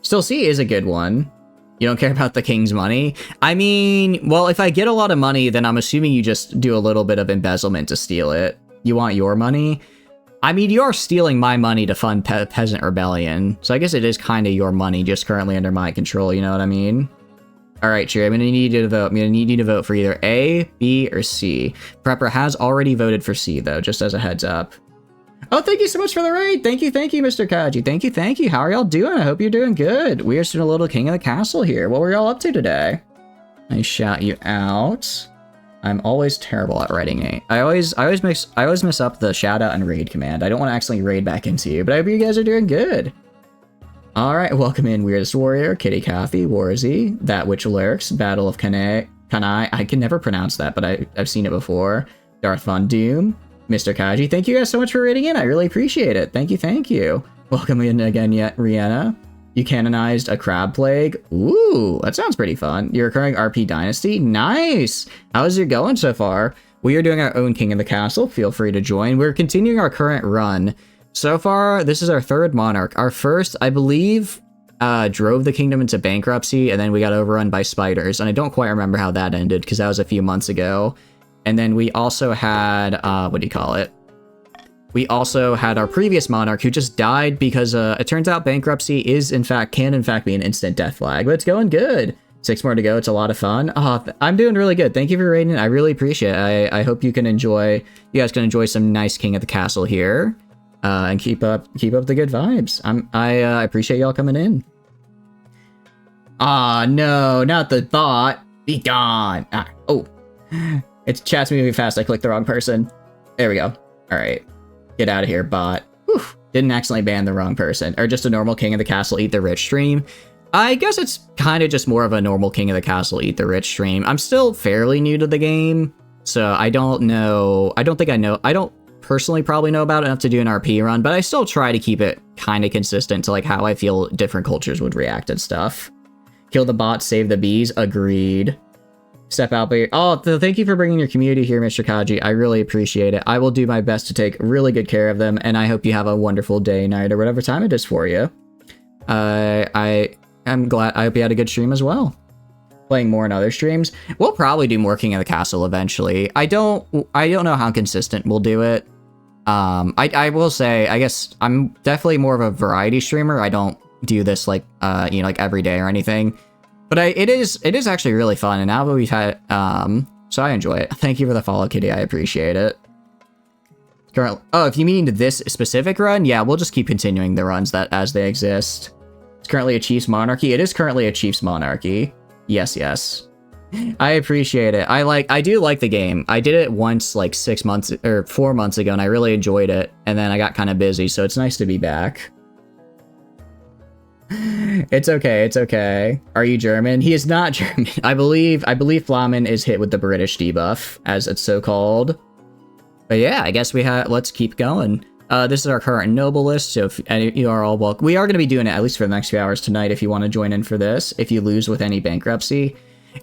Still, C is a good one. You don't care about the king's money? I mean, well, if I get a lot of money, then I'm assuming you just do a little bit of embezzlement to steal it. You want your money? I mean, you're stealing my money to fund Peasant Rebellion, so I guess it is kind of your money, just currently under my control, you know what I mean? Alright, Cheer, I'm gonna need you to vote. I'm gonna need you to vote for either A, B, or C. Prepper has already voted for C, though, just as a heads up. Oh, thank you so much for the raid! Thank you, Mr. Kaji. Thank you. How are y'all doing? I hope you're doing good. We are still a little king of the castle here. What were y'all up to today? I shout you out. I'm always terrible at writing it. I always mess up the shout out and raid command. I don't want to accidentally raid back into you, but I hope you guys are doing good. Alright, welcome in Weirdest Warrior, Kitty Coffee, Warzy, That Which Lurks, Battle of Kanai. I can never pronounce that, but I've seen it before. Darth Von Doom, Mr. Kaji. Thank you guys so much for raiding in. I really appreciate it. Thank you. Welcome in again, Rihanna. You canonized a crab plague. Ooh, that sounds pretty fun. Your recurring RP dynasty. Nice. How's it going so far? We are doing our own King of the Castle. Feel free to join. We're continuing our current run. So far, this is our 3rd monarch. Our first, I believe, drove the kingdom into bankruptcy, and then we got overrun by spiders. And I don't quite remember how that ended, because that was a few months ago. And then we also had, we also had our previous monarch who just died because it turns out bankruptcy can in fact be an instant death flag, but it's going good. 6 more to go. It's a lot of fun. Oh, I'm doing really good. Thank you for rating. I really appreciate it. I hope you can enjoy. You guys can enjoy some nice King of the Castle here, and keep up the good vibes. I appreciate y'all coming in. Ah, no, not the bot. Be gone. Oh, it's chat's moving fast. I clicked the wrong person. There we go. All right, get out of here, bot. Whew. Didn't accidentally ban the wrong person, or just a normal King of the Castle Eat the Rich stream. I guess it's kind of just more of a normal King of the Castle Eat the Rich stream. I'm still fairly new to the game, so I don't know. I don't think I know. I don't personally probably know about enough to do an RP run, but I still try to keep it kind of consistent to like how I feel different cultures would react and stuff. Kill the bots, save the bees. Agreed. Step out, but oh, thank you for bringing your community here, Mr. Kaji. I really appreciate it. I will do my best to take really good care of them, and I hope you have a wonderful day, night, or whatever time it is for you. I'm glad. I hope you had a good stream as well. Playing more in other streams. We'll probably do more King of the Castle eventually. I don't know how consistent we'll do it. I will say, I guess I'm definitely more of a variety streamer. I don't do this like like every day or anything. But it is actually really fun, and now that we've had so I enjoy it. Thank you for the follow, Kitty. I appreciate it. Currently, oh, if you mean this specific run, yeah, we'll just keep continuing the runs that as they exist. It's currently a Chiefs monarchy. It is currently a Chiefs monarchy. Yes, yes. I appreciate it. I do like the game. I did it once like 6 months or 4 months ago, and I really enjoyed it. And then I got kind of busy, so it's nice to be back. It's okay. It's okay. Are you German? He is not German. I believe Flamen is hit with the British debuff, as it's so called. But yeah, I guess let's keep going. This is our current noble list, so if you are all welcome. We are going to be doing it at least for the next few hours tonight if you want to join in for this, if you lose with any bankruptcy.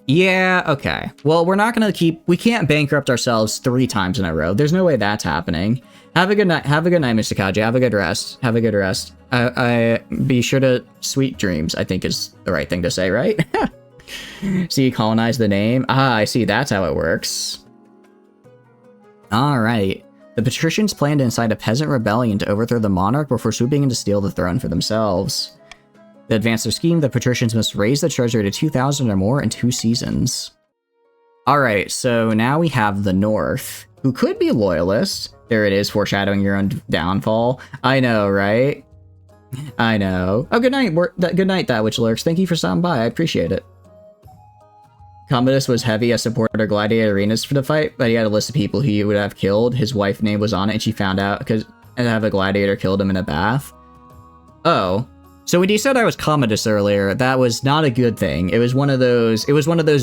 Yeah, okay. Well, we're not going to we can't bankrupt ourselves 3 times in a row. There's no way that's happening. Have a good night. Have a good night, Mr. Kaji. Have a good rest. Have a good rest. I be sure to sweet dreams, I think is the right thing to say, right? So you colonize the name? Ah, I see. That's how it works. All right. The patricians planned to incite a peasant rebellion to overthrow the monarch before swooping in to steal the throne for themselves. To advance their scheme, the patricians must raise the treasury to 2,000 or more in 2 seasons. Alright, so now we have the North, who could be loyalists. There it is, foreshadowing your own downfall. I know, right? I know. Oh, good night, good night, that which lurks. Thank you for stopping by, I appreciate it. Commodus was heavy as supporter gladiator arenas for the fight, but he had a list of people who he would have killed. His wife's name was on it, and she found out because a gladiator killed him in a bath. Oh. So when you said I was Commodus earlier, that was not a good thing. It was one of those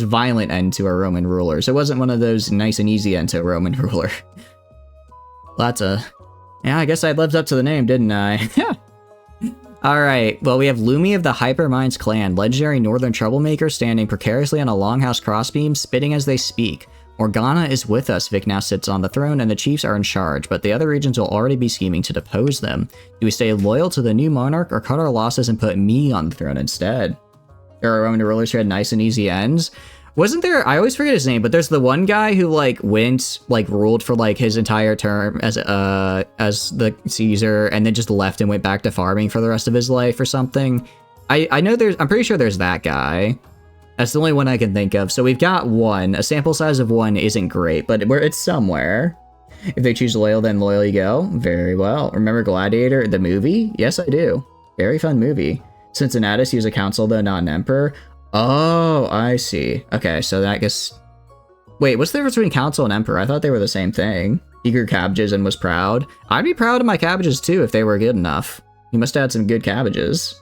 violent end to a Roman rulers. It wasn't one of those nice and easy end to a Roman ruler. Yeah, I guess I lived up to the name, didn't I? Alright, well we have Lumi of the Hyperminds clan, legendary northern troublemaker standing precariously on a longhouse crossbeam, spitting as they speak. Morgana is with us, Vic now sits on the throne, and the chiefs are in charge, but the other regions will already be scheming to depose them. Do we stay loyal to the new monarch, or cut our losses and put me on the throne instead? There are Roman rulers who had nice and easy ends. Wasn't there, I always forget his name, but there's the one guy who, ruled for, his entire term as the Caesar, and then just left and went back to farming for the rest of his life or something. I'm pretty sure there's that guy. That's the only one I can think of. So we've got one. A sample size of 1 isn't great, but it's somewhere. If they choose loyal, then loyal you go. Very well. Remember Gladiator, the movie? Yes, I do. Very fun movie. Cincinnatus, he was a consul, though not an emperor. Oh, I see. Okay, so that guess... Wait, what's the difference between consul and emperor? I thought they were the same thing. He grew cabbages and was proud. I'd be proud of my cabbages, too, if they were good enough. He must have had some good cabbages.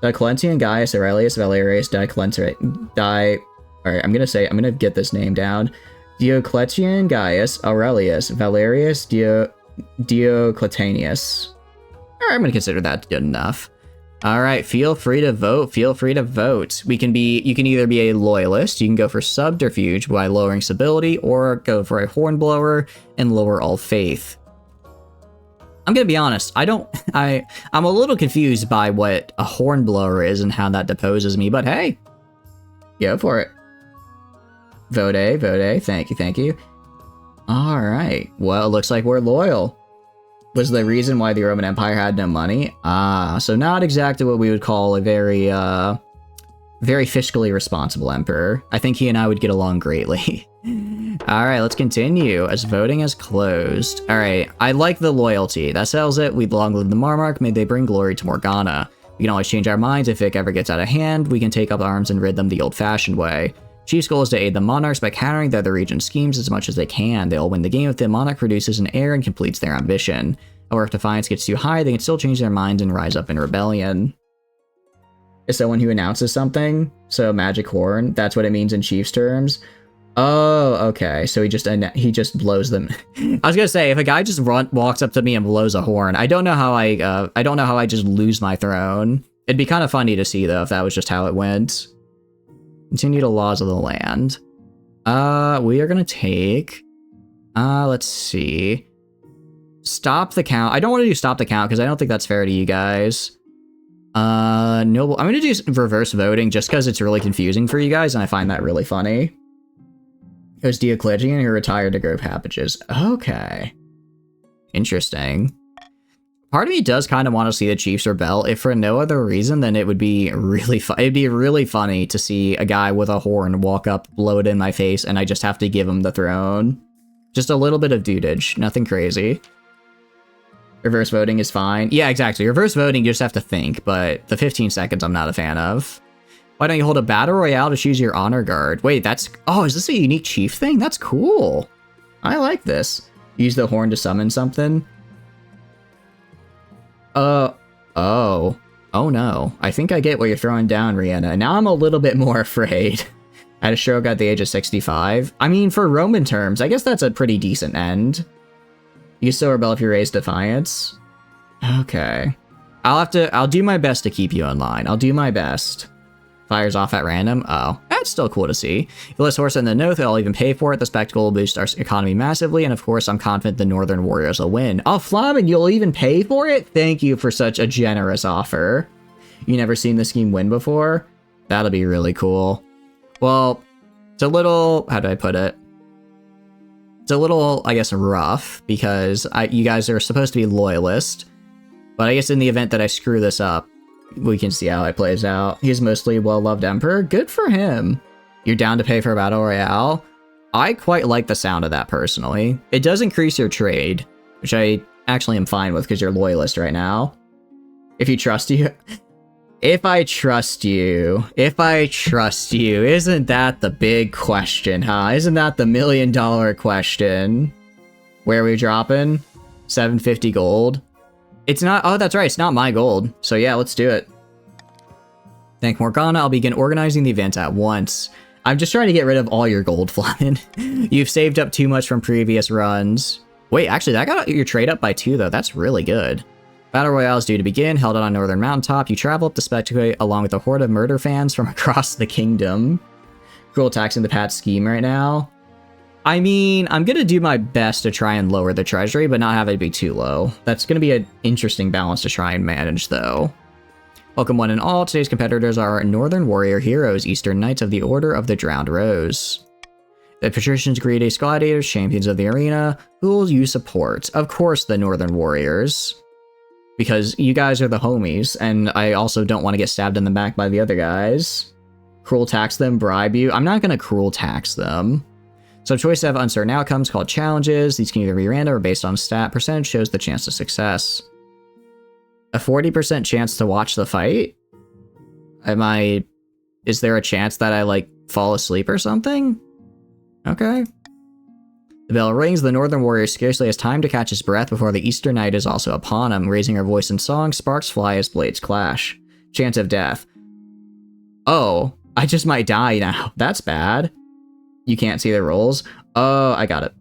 Diocletian, Gaius, Aurelius, Valerius, Alright, I'm gonna get this name down. Diocletian, Gaius, Aurelius, Valerius, Diocletianus. Alright, I'm gonna consider that good enough. Alright, feel free to vote. Feel free to vote. You can either be a loyalist, you can go for subterfuge by lowering stability, or go for a hornblower and lower all faith. I'm gonna be honest, I'm a little confused by what a hornblower is and how that deposes me, but hey, go for it. Vote, thank you. Alright, well, it looks like we're loyal. Was the reason why the Roman Empire had no money? Ah, so not exactly what we would call a very, Very fiscally responsible emperor. I think he and I would get along greatly. Alright, let's continue, as voting has closed. Alright, I like the loyalty. That settles it. We long live the Marmark. May they bring glory to Morgana. We can always change our minds if it ever gets out of hand. We can take up arms and rid them the old-fashioned way. Chief's goal is to aid the monarchs by countering the other region's schemes as much as they can. They'll win the game if the monarch produces an heir and completes their ambition. However, if defiance gets too high, they can still change their minds and rise up in rebellion. Is someone who announces something? So magic horn, that's what it means in Chief's terms. Oh, okay. So he just blows them. I was gonna say, if a guy just walks up to me and blows a horn, I don't know how I just lose my throne. It'd be kind of funny to see though if that was just how it went. Continue the laws of the land. We are gonna take. Let's see. Stop the count. I don't want to do stop the count because I don't think that's fair to you guys. Noble. I'm gonna do reverse voting just because it's really confusing for you guys, and I find that really funny. It was Diocletian who retired to grow cabbages. Okay. Interesting. Part of me does kind of want to see the Chiefs rebel, if for no other reason than it would be really it'd be really funny to see a guy with a horn walk up, blow it in my face, and I just have to give him the throne. Just a little bit of dudage, nothing crazy. Reverse voting is fine. Yeah, exactly. Reverse voting, you just have to think, but the 15 seconds I'm not a fan of. Why don't you hold a battle royale to choose your honor guard? Wait, that's... Oh, is this a unique chief thing? That's cool. I like this. Use the horn to summon something. Oh. Oh no. I think I get what you're throwing down, Rihanna. Now I'm a little bit more afraid. I had a stroke at the age of 65. I mean, for Roman terms, I guess that's a pretty decent end. You can still rebel if you raise defiance. Okay. I'll do my best to keep you in line. I'll do my best. Fires off at random. Oh, that's still cool to see. If you list horse in the north, I'll even pay for it. The spectacle will boost our economy massively, and of course, I'm confident the Northern Warriors will win. Oh, Flamen, you'll even pay for it? Thank you for such a generous offer. You never seen this scheme win before? That'll be really cool. Well, it's a little... How do I put it? It's a little, I guess, rough, because you guys are supposed to be loyalist. But I guess in the event that I screw this up, we can see how it plays out. He's mostly well-loved emperor. Good for him. You're down to pay for a battle royale? I quite like the sound of that, personally. It does increase your trade, which I actually am fine with because you're loyalist right now. If you trust you... If I trust you, isn't that the big question, huh? Isn't that the $1 million question? Where are we dropping? 750 gold? It's not, oh, that's right, it's not my gold. So yeah, let's do it. Thank Morgana, I'll begin organizing the event at once. I'm just trying to get rid of all your gold, Flamen. You've saved up too much from previous runs. Wait, actually, that got your trade up by 2, though. That's really good. Battle Royale is due to begin, held on Northern Mountaintop. You travel up the spectacle along with a horde of murder fans from across the kingdom. Cruel taxing the Pat's scheme right now. I mean, I'm gonna do my best to try and lower the treasury, but not have it be too low. That's gonna be an interesting balance to try and manage, though. Welcome one and all. Today's competitors are Northern Warrior Heroes, Eastern Knights of the Order of the Drowned Rose. The patricians greet ace gladiators, champions of the arena. Who will you support? Of course, the Northern Warriors. Because you guys are the homies, and I also don't want to get stabbed in the back by the other guys. Cruel tax them, bribe you. I'm not gonna cruel tax them. So choice to have uncertain outcomes called challenges. These can either be random or based on stat. Percentage shows the chance of success. A 40% chance to watch the fight? Is there a chance that I, like, fall asleep or something? Okay. The bell rings. The Northern Warrior scarcely has time to catch his breath before the Eastern Knight is also upon him. Raising her voice in song, sparks fly as blades clash. Chance of death. Oh, I just might die now. That's bad. You can't see the rolls? Oh, I got it.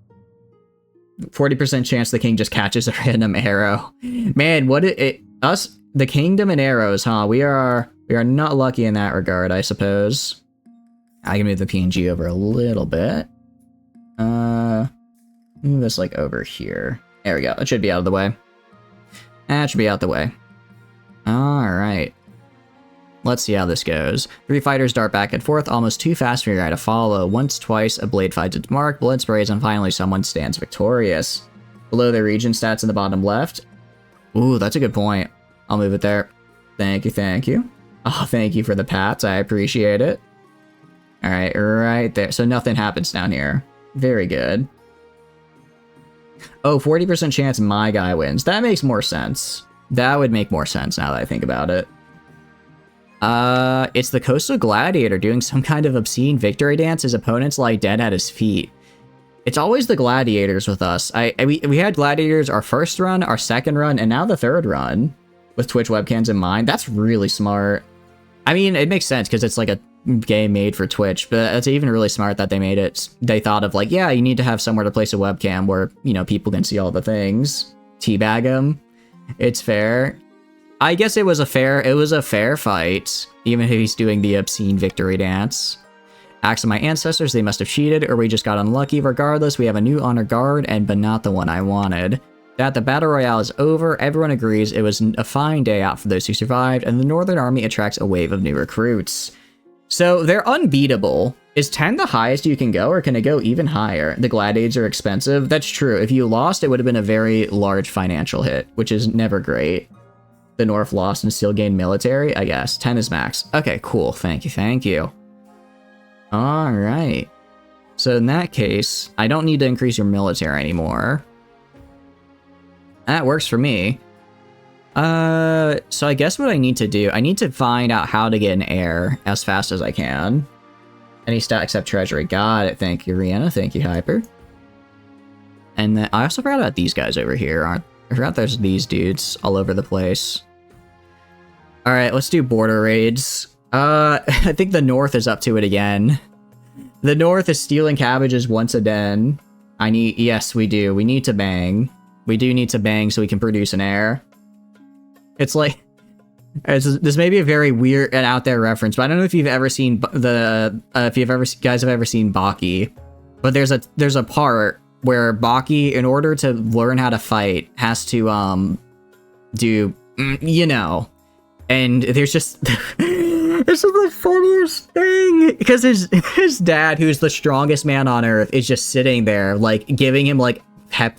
40% chance the king just catches a random arrow. Man, us, the kingdom and arrows, huh? We are not lucky in that regard, I suppose. I can move the PNG over a little bit. Move this, like, over here. There we go. It should be out of the way. That should be out the way. Alright. Let's see how this goes. 3 fighters dart back and forth, almost too fast for your eye to follow. Once, twice, a blade finds its mark, blood sprays, and finally someone stands victorious. Below the region stats in the bottom left. Ooh, that's a good point. I'll move it there. Thank you, thank you. Oh, thank you for the pats. I appreciate it. All right, right there. So nothing happens down here. Very good. Oh, 40% chance my guy wins. That makes more sense. That would make more sense now that I think about it. It's the Coastal Gladiator doing some kind of obscene victory dance. His opponents lie dead at his feet. It's always the gladiators with us. We had gladiators our first run, our second run, and now the third run with Twitch webcams in mind. That's really smart. I mean, it makes sense because it's like a game made for Twitch, but it's even really smart that they made it. They thought of like, yeah, you need to have somewhere to place a webcam where, you know, people can see all the things. Teabag them. It's fair. I guess it was a fair fight, even if he's doing the obscene victory dance. Axe of my ancestors, they must have cheated, or we just got unlucky. Regardless, we have a new honor guard, but not the one I wanted. That the battle royale is over, everyone agrees it was a fine day out for those who survived, and the Northern Army attracts a wave of new recruits. So they're unbeatable. Is 10 the highest you can go, or can it go even higher? The gladiators are expensive. That's true. If you lost, it would have been a very large financial hit, which is never great. The North lost and still gained military, I guess. 10 is max. Okay, cool. Thank you, thank you. Alright. So in that case, I don't need to increase your military anymore. That works for me. So I guess what I need to do, I need to find out how to get an heir as fast as I can. Any stat except treasury. Got it. Thank you, Rihanna. Thank you, Hyper. And then I also forgot about these guys over here. I forgot there's these dudes all over the place. Alright, let's do border raids. I think the North is up to it again. The North is stealing cabbages once again. Yes, we do. We need to bang. We do need to bang so we can produce an heir. It's like, this may be a very weird and out there reference, but I don't know if you've ever seen guys have ever seen Baki, but there's a part where Baki, in order to learn how to fight, has to do, you know, and there's just this is the funniest thing because his dad, who's the strongest man on earth, is just sitting there like giving him like a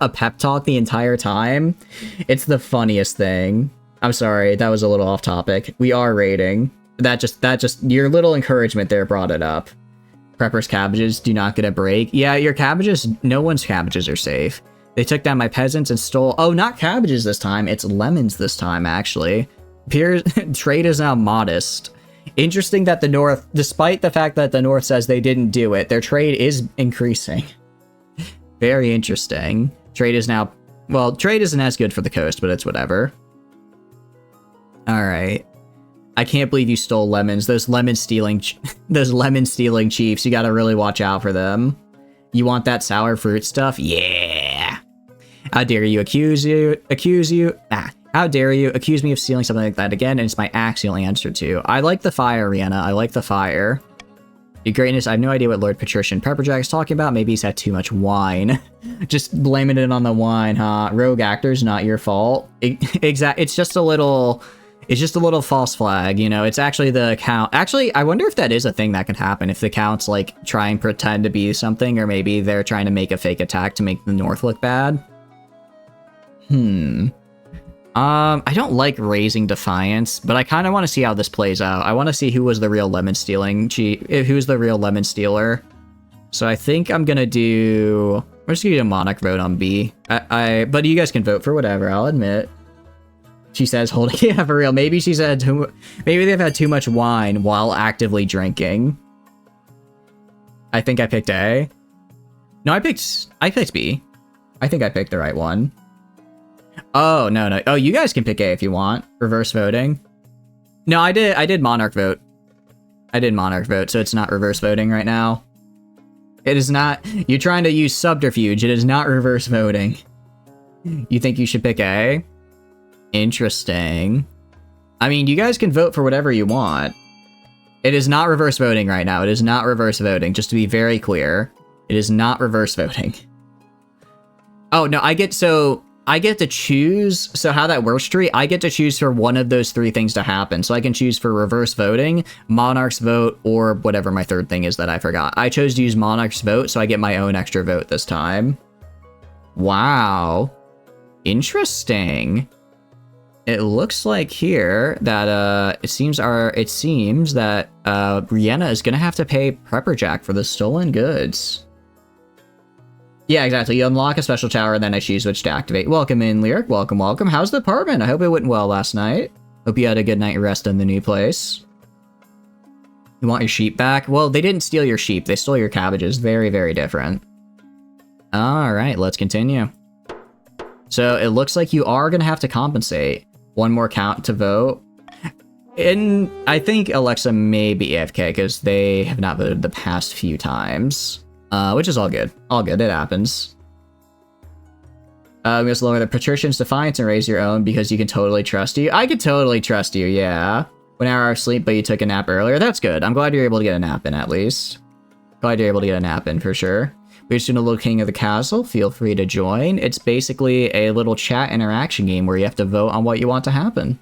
pep talk the entire time. It's the funniest thing. I'm sorry, that was a little off topic. We are raiding. That just your little encouragement there brought it up. Prepper's cabbages do not get a break. Yeah, your cabbages, no one's cabbages are safe. They took down my peasants and stole, oh, not cabbages this time, it's lemons this time, actually. Trade is now modest. Interesting that the North, despite the fact that the North says they didn't do it, their trade is increasing. Very interesting. Trade is now, well, trade isn't as good for the coast, but it's whatever. Alright. I can't believe you stole lemons. Those lemon stealing chiefs, you gotta really watch out for them. You want that sour fruit stuff? Yeah! How dare you accuse me of stealing something like that again, and it's my axe you'll answer to. I like the fire, Rihanna. I like the fire. Your greatness, I have no idea what Lord Patrician Pepperjack is talking about. Maybe he's had too much wine. Just blaming it on the wine, huh? Rogue actors, not your fault. It's just a little false flag, you know? It's actually the count. Actually, I wonder if that is a thing that can happen. If the counts, like, try and pretend to be something, or maybe they're trying to make a fake attack to make the North look bad. I don't like raising Defiance, but I kind of want to see how this plays out. I want to see who was the real lemon stealing who's the real lemon stealer. So I think I'm gonna do, we're just gonna do a monarch vote on B. But you guys can vote for whatever, I'll admit. She says, holding, yeah, for real. Maybe she said, maybe they've had too much wine while actively drinking. I think I picked A. No, I picked B. I think I picked the right one. Oh, no. Oh, you guys can pick A if you want. Reverse voting. No, I did monarch vote. I did monarch vote, so it's not reverse voting right now. It is not. You're trying to use subterfuge. It is not reverse voting. You think you should pick A? Interesting. I mean, you guys can vote for whatever you want. It is not reverse voting right now. It is not reverse voting. Just to be very clear, it is not reverse voting. Oh, no, I get to choose. So how that works, Tree, I get to choose for one of those three things to happen. So I can choose for reverse voting, Monarch's vote, or whatever my third thing is that I forgot. I chose to use Monarch's vote, so I get my own extra vote this time. Wow. Interesting. it looks like here that it seems that Brianna is gonna have to pay Prepper Jack for the stolen goods. Yeah, exactly. You unlock a special tower and then I choose which to activate. Welcome in, Lyric. Welcome, welcome. How's the apartment? I hope it went well last night. Hope you had a good night rest in the new place. You want your sheep back? Well, they didn't steal your sheep. They stole your cabbages. Very, very different. Alright, let's continue. So it looks like you are gonna have to compensate. One more count to vote. And I think Alexa may be AFK because they have not voted the past few times. Which is all good. All good, it happens. We must lower the Patrician's Defiance and raise your own because you can totally trust you. I could totally trust you, yeah. 1 hour of sleep, but you took a nap earlier. That's good. I'm glad you're able to get a nap in, at least. Glad you're able to get a nap in, for sure. We're just doing a little King of the Castle. Feel free to join. It's basically a little chat interaction game where you have to vote on what you want to happen.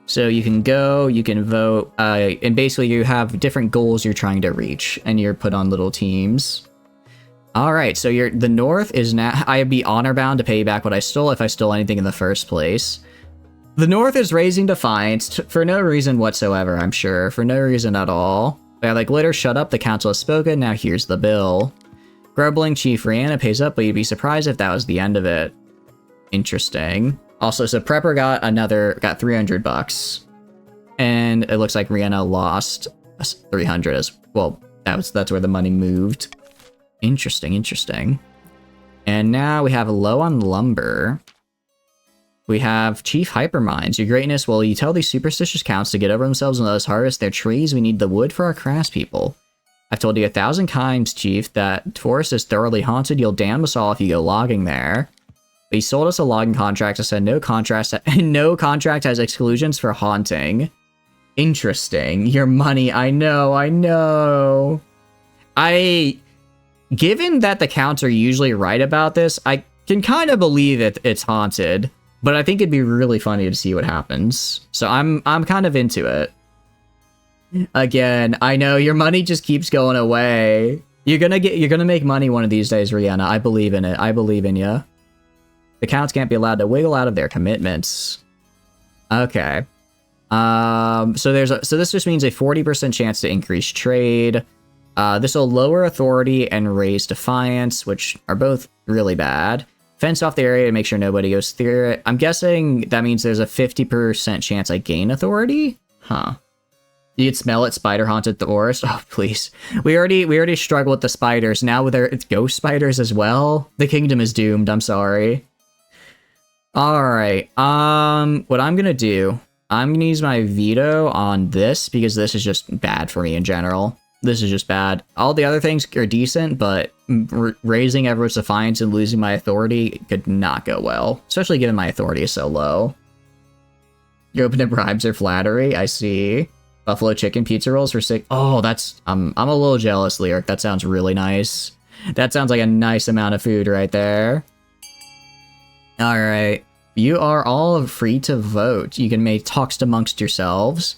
So you can go, you can vote, and basically you have different goals you're trying to reach, and you're put on little teams. Alright, so the North is now... I'd be honor-bound to pay you back what I stole if I stole anything in the first place. The North is raising defiance for no reason whatsoever, I'm sure. For no reason at all. They're like, Glitter, shut up, the council has spoken, now here's the bill. Grumbling Chief Rihanna pays up, but you'd be surprised if that was the end of it. Interesting. Also, so Prepper got 300 bucks. And it looks like Rihanna lost 300 as well. That's where the money moved. Interesting, interesting. And now we have low on lumber. We have Chief Hyperminds. Your greatness, will you tell these superstitious counts to get over themselves and let us harvest their trees? We need the wood for our craftspeople. I've told you 1,000 times, Chief, that forest is thoroughly haunted. You'll damn us all if you go logging there. But he sold us a logging contract that said no contract has exclusions for haunting. Interesting. Your money, I know. Given that the counts are usually right about this, I can kind of believe it's haunted. But I think it'd be really funny to see what happens. So I'm kind of into it. Again, I know your money just keeps going away. You're gonna make money one of these days, Rihanna. I believe in it. I believe in you. The counts can't be allowed to wiggle out of their commitments. Okay. So this just means a 40% chance to increase trade. This will lower authority and raise defiance, which are both really bad. Fence off the area to make sure nobody goes through it. I'm guessing that means there's a 50% chance I gain authority? Huh. You could smell it, spider haunted the forest. Oh, please. We already struggle with the spiders. Now with their ghost spiders as well. The kingdom is doomed. I'm sorry. Alright. What I'm gonna do, I'm gonna use my veto on this because this is just bad for me in general. This is just bad. All the other things are decent, but raising everyone's defiance and losing my authority could not go well. Especially given my authority is so low. You're open to bribes or flattery, I see. Buffalo chicken pizza rolls for 6. Oh, that's... I'm a little jealous, Lyric. That sounds really nice. That sounds like a nice amount of food right there. Alright. You are all free to vote. You can make talks amongst yourselves.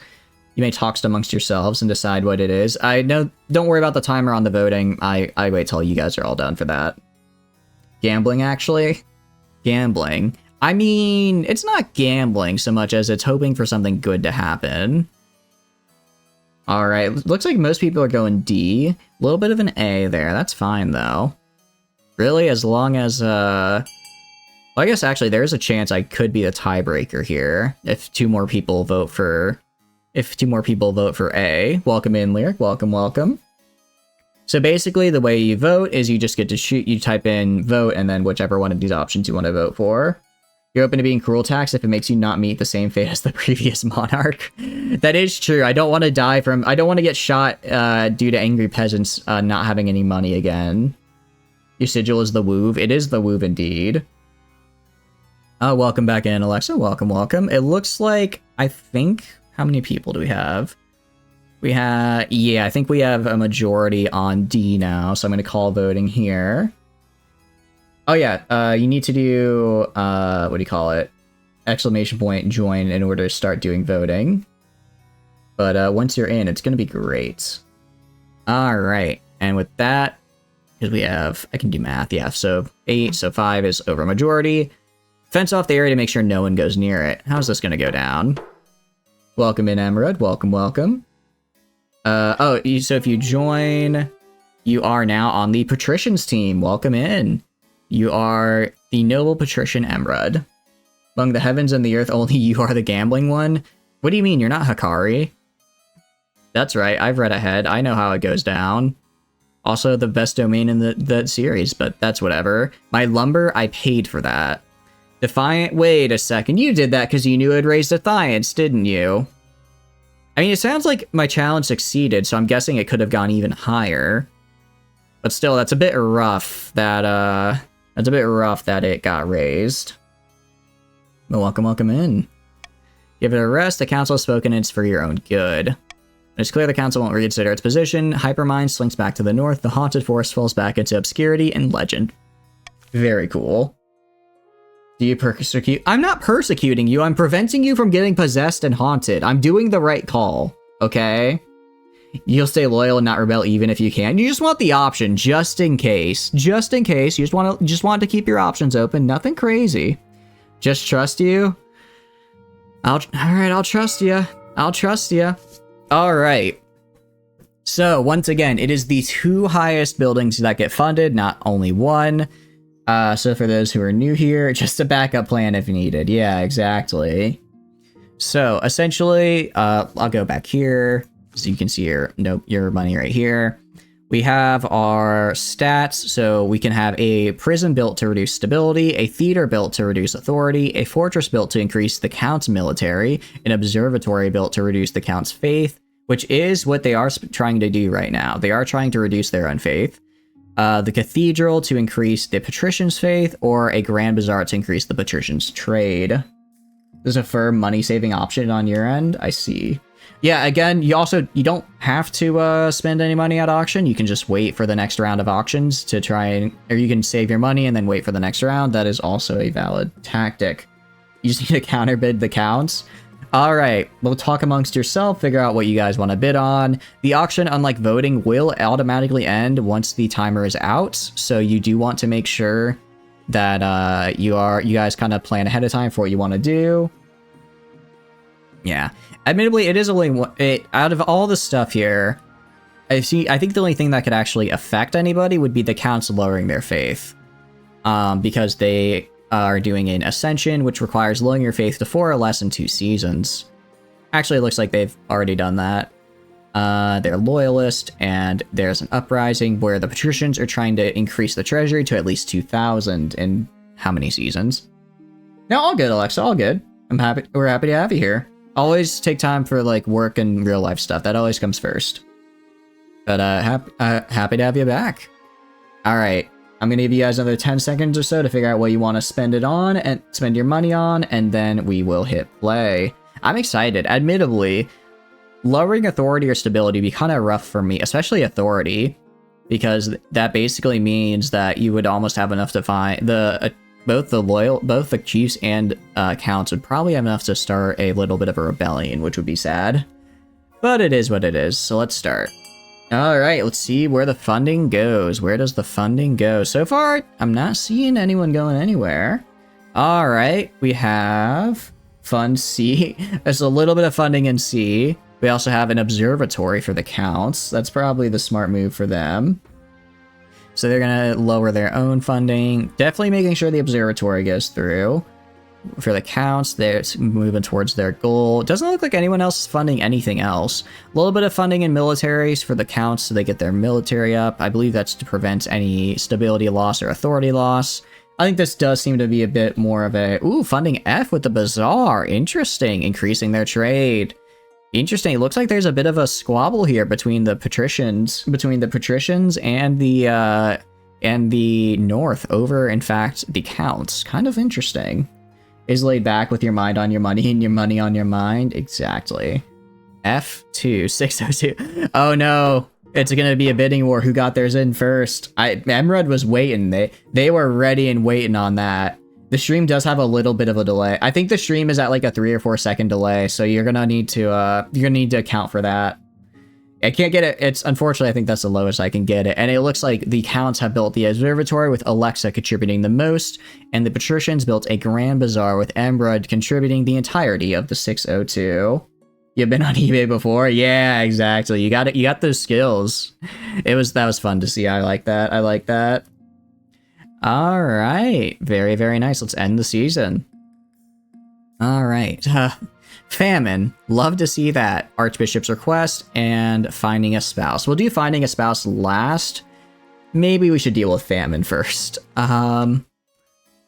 You may talk amongst yourselves and decide what it is. I know, don't worry about the timer on the voting. I wait till you guys are all done for that. Gambling, actually? Gambling. I mean, it's not gambling so much as it's hoping for something good to happen. Alright, looks like most people are going D. A little bit of an A there. That's fine, though. Really, as long as, well, I guess actually there's a chance I could be the tiebreaker here if two more people vote for... A. Welcome in, Lyric. Welcome, welcome. So basically, the way you vote is you just get to shoot, you type in vote, and then whichever one of these options you want to vote for. You're open to being cruel taxed if it makes you not meet the same fate as the previous monarch. That is true. I don't want to die from... I don't want to get shot due to angry peasants not having any money again. Your sigil is the Wööve. It is the Wööve indeed. Welcome back in, Alexa. Welcome, welcome. It looks like, I think... How many people do we have? We have... Yeah, I think we have a majority on D now, so I'm going to call voting here. Oh yeah, you need to do... what do you call it? Exclamation point join in order to start doing voting. But once you're in, it's going to be great. Alright, and with that, because we have... I can do math, yeah, so 8, so 5 is over majority. Fence off the area to make sure no one goes near it. How's this gonna go down? Welcome in, Emerald. Welcome, welcome. So if you join, you are now on the Patricians team. Welcome in. You are the noble patrician Emerald. Among the heavens and the earth, only you are the gambling one. What do you mean? You're not Hikari? That's right. I've read ahead. I know how it goes down. Also, the best domain in the series, but that's whatever. My lumber, I paid for that. Defiant, wait a second. You did that because you knew it raised Defiance, didn't you? I mean, it sounds like my challenge succeeded, so I'm guessing it could have gone even higher. But still, that's a bit rough that, it got raised. But welcome in. Give it a rest. The council has spoken, and it's for your own good. It's clear the council won't reconsider its position. Hypermind slinks back to the north. The haunted forest falls back into obscurity and legend. Very cool. Do you persecute? I'm not persecuting you. I'm preventing you from getting possessed and haunted. I'm doing the right call. Okay? You'll stay loyal and not rebel even if you can. You just want the option, just in case. Just in case. You just want to keep your options open. Nothing crazy. Just trust you. Alright, I'll trust you. I'll trust you. Alright. So, once again, it is the 2 highest buildings that get funded, not only 1. So for those who are new here, just a backup plan if needed. Yeah, exactly. So, essentially, I'll go back here, so you can see your money right here. We have our stats, so we can have a prison built to reduce stability, a theater built to reduce authority, a fortress built to increase the count's military, an observatory built to reduce the count's faith, which is what they are trying to do right now. They are trying to reduce their unfaith. The cathedral to increase the patrician's faith, or a grand bazaar to increase the patrician's trade. There's a firm money-saving option on your end. I see. Yeah, again, you don't have to spend any money at auction. You can just wait for the next round of auctions to try and... Or you can save your money and then wait for the next round. That is also a valid tactic. You just need to counterbid the counts. Alright, we'll talk amongst yourself, figure out what you guys want to bid on. The auction, unlike voting, will automatically end once the timer is out, so you do want to make sure that you guys kind of plan ahead of time for what you want to do. Yeah. Admittedly, it is only one... out of all the stuff here, I think the only thing that could actually affect anybody would be the counts lowering their faith. Because they are doing an ascension, which requires lowering your faith to 4 or less in 2 seasons. Actually, it looks like they've already done that. They're loyalist, and there's an uprising where the patricians are trying to increase the treasury to at least 2,000 in how many seasons? No, all good, Alexa, all good. We're happy to have you here. Always take time for like work and real life stuff. That always comes first. But happy to have you back. All right, I'm gonna give you guys another 10 seconds or so to figure out what you want to spend it on and spend your money on, and then we will hit play. I'm excited. Admittedly, lowering authority or stability would be kind of rough for me, especially authority, because that basically means that you would almost have enough to find both the chiefs and counts would probably have enough to start a little bit of a rebellion, which would be sad. But it is what it is, so let's start. Alright, let's see where the funding goes. Where does the funding go? So far, I'm not seeing anyone going anywhere. Alright, we have Fund C. There's a little bit of funding in C. We also have an observatory for the counts. That's probably the smart move for them. So they're going to lower their own funding. Definitely making sure the observatory goes through. For the counts, they're moving towards their goal. It doesn't look like anyone else is funding anything else. A little bit of funding in militaries for the counts so they get their military up. I believe that's to prevent any stability loss or authority loss. I think this does seem to be a bit more of a... Ooh, funding F with the bazaar. Interesting. Increasing their trade. Interesting. It looks like there's a bit of a squabble here between the patricians, and the North over, in fact, the counts. Kind of interesting. Is laid back with your mind on your money and your money on your mind. Exactly. F2 602. Oh no, it's gonna be a bidding war. Who got theirs in first? Emerald was waiting. They were ready and waiting on that. The stream does have a little bit of a delay. I think the stream is at like a 3 or 4 second delay, so you're gonna need to account for that. I can't get it. It's unfortunately, I think that's the lowest I can get it. And it looks like the counts have built the observatory with Alexa contributing the most, and the patricians built a grand bazaar with Embrud contributing the entirety of the 602. You've been on eBay before? Yeah, exactly. You got those skills. That was fun to see. I like that. I like that. All right. Very, very nice. Let's end the season. All right. Famine. Love to see that. Archbishop's request and finding a spouse. We'll do finding a spouse last. Maybe we should deal with famine first.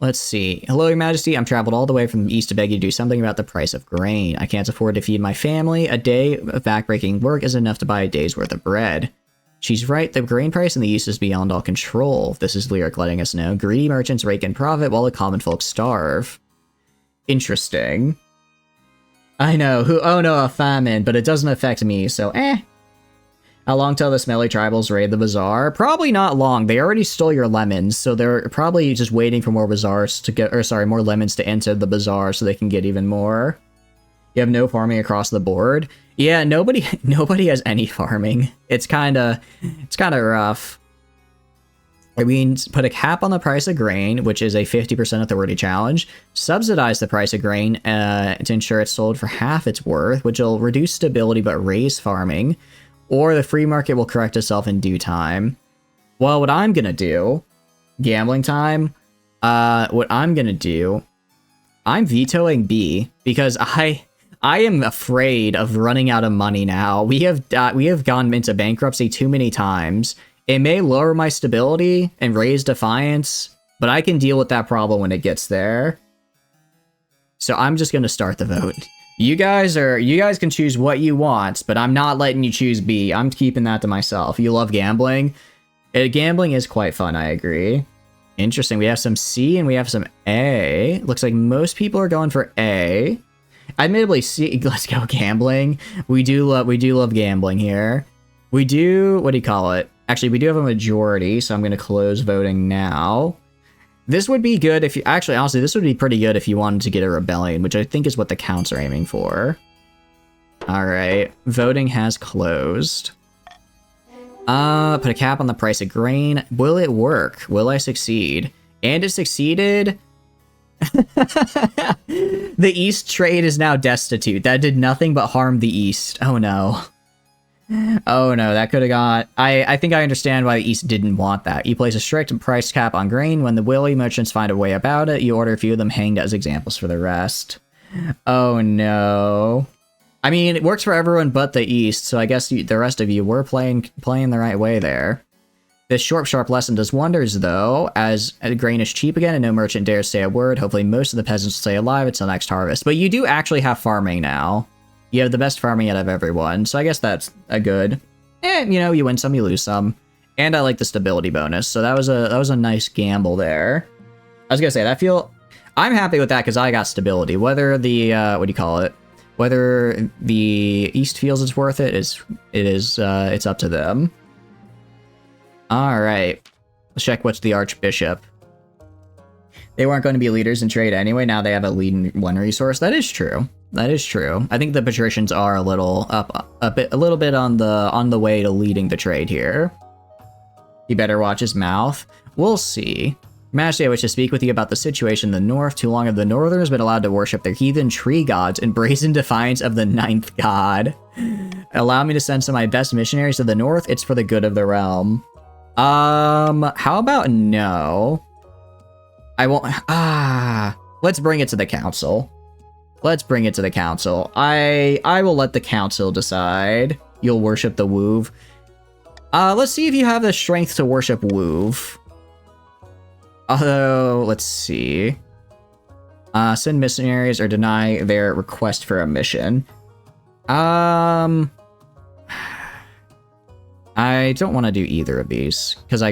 Let's see. Hello, Your Majesty. I'm traveled all the way from the east to beg you to do something about the price of grain. I can't afford to feed my family. A day of backbreaking work is enough to buy a day's worth of bread. She's right. The grain price in the east is beyond all control. This is Lyric letting us know. Greedy merchants rake in profit while the common folk starve. Interesting. I know. Oh no, a famine, but it doesn't affect me, so How long till the smelly tribals raid the bazaar? Probably not long. They already stole your lemons, so they're probably just waiting for more bazaars to get, or sorry, more lemons to enter the bazaar so they can get even more. You have no farming across the board? Yeah, nobody has any farming. It's kind of rough. I mean, put a cap on the price of grain, which is a 50% authority challenge. Subsidize the price of grain to ensure it's sold for half its worth, which will reduce stability but raise farming. Or the free market will correct itself in due time. Well, what I'm gonna do, gambling time, what I'm gonna do, I'm vetoing B, because I am afraid of running out of money now. We have gone into bankruptcy too many times. It may lower my stability and raise defiance, but I can deal with that problem when it gets there. So I'm just gonna start the vote. You guys can choose what you want, but I'm not letting you choose B. I'm keeping that to myself. You love gambling? Gambling is quite fun, I agree. Interesting. We have some C and we have some A. Looks like most people are going for A. Admittedly, C. Let's go gambling. We do love gambling here. We do, what do you call it? Actually, we do have a majority, so I'm going to close voting now. This would be good if you... Actually, honestly, this would be pretty good if you wanted to get a rebellion, which I think is what the counts are aiming for. Alright, voting has closed. Put a cap on the price of grain. Will it work? Will I succeed? And it succeeded. The East trade is now destitute. That did nothing but harm the East. Oh no. Oh no, that could have got... I think I understand why the East didn't want that. You place a strict price cap on grain. When the willy merchants find a way about it, you order a few of them hanged as examples for the rest. Oh no. I mean, it works for everyone but the East, so I guess the rest of you were playing the right way there. This short, sharp lesson does wonders, though, as grain is cheap again and no merchant dares say a word. Hopefully most of the peasants will stay alive until next harvest. But you do actually have farming now. You have the best farming out of everyone, so I guess that's a good. You know, you win some, you lose some. And I like the stability bonus, so that was a nice gamble there. I was gonna say, I'm happy with that because I got stability. Whether the, what do you call it? Whether the East feels it's worth it, it's up to them. Alright. Let's check what's the Archbishop. They weren't going to be leaders in trade anyway, now they have a lead in one resource. That is true. That is true. I think the patricians are a little bit on the way to leading the trade here. He better watch his mouth. We'll see. Majesty, I wish to speak with you about the situation in the north. Too long have the northerners been allowed to worship their heathen tree gods in brazen defiance of the 9th god. Allow me to send some of my best missionaries to the north. It's for the good of the realm. How about no? I won't. Let's bring it to the council. Let's bring it to the council. I will let the council decide. You'll worship the Wööve. Let's see if you have the strength to worship Wööve. Although, let's see. Send missionaries or deny their request for a mission. I don't want to do either of these because I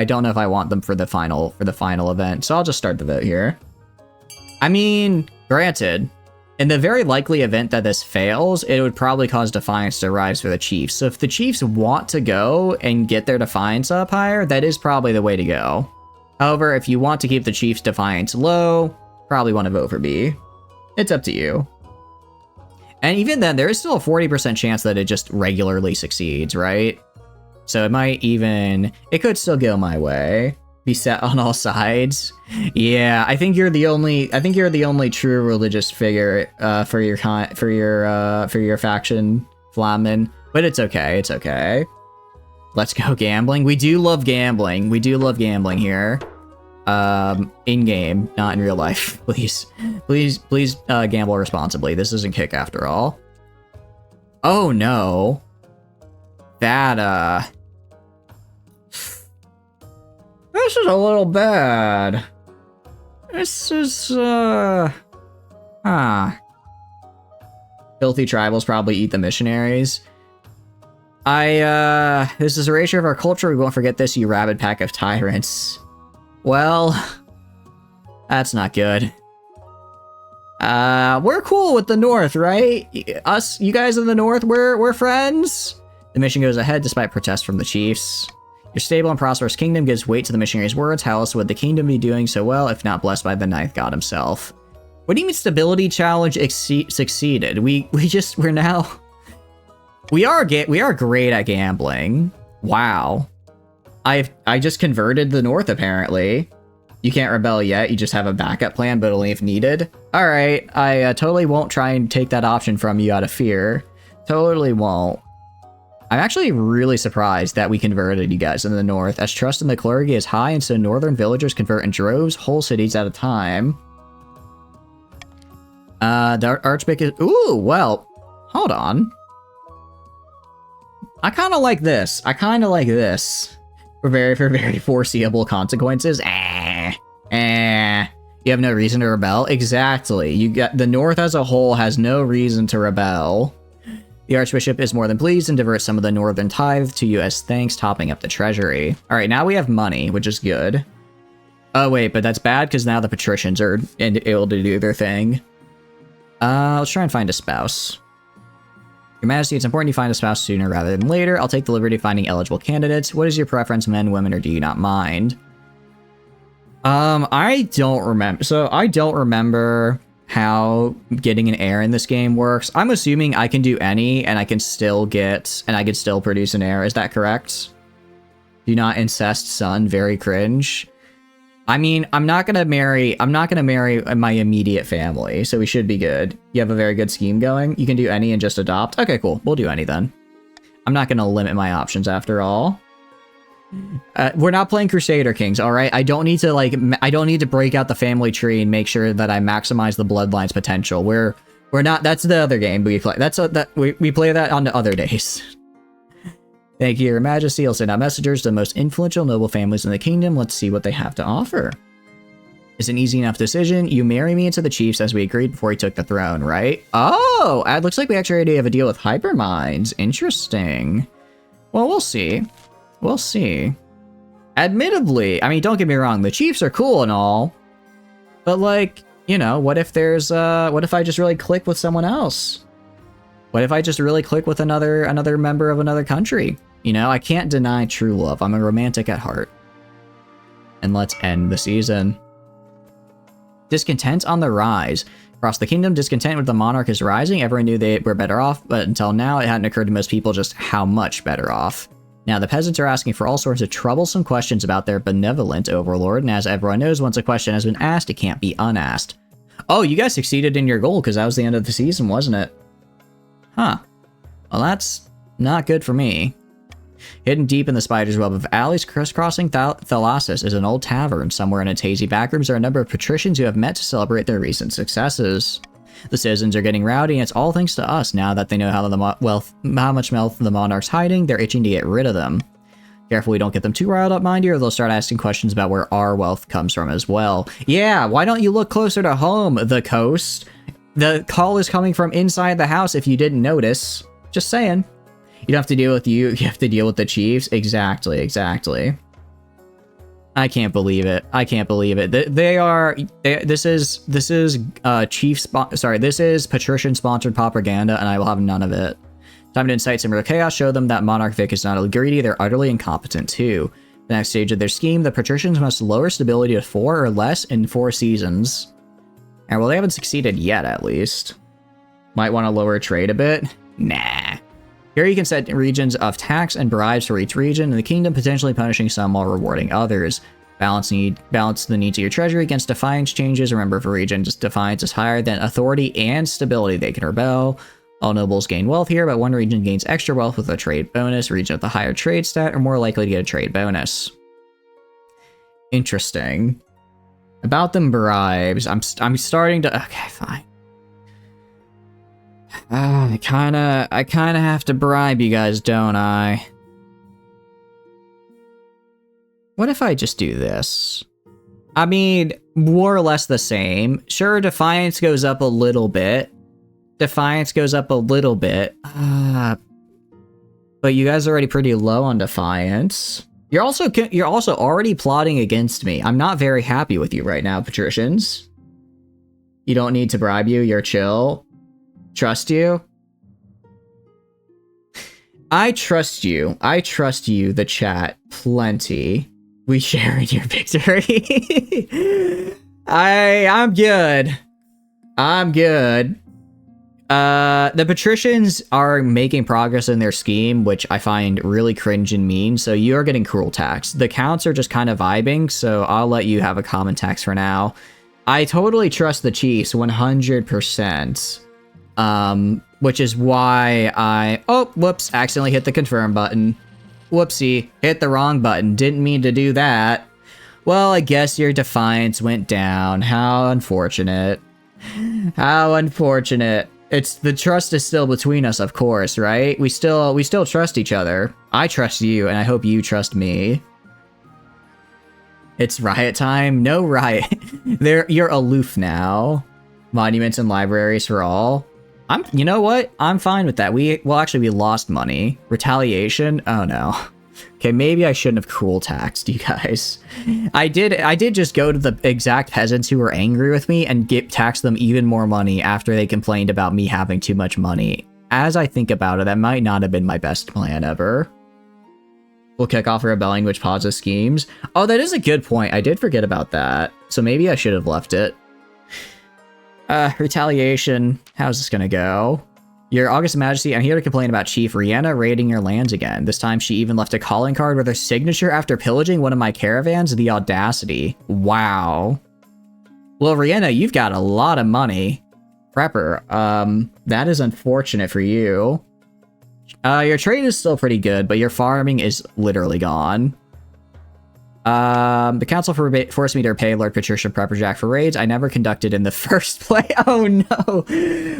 don't know if I want them for the final event. So I'll just start the vote here. I mean, granted, in the very likely event that this fails, it would probably cause defiance to rise for the Chiefs. So if the Chiefs want to go and get their defiance up higher, that is probably the way to go. However, if you want to keep the Chiefs' defiance low, probably want to vote for B. It's up to you. And even then, there is still a 40% chance that it just regularly succeeds, right? So it might even... It could still go my way. Be set on all sides. Yeah, I think you're the only true religious figure for your faction, Flamin. But it's okay, it's okay. Let's go gambling. We do love gambling. We do love gambling here. In game, not in real life. Please gamble responsibly. This isn't Kick after all. Oh no. That this is a little bad. This is Filthy tribals probably eat the missionaries. This is a erasure of our culture. We won't forget this, you rabid pack of tyrants. Well, that's not good. We're cool with the North, right? You guys in the North, we're friends. The mission goes ahead despite protests from the chiefs. Your stable and prosperous kingdom gives weight to the missionary's words. How else would the kingdom be doing so well if not blessed by the ninth god himself? What do you mean stability challenge succeeded? We are great at gambling. Wow. I just converted the North, apparently. You can't rebel yet, you just have a backup plan, but only if needed. Alright, I totally won't try and take that option from you out of fear. Totally won't. I'm actually really surprised that we converted you guys in the North, as trust in the clergy is high, and so northern villagers convert in droves, whole cities at a time. The Archbishop... Ooh, well, hold on. I kind of like this. For very foreseeable consequences. You have no reason to rebel? Exactly. You got the North as a whole has no reason to rebel. The Archbishop is more than pleased and diverts some of the northern tithe to you as thanks, topping up the treasury. Alright, now we have money, which is good. Oh wait, but that's bad because now the patricians are able to do their thing. Let's try and find a spouse. Your Majesty, it's important you find a spouse sooner rather than later. I'll take the liberty of finding eligible candidates. What is your preference, men, women, or do you not mind? I don't remember. So I don't remember how getting an heir in this game works. I'm assuming I can do any and I can still produce an heir. Is that correct? Do not incest son, very cringe. I mean, I'm not gonna marry my immediate family, so we should be good. You have a very good scheme going. You can do any and just adopt. Okay, cool. We'll do any then. I'm not gonna limit my options after all. We're not playing Crusader Kings, all right? I don't need to break out the family tree and make sure that I maximize the bloodline's potential. We're not. That's the other game we play. We play that on the other days. Thank you, Your Majesty. I'll send out messengers to the most influential noble families in the kingdom. Let's see what they have to offer. It's an easy enough decision. You marry me into the chiefs as we agreed before he took the throne, right? Oh, it looks like we actually already have a deal with Hyperminds. Interesting. Well, we'll see. We'll see. Admittedly, I mean, don't get me wrong, the chiefs are cool and all, but like, you know, what if I just really click with someone else? What if I just really click with another member of another country? You know, I can't deny true love. I'm a romantic at heart. And let's end the season. Discontent on the rise. Across the kingdom, discontent with the monarch is rising. Everyone knew they were better off, but until now, it hadn't occurred to most people just how much better off. Now, the peasants are asking for all sorts of troublesome questions about their benevolent overlord, and as everyone knows, once a question has been asked, it can't be unasked. Oh, you guys succeeded in your goal, because that was the end of the season, wasn't it? Huh. Well, that's not good for me. Hidden deep in the spider's web of alleys, crisscrossing Thalasis is an old tavern. Somewhere in its hazy backrooms are a number of patricians who have met to celebrate their recent successes. The citizens are getting rowdy, and it's all thanks to us. Now that they know how much wealth the monarch's hiding, they're itching to get rid of them. Careful we don't get them too riled up, mind you, or they'll start asking questions about where our wealth comes from as well. Yeah, why don't you look closer to home, the coast? The call is coming from inside the house if you didn't notice. Just saying. You don't have to deal with you have to deal with the chiefs. Exactly. I can't believe it. This is patrician sponsored propaganda, and I will have none of it. Time to incite some real chaos, show them that Monarch Vic is not only greedy, they're utterly incompetent too. The next stage of their scheme, the patricians must lower stability to 4 or less in 4 seasons. And well, they haven't succeeded yet, at least. Might want to lower trade a bit. Nah. Here you can set regions of tax and bribes for each region in the kingdom, potentially punishing some while rewarding others. Balance the needs of your treasury against defiance changes. Remember, for regions, defiance is higher than authority and stability. They can rebel. All nobles gain wealth here, but one region gains extra wealth with a trade bonus. Region with a higher trade stat are more likely to get a trade bonus. Interesting. About them bribes, I'm starting to... Okay, fine. I kinda have to bribe you guys, don't I? What if I just do this? I mean, more or less the same. Sure, defiance goes up a little bit. Defiance goes up a little bit. But you guys are already pretty low on defiance. You're also already plotting against me. I'm not very happy with you right now, patricians. You don't need to bribe you. You're chill. Trust you. I trust you. I trust you, the chat, plenty. We share in your victory. I'm good. I'm good. The patricians are making progress in their scheme, which I find really cringe and mean, so you are getting cruel tax. The counts are just kind of vibing, so I'll let you have a common tax for now. I totally trust the chiefs, 100%. Which is why I... Oh, whoops, accidentally hit the confirm button. Whoopsie, hit the wrong button, didn't mean to do that. Well, I guess your defiance went down. How unfortunate. How unfortunate. The trust is still between us, of course, right? We still trust each other. I trust you, and I hope you trust me. It's riot time? No riot. You're aloof now. Monuments and libraries for all. You know what? I'm fine with that. We lost money. Retaliation? Oh no. Okay, maybe I shouldn't have cruel taxed you guys. I did just go to the exact peasants who were angry with me and tax them even more money after they complained about me having too much money. As I think about it, that might not have been my best plan ever. We'll kick off a rebellion which pauses schemes. Oh, that is a good point. I did forget about that. So maybe I should have left it. Retaliation. How's this gonna go? Your August Majesty, I'm here to complain about Chief Rihanna raiding your lands again. This time she even left a calling card with her signature after pillaging one of my caravans. The audacity. Wow. Well, Rihanna, you've got a lot of money. Prepper, that is unfortunate for you. Your trade is still pretty good, but your farming is literally gone. The council forced me to pay Lord Patricia Prepperjack for raids I never conducted in the first place. Oh no!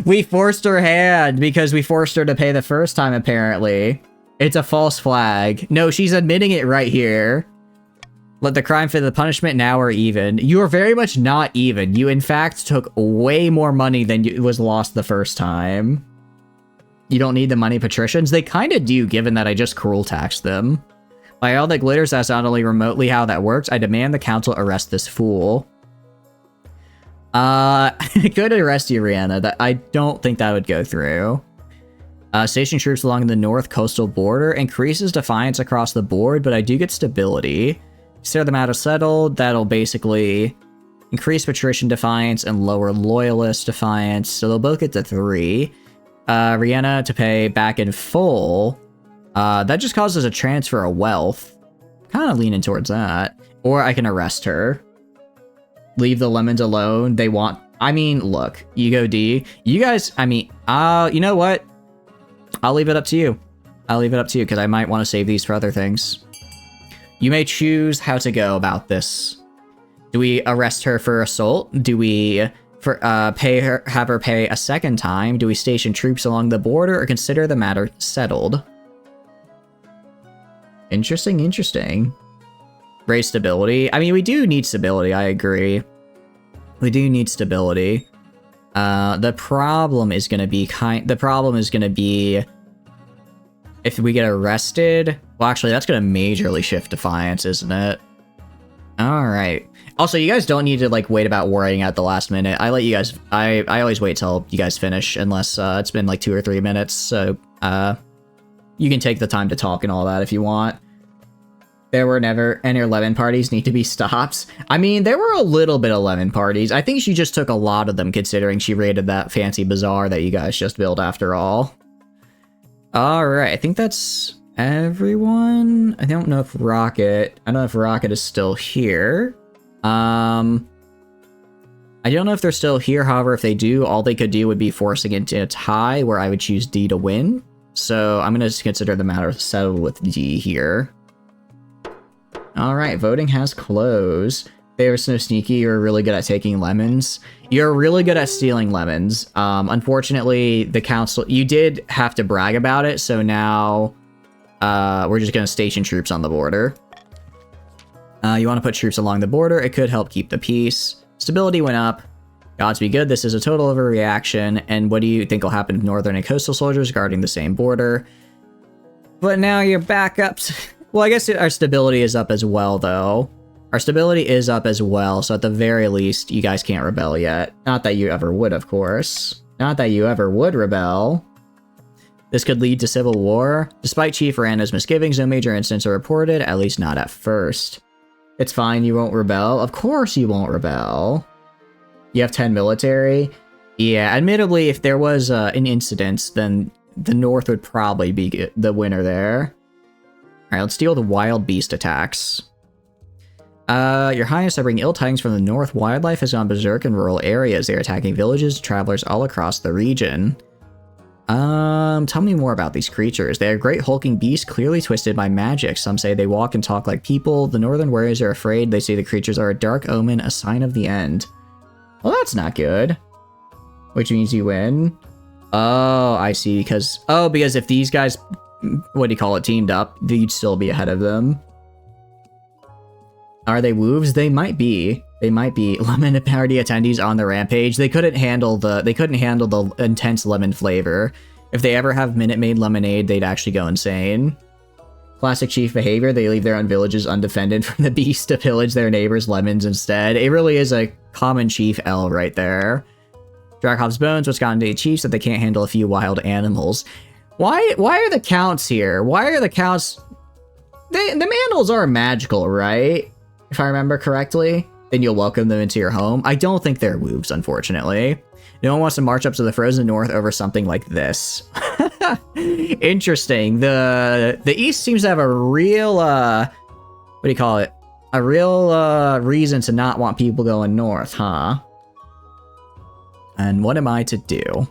We forced her hand because we forced her to pay the first time, apparently. It's a false flag. No, she's admitting it right here. Let the crime fit the punishment now or even. You are very much not even. You, in fact, took way more money than was lost the first time. You don't need the money, patricians? They kind of do, given that I just cruel taxed them. By all that glitters, that's not only remotely how that works. I demand the council arrest this fool. I could arrest you, Rihanna. I don't think that would go through. Station troops along the north coastal border increases defiance across the board, but I do get stability. Consider the matter settled. That'll basically increase patrician defiance and lower loyalist defiance, so they'll both get to 3. Rihanna to pay back in full. That just causes a transfer of wealth. Kind of leaning towards that. Or I can arrest her. Leave the lemons alone. They want... I mean, look. You go D. You guys... I mean, you know what? I'll leave it up to you. I'll leave it up to you, because I might want to save these for other things. You may choose how to go about this. Do we arrest her for assault? Do we... have her pay a second time? Do we station troops along the border, or consider the matter settled? Interesting, interesting. Raise stability. I mean, we do need stability, I agree. We do need stability. The problem is gonna be if we get arrested. Well, actually, that's gonna majorly shift defiance, isn't it? Alright. Also, you guys don't need to, like, wait about worrying at the last minute. I let you guys... I always wait till you guys finish, unless it's been, like, 2 or 3 minutes, so, you can take the time to talk and all that if you want. There were never any lemon parties need to be stopped. I mean, there were a little bit of lemon parties. I think she just took a lot of them considering she raided that fancy bazaar that you guys just built after all. Alright, I think that's everyone. I don't know if Rocket is still here. I don't know if they're still here. However, if they do, all they could do would be forcing it into a tie where I would choose D to win. So I'm going to consider the matter settled with D here. Alright, voting has closed. There's no sneaky. You're really good at taking lemons. You're really good at stealing lemons. Unfortunately, the council... You did have to brag about it, so now we're just going to station troops on the border. You want to put troops along the border. It could help keep the peace. Stability went up. Gods be good. This is a total overreaction. And what do you think will happen to northern and coastal soldiers guarding the same border? But now you're back up. Well, I guess our stability is up as well, though. Our stability is up as well, so at the very least, you guys can't rebel yet. Not that you ever would, of course. Not that you ever would rebel. This could lead to civil war. Despite Chief Randa's misgivings, no major incidents are reported, at least not at first. It's fine, you won't rebel. Of course you won't rebel. You have 10 military? Yeah, admittedly, if there was an incident, then the North would probably be the winner there. Alright, let's deal with the wild beast attacks. Your Highness, I bring ill tidings from the North. Wildlife has gone berserk in rural areas. They are attacking villages, travelers all across the region. Tell me more about these creatures. They are great hulking beasts, clearly twisted by magic. Some say they walk and talk like people. The northern warriors are afraid. They say the creatures are a dark omen, a sign of the end. Well, that's not good. Which means you win. Oh, I see. Because if these guys, what do you call it, teamed up, you'd still be ahead of them. Are they Wööves? They might be. They might be lemon party attendees on the rampage. They couldn't handle the intense lemon flavor. If they ever have Minute Maid lemonade, they'd actually go insane. Classic chief behavior. They leave their own villages undefended from the beast to pillage their neighbors' lemons instead. It really is a common chief L right there. Drakhov's bones. What's gotten to the chiefs that they can't handle a few wild animals? Why are the counts here? Why are the counts? The animals are magical, right? If I remember correctly, then you'll welcome them into your home. I don't think they're Wööves, unfortunately. No one wants to march up to the frozen north over something like this. Interesting. The east seems to have a real, what do you call it? A real reason to not want people going north, huh? And what am I to do?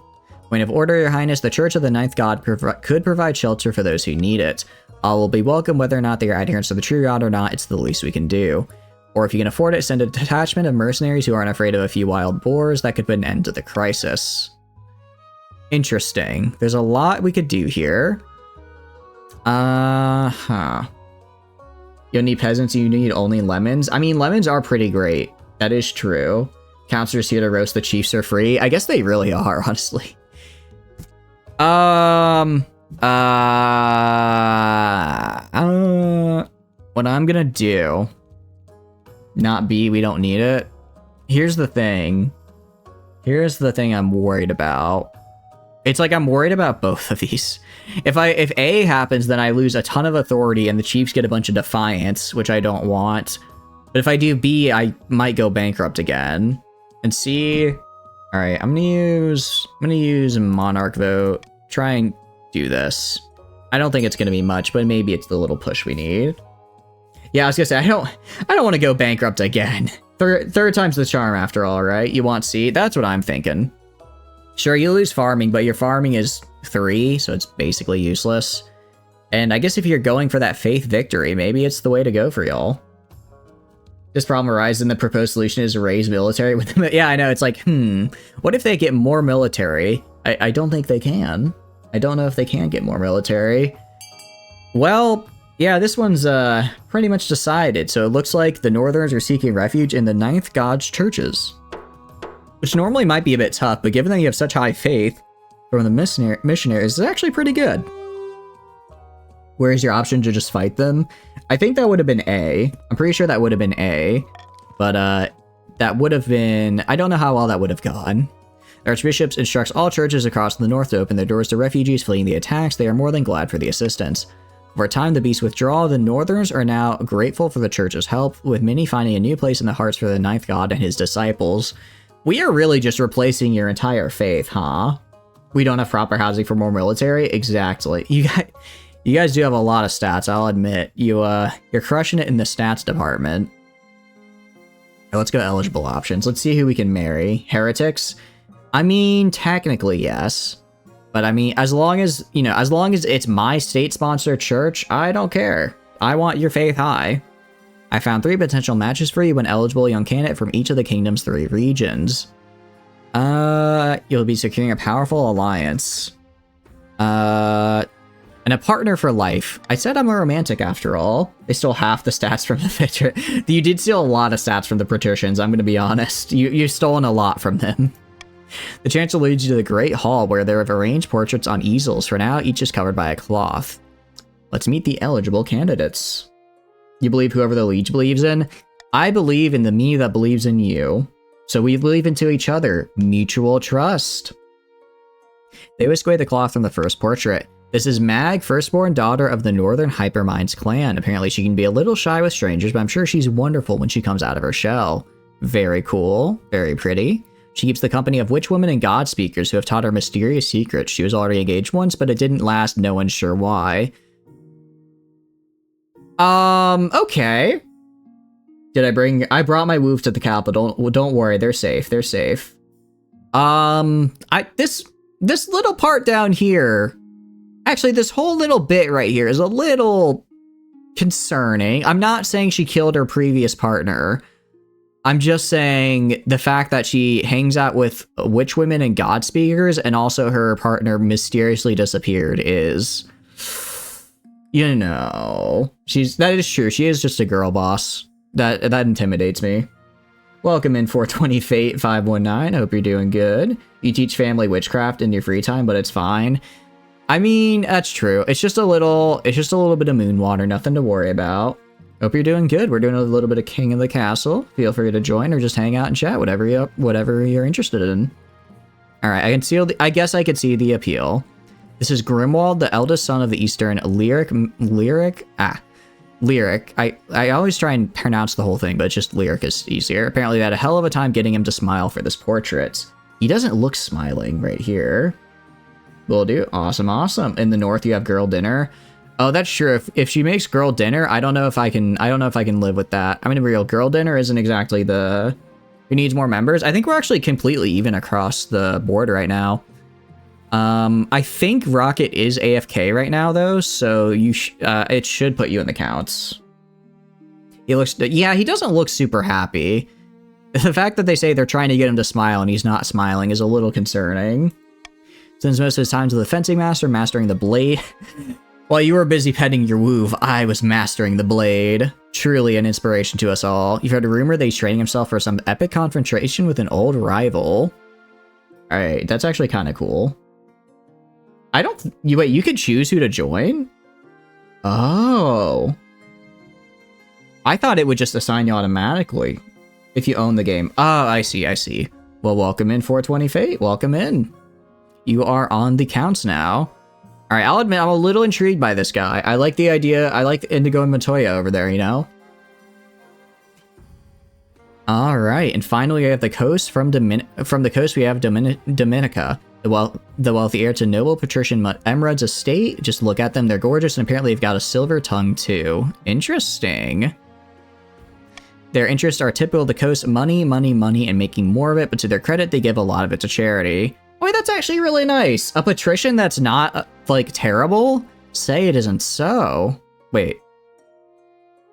Point of order, Your Highness. The Church of the Ninth God could provide shelter for those who need it. All will be welcome, whether or not they are adherents to the true God or not. It's the least we can do. Or if you can afford it, send a detachment of mercenaries who aren't afraid of a few wild boars. That could put an end to the crisis. Interesting. There's a lot we could do here. You need peasants, you need only lemons. I mean, lemons are pretty great. That is true. Counselors here to roast the chiefs are free. I guess they really are, honestly. What I'm gonna do... Not B, we don't need it. Here's the thing. Here's the thing I'm worried about. It's like I'm worried about both of these. If A happens, then I lose a ton of authority and the Chiefs get a bunch of defiance, which I don't want. But if I do B, I might go bankrupt again. And C, all right, I'm gonna use Monarch vote. Try and do this. I don't think it's gonna be much, but maybe it's the little push we need. Yeah, I was gonna say, I don't want to go bankrupt again. Third time's the charm after all, right? You want C? That's what I'm thinking. Sure, you lose farming, but your farming is 3, so it's basically useless. And I guess if you're going for that faith victory, maybe it's the way to go for y'all. This problem arises and the proposed solution is raise military with them. Yeah, I know, it's like, what if they get more military? I don't think they can. I don't know if they can get more military. Well... yeah, this one's pretty much decided, so it looks like the Northerners are seeking refuge in the Ninth God's churches. Which normally might be a bit tough, but given that you have such high faith from the missionaries, it's actually pretty good. Where's your option to just fight them? I think that would have been A. I'm pretty sure that would have been A. But that would have been... I don't know how well that would have gone. The Archbishop instructs all churches across the North to open their doors to refugees fleeing the attacks. They are more than glad for the assistance. Over time, the beast's withdrawal, the Northerners are now grateful for the church's help, with many finding a new place in the hearts for the ninth god and his disciples. We are really just replacing your entire faith, huh? We don't have proper housing for more military? Exactly. You guys do have a lot of stats, I'll admit. You're crushing it in the stats department. Let's go eligible options. Let's see who we can marry. Heretics? I mean, technically, yes. But I mean, as long as it's my state-sponsored church, I don't care. I want your faith high. I found 3 potential matches for you when eligible young candidate from each of the kingdom's 3 regions. You'll be securing a powerful alliance. And a partner for life. I said I'm a romantic after all. They stole half the stats from the picture. You did steal a lot of stats from the patricians, I'm gonna be honest. You've stolen a lot from them. The chancellor leads you to the Great Hall, where there are arranged portraits on easels. For now, each is covered by a cloth. Let's meet the eligible candidates. You believe whoever the liege believes in? I believe in the me that believes in you. So we believe into each other. Mutual trust. They whisk away the cloth from the first portrait. This is Mag, firstborn daughter of the Northern Hyperminds clan. Apparently she can be a little shy with strangers, but I'm sure she's wonderful when she comes out of her shell. Very cool. Very pretty. She keeps the company of witch women and god speakers who have taught her mysterious secrets. She was already engaged once, but it didn't last, no one's sure why. Okay. I brought my Wööve to the capital. Don't worry, they're safe, they're safe. This little part down here, actually this whole little bit right here is a little concerning. I'm not saying she killed her previous partner. I'm just saying the fact that she hangs out with witch women and god speakers and also her partner mysteriously disappeared is, you know, that is true. She is just a girl boss. That intimidates me. Welcome in 420 Fate 519. I hope you're doing good. You teach family witchcraft in your free time, but it's fine. I mean, that's true. It's just a little bit of moon water, nothing to worry about. Hope you're doing good. We're doing a little bit of King of the Castle. Feel free to join or just hang out and chat, whatever you're interested in. All right, I guess I could see the appeal. This is Grimwald, the eldest son of the Eastern Lyric. I always try and pronounce the whole thing, but just Lyric is easier. Apparently, they had a hell of a time getting him to smile for this portrait. He doesn't look smiling right here. Will do. Awesome, awesome. In the north, you have girl dinner. Oh, that's true. If she makes girl dinner, I don't know if I can live with that. I mean, real girl dinner isn't exactly who needs more members. I think we're actually completely even across the board right now. I think Rocket is AFK right now though, so it should put you in the counts. He doesn't look super happy. The fact that they say they're trying to get him to smile and he's not smiling is a little concerning. Spends most of his time to the fencing master, mastering the blade. While you were busy petting your Wööve, I was mastering the blade. Truly an inspiration to us all. You've heard a rumor that he's training himself for some epic confrontation with an old rival. Alright, that's actually kind of cool. Wait, you could choose who to join? Oh. I thought it would just assign you automatically if you own the game. Oh, I see. Well, welcome in 420 Fate. Welcome in. You are on the counts now. All right, I'll admit I'm a little intrigued by this guy. I like the idea. I like Indigo and Montoya over there, you know? All right, and finally we have the coast. From the coast we have Dominica, the wealthy heir to noble patrician Emerald's estate. Just look at them, they're gorgeous, and apparently they've got a silver tongue too. Interesting. Their interests are typical of the coast: money, and making more of it, but to their credit, they give a lot of it to charity. Wait, that's actually really nice. A patrician that's not, like, terrible? Say it isn't so. Wait.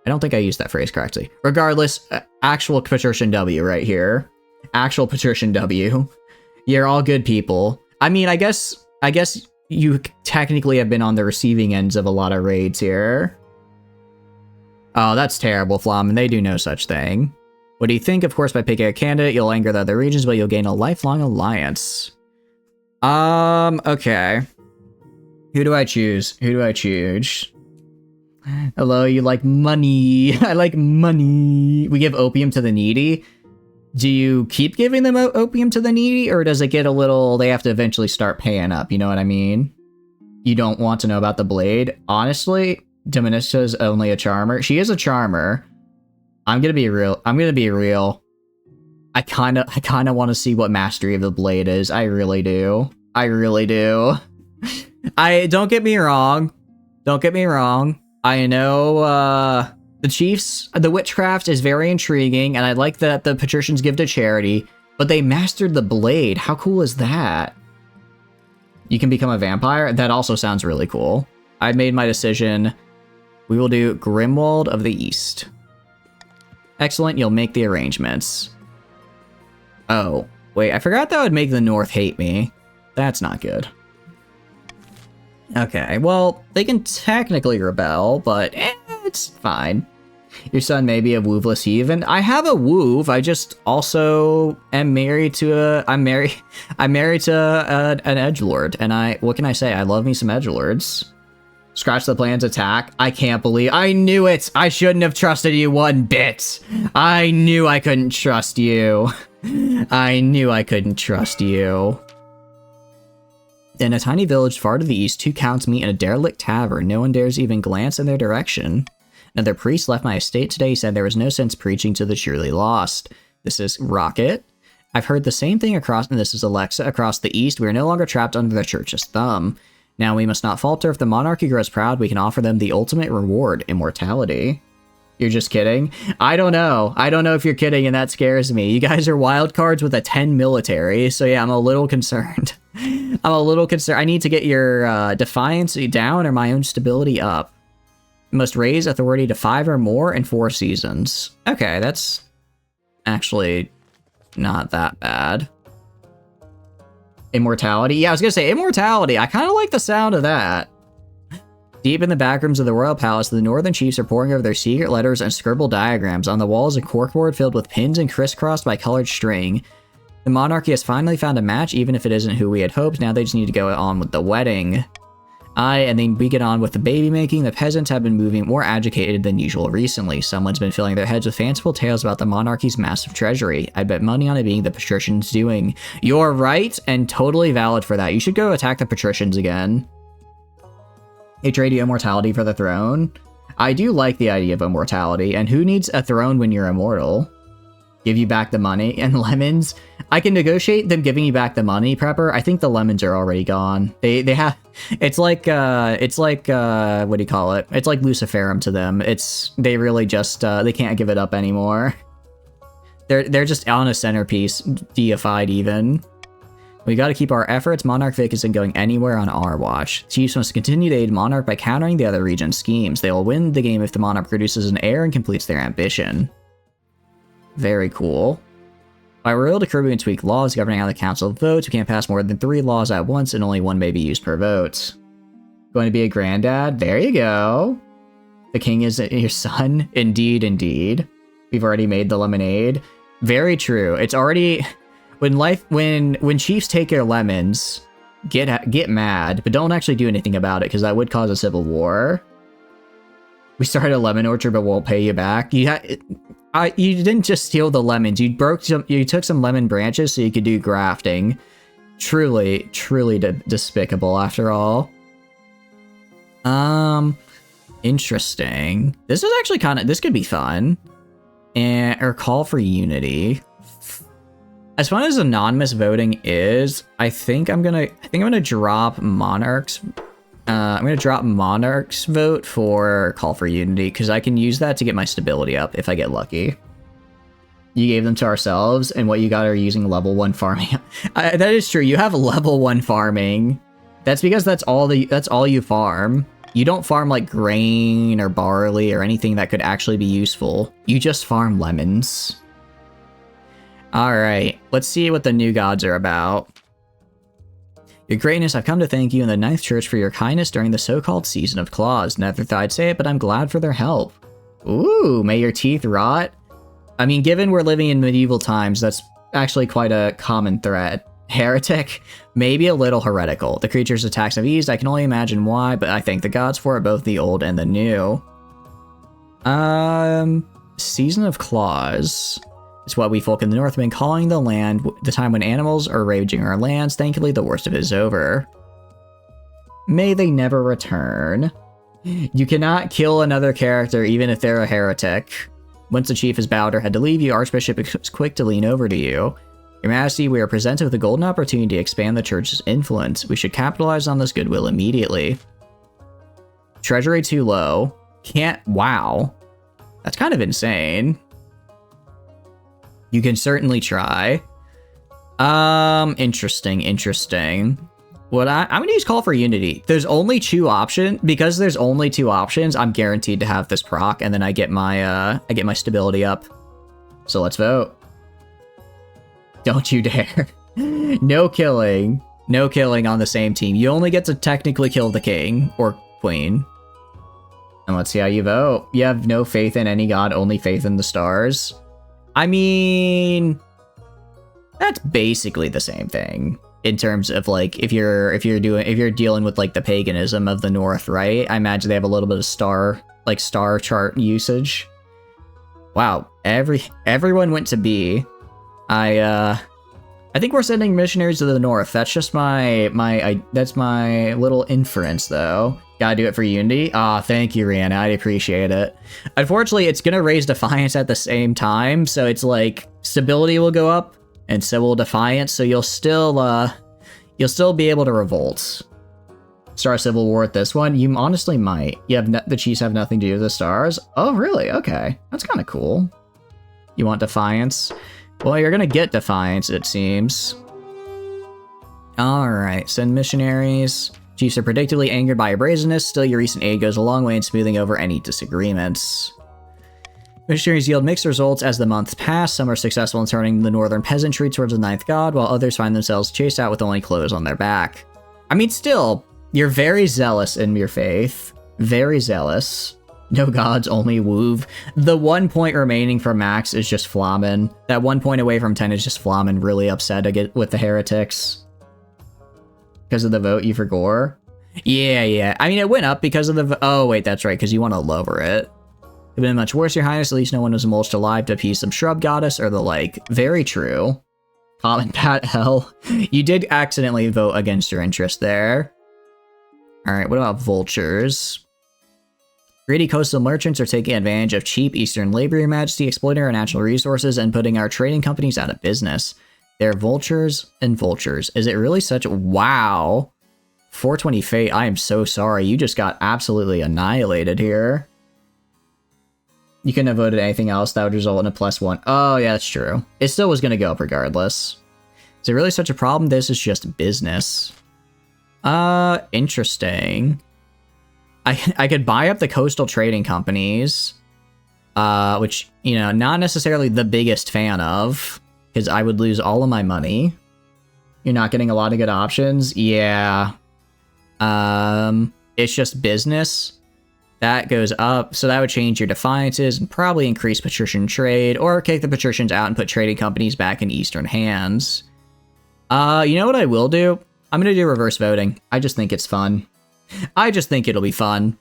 I don't think I used that phrase correctly. Regardless, actual patrician W right here. Actual patrician W. You're all good people. I mean, I guess you technically have been on the receiving ends of a lot of raids here. Oh, that's terrible, Flamen. They do no such thing. What do you think? Of course, by picking a candidate, you'll anger the other regions, but you'll gain a lifelong alliance. Okay. Who do I choose? Hello, you like money. I like money. We give opium to the needy. Do you keep giving them opium to the needy, or does it get a little, they have to eventually start paying up, you know what I mean? You don't want to know about the blade? Honestly, Dominica's only a charmer. She is a charmer. I'm gonna be real. I kind of want to see what Mastery of the Blade is. I really do. I really do. Don't get me wrong. Don't get me wrong. I know the Chiefs, the witchcraft is very intriguing, and I like that the patricians give to charity, but they mastered the blade. How cool is that? You can become a vampire? That also sounds really cool. I made my decision. We will do Grimwald of the East. Excellent, you'll make the arrangements. Oh, wait, I forgot that would make the North hate me. That's not good. Okay, well, they can technically rebel, but it's fine. Your son may be a Wööveless heathen. I have a Wööve, I just also am married to I'm married to an edgelord, and what can I say? I love me some edgelords. Scratch the plan's attack. I can't believe, I knew it! I shouldn't have trusted you one bit! I knew I couldn't trust you. I knew I couldn't trust you. In a tiny village far to the east, two counts meet in a derelict tavern. No one dares even glance in their direction. Another priest left my estate today. He said there was no sense preaching to the truly lost. This is Rocket. I've heard the same thing across, and this is Alexa, across the east. We are no longer trapped under the church's thumb. Now we must not falter. If the monarchy grows proud, we can offer them the ultimate reward, immortality. You're just kidding? I don't know. I don't know if you're kidding, and that scares me. You guys are wild cards with a 10 military, so yeah, I'm a little concerned. I'm a little concerned. I need to get your defiance down or my own stability up. You must raise authority to 5 or more in 4 seasons. Okay, that's actually not that bad. Immortality? Yeah, I was gonna say immortality. I kind of like the sound of that. Deep in the backrooms of the royal palace, the northern chiefs are poring over their secret letters and scribbled diagrams. On the walls, a corkboard filled with pins and crisscrossed by colored string. The monarchy has finally found a match, even if it isn't who we had hoped. Now they just need to go on with the wedding. And then we get on with the baby making. The peasants have been moving more agitated than usual recently. Someone's been filling their heads with fanciful tales about the monarchy's massive treasury. I bet money on it being the patricians' doing. You're right, and totally valid for that. You should go attack the patricians again. They trade you immortality for the throne. I do like the idea of immortality, and who needs a throne when you're immortal? Give you back the money and lemons. I can negotiate them giving you back the money, Prepper. I think the lemons are already gone. They have, it's like what do you call it? It's like Luciferum to them. They really just they can't give it up anymore. They're just on a centerpiece, deified even. We gotta keep our efforts. Monarch Vic isn't going anywhere on our watch. Chiefs must continue to aid Monarch by countering the other region's schemes. They will win the game if the Monarch produces an heir and completes their ambition. Very cool. By royal decree, we can tweak laws governing how the council votes. We can't pass more than 3 laws at once, and only 1 may be used per vote. Going to be a granddad? There you go. The king is your son? Indeed, indeed. We've already made the lemonade. Very true. It's already... When chiefs take your lemons, get mad, but don't actually do anything about it, because that would cause a civil war. We started a lemon orchard, but won't pay you back. You didn't just steal the lemons. You took some lemon branches so you could do grafting. Truly despicable after all. Interesting. This is actually this could be fun. Or call for unity. As fun as anonymous voting is, I think I'm gonna drop Monarch's. I'm gonna drop Monarch's vote for call for unity because I can use that to get my stability up if I get lucky. You gave them to ourselves, and what you got are using level 1 farming. That is true. You have level 1 farming. That's because that's all you farm. You don't farm like grain or barley or anything that could actually be useful. You just farm lemons. Alright, let's see what the new gods are about. Your greatness, I've come to thank you in the 9th Church for your kindness during the so-called Season of Claws. Never thought I'd say it, but I'm glad for their help. Ooh, may your teeth rot? I mean, given we're living in medieval times, that's actually quite a common threat. Heretic? Maybe a little heretical. The creature's attacks have eased, I can only imagine why, but I thank the gods for it, both the old and the new. Season of Claws. It's what we folk in the north have been calling the land, the time when animals are ravaging our lands. Thankfully, the worst of it is over. May they never return. You cannot kill another character even if they're a heretic. Once the chief has bowed or had to leave you, Archbishop is quick to lean over to you. Your Majesty, we are presented with a golden opportunity to expand the church's influence. We should capitalize on this goodwill immediately. Treasury too low. Can't. Wow. That's kind of insane. You can certainly try. Interesting. What I'm gonna use Call for Unity. There's only two options. Because there's only two options, I'm guaranteed to have this proc, and then I get my stability up. So let's vote. Don't you dare. No killing. No killing on the same team. You only get to technically kill the king or queen. And let's see how you vote. You have no faith in any god, only faith in the stars. I mean, that's basically the same thing in terms of like if you're dealing with like the paganism of the North, right? I imagine they have a little bit of star chart usage. Wow, everyone went to B. I think we're sending missionaries to the North. That's just that's my little inference though. Gotta do it for Unity. Thank you, Rihanna. I appreciate it. Unfortunately, it's gonna raise Defiance at the same time, so it's like stability will go up, and so will Defiance. So you'll still be able to revolt. Start Civil War with this one. You honestly might. You have the Chiefs have nothing to do with the stars. Oh, really? Okay, that's kind of cool. You want Defiance? Well, you're gonna get Defiance, it seems. All right, send missionaries. Chiefs are predictably angered by your brazenness, still your recent aid goes a long way in smoothing over any disagreements. Missionaries yield mixed results as the months pass. Some are successful in turning the northern peasantry towards the ninth god, while others find themselves chased out with only clothes on their back. I mean, still, you're very zealous in your faith. Very zealous. No gods, only Wööve. The 1 point remaining for Max is just Flamen. That 1 point away from 10 is just Flamen really upset with the heretics. Because of the vote you for Gore? Yeah. I mean, it went up because of the... Oh, wait, that's right, because you want to lower it. It would have been much worse, Your Highness. At least no one was mulched alive to appease some shrub goddess or the like. Very true. Common Pat Hell. You did accidentally vote against your interest there. Alright, what about vultures? Greedy coastal merchants are taking advantage of cheap eastern labor, Your Majesty, exploiting our natural resources and putting our trading companies out of business. They're vultures and vultures. Is it really such... Wow. 420 Fate, I am so sorry. You just got absolutely annihilated here. You couldn't have voted anything else. That would result in a +1. Oh, yeah, that's true. It still was going to go up regardless. Is it really such a problem? This is just business. Interesting. I could buy up the coastal trading companies, which, you know, not necessarily the biggest fan of, because I would lose all of my money. You're not getting a lot of good options. Yeah. It's just business. That goes up, so that would change your defiances and probably increase patrician trade, or kick the patricians out and put trading companies back in Eastern hands. You know what I will do? I'm gonna do reverse voting. I just think it's fun. I just think it'll be fun.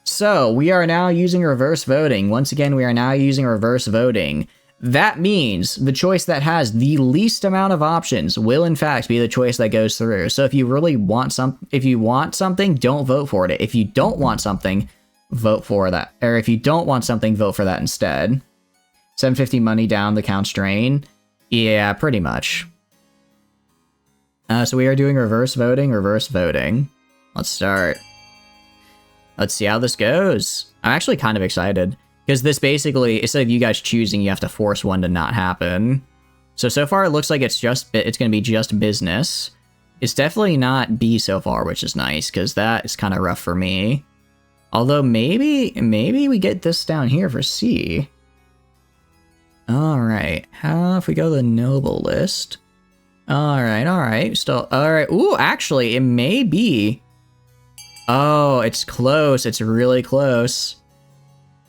So, we are now using reverse voting. Once again, we are now using reverse voting. That means the choice that has the least amount of options will in fact be the choice that goes through. So if you really want something, don't vote for it. If you don't want something, vote for that. Or if you don't want something, vote for that instead. 750 money down the count's drain. Yeah, pretty much. So we are doing reverse voting. Let's start. Let's see how this goes. I'm actually kind of excited. Because this basically, instead of you guys choosing, you have to force one to not happen. So far it looks like it's going to be just business. It's definitely not B so far, which is nice, because that is kind of rough for me. Although maybe we get this down here for C. Alright, how if we go to the noble list? Alright, still, alright, ooh, actually, it may be. Oh, it's close, it's really close.